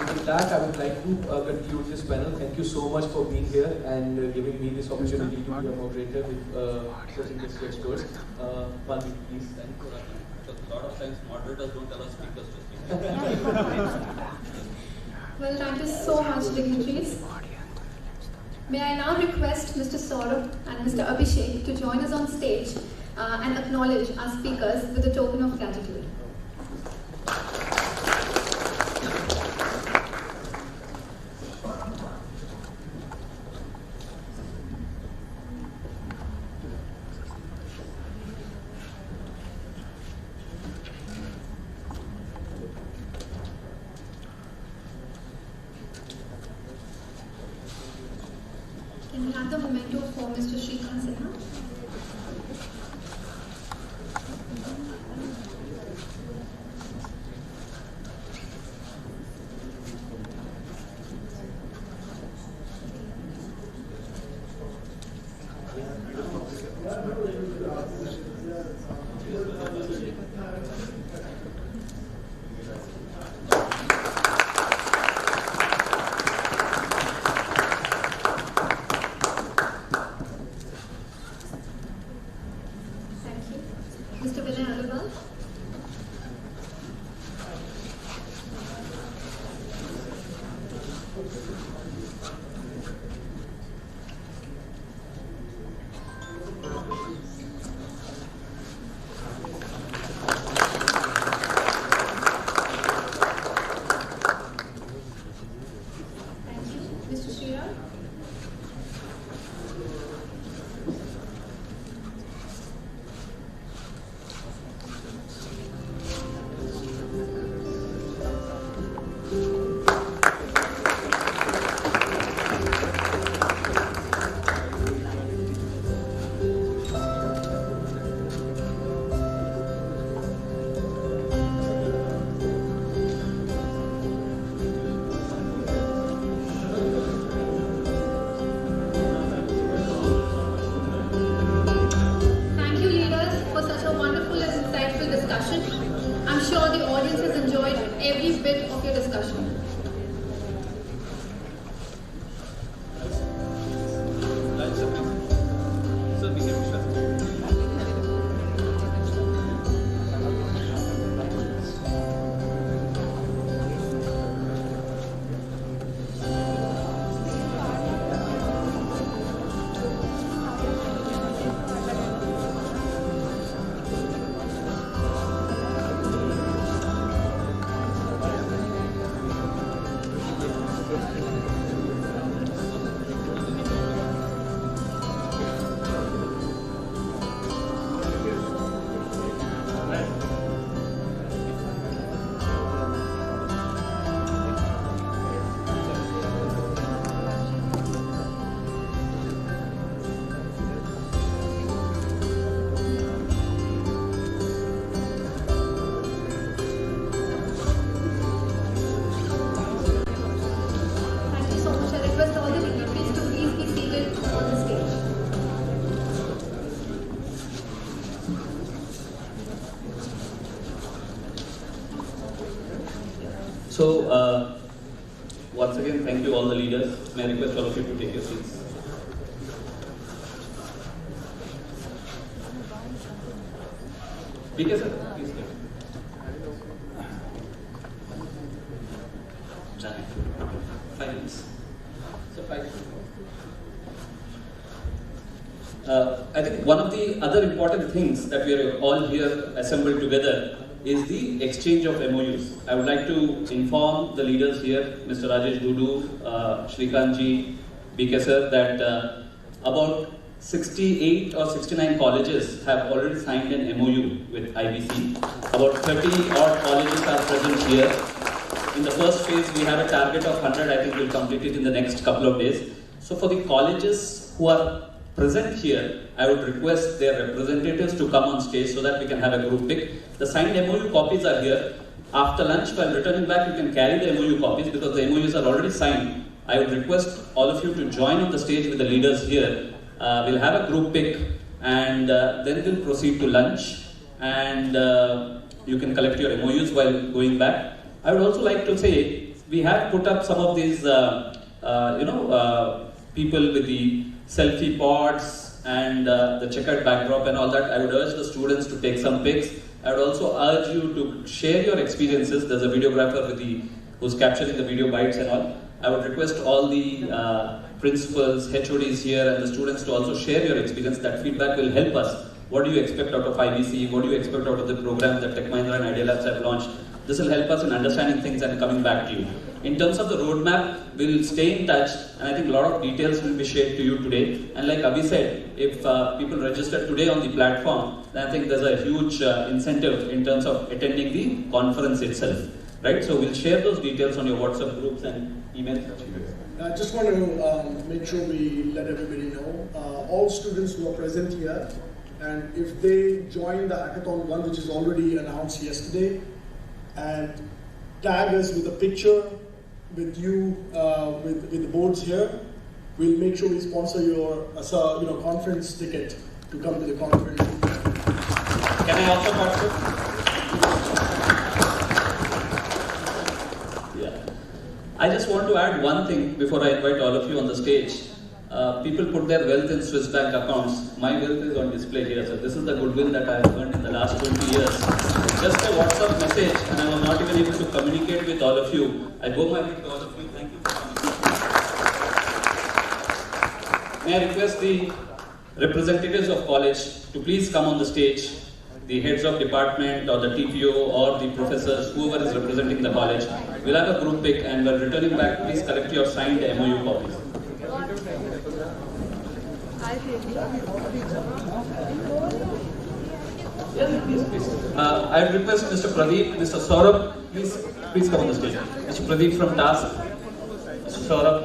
With that, I would like to conclude this panel. Thank you so much for being here and giving me this opportunity to be a moderator with such industry experts. Palvi, please. Thank you. A lot of times moderators don't allow speakers to speak. Well, thank you so much, dignitaries. May I now request Mr. Saurabh and Mr. Abhishek to join us on stage and acknowledge our speakers with a token of gratitude. Can we have the memento for Mr. Srikanth Sinha? So, once again, thank you all the leaders. May I request all of you to take your seats. PK sir, please go. 5 minutes. So 5 minutes. I think one of the other important things that we are all here assembled together is the exchange of MOUs. I would like to inform the leaders here, Mr. Rajesh Dudu, Shrikantji, BK sir, that about 68 or 69 colleges have already signed an MOU with IBC. About 30 odd colleges are present here. In the first phase, we have a target of 100. I think we'll complete it in the next couple of days. So for the colleges who are present here, I would request their representatives to come on stage so that we can have a group pick. The signed MOU copies are here. After lunch, while returning back, you can carry the MOU copies because the MOUs are already signed. I would request all of you to join on the stage with the leaders here. We'll have a group pick and then we'll proceed to lunch and you can collect your MOUs while going back. I would also like to say, we have put up some of these, people with the selfie pods and the checkered backdrop and all that. I would urge the students to take some pics. I would also urge you to share your experiences. There's a videographer who's capturing the video bites and all. I would request all the principals, HODs here and the students to also share your experience. That feedback will help us. What do you expect out of IBC? What do you expect out of the program that Tech Mahindra and Idea Labs have launched? This will help us in understanding things and coming back to you. In terms of the roadmap, we'll stay in touch and I think a lot of details will be shared to you today. And like Abhi said, if people register today on the platform, then I think there's a huge incentive in terms of attending the conference itself. Right? So we'll share those details on your WhatsApp groups and emails. I just want to make sure we let everybody know, all students who are present here, and if they join the Hackathon 1, which is already announced yesterday, and tag us with a picture with you, with the boards here, we'll make sure we sponsor your conference ticket to come to the conference. Can I also participate? I just want to add one thing before I invite all of you on the stage. People put their wealth in Swiss bank accounts. My wealth is on display here. So this is the goodwill that I have earned in the last 20 years. Just a WhatsApp message and I was not even able to communicate with all of you. I bow my head to all of you. Thank you for coming. May I request the representatives of college to please come on the stage. The heads of department or the TPO or the professors, whoever is representing the college. We'll have a group pick and while returning back, please collect your signed MOU copies. I request Mr. Pradeep, Mr. Saurabh, please come on the stage. Mr. Pradeep from TASK, Mr. Saurabh.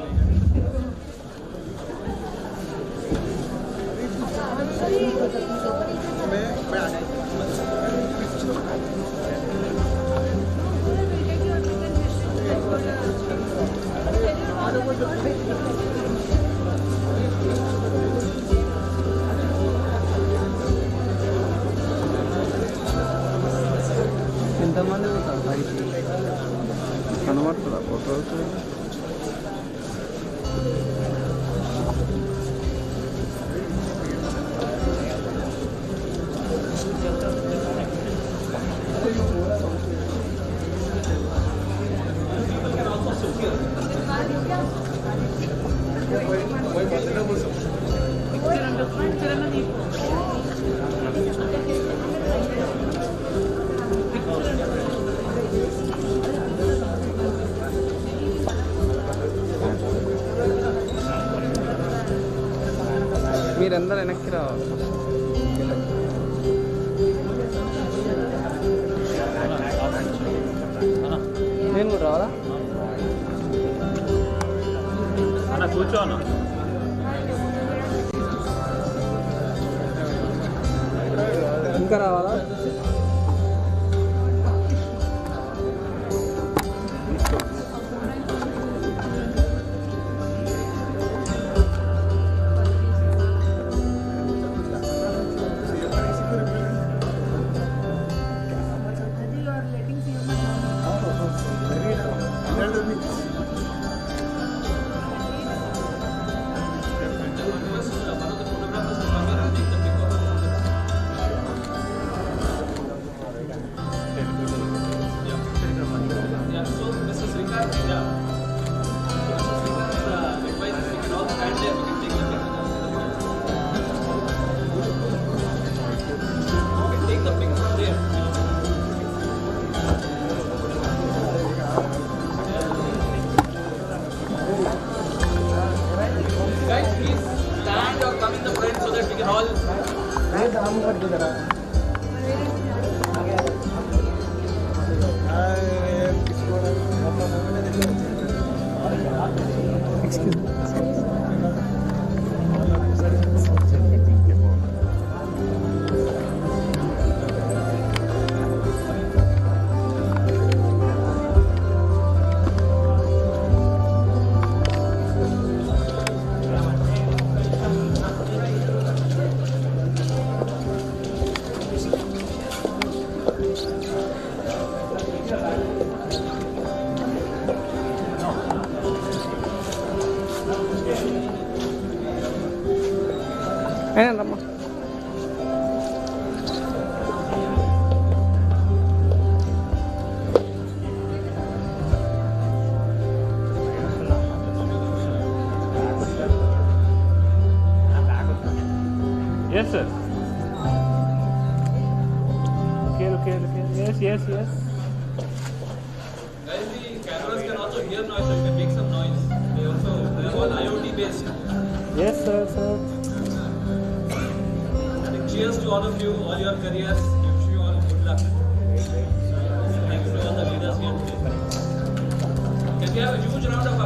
మీరందరూ వెనక్కి రావాలి. నేను కూడా రావాలా? అన్న కూర్చోను. ఇంకా రావాలా? Guys, please stand or come in the front so that we can all. Excuse me. Yes, sir. Okay. Yes. Guys, the cameras can also hear noise, so you can make some noise. They are all IoT based. Yes, sir. And cheers to all of you, all your careers. Wish you all good luck. Thanks to all the leaders here today. Can we have a huge round of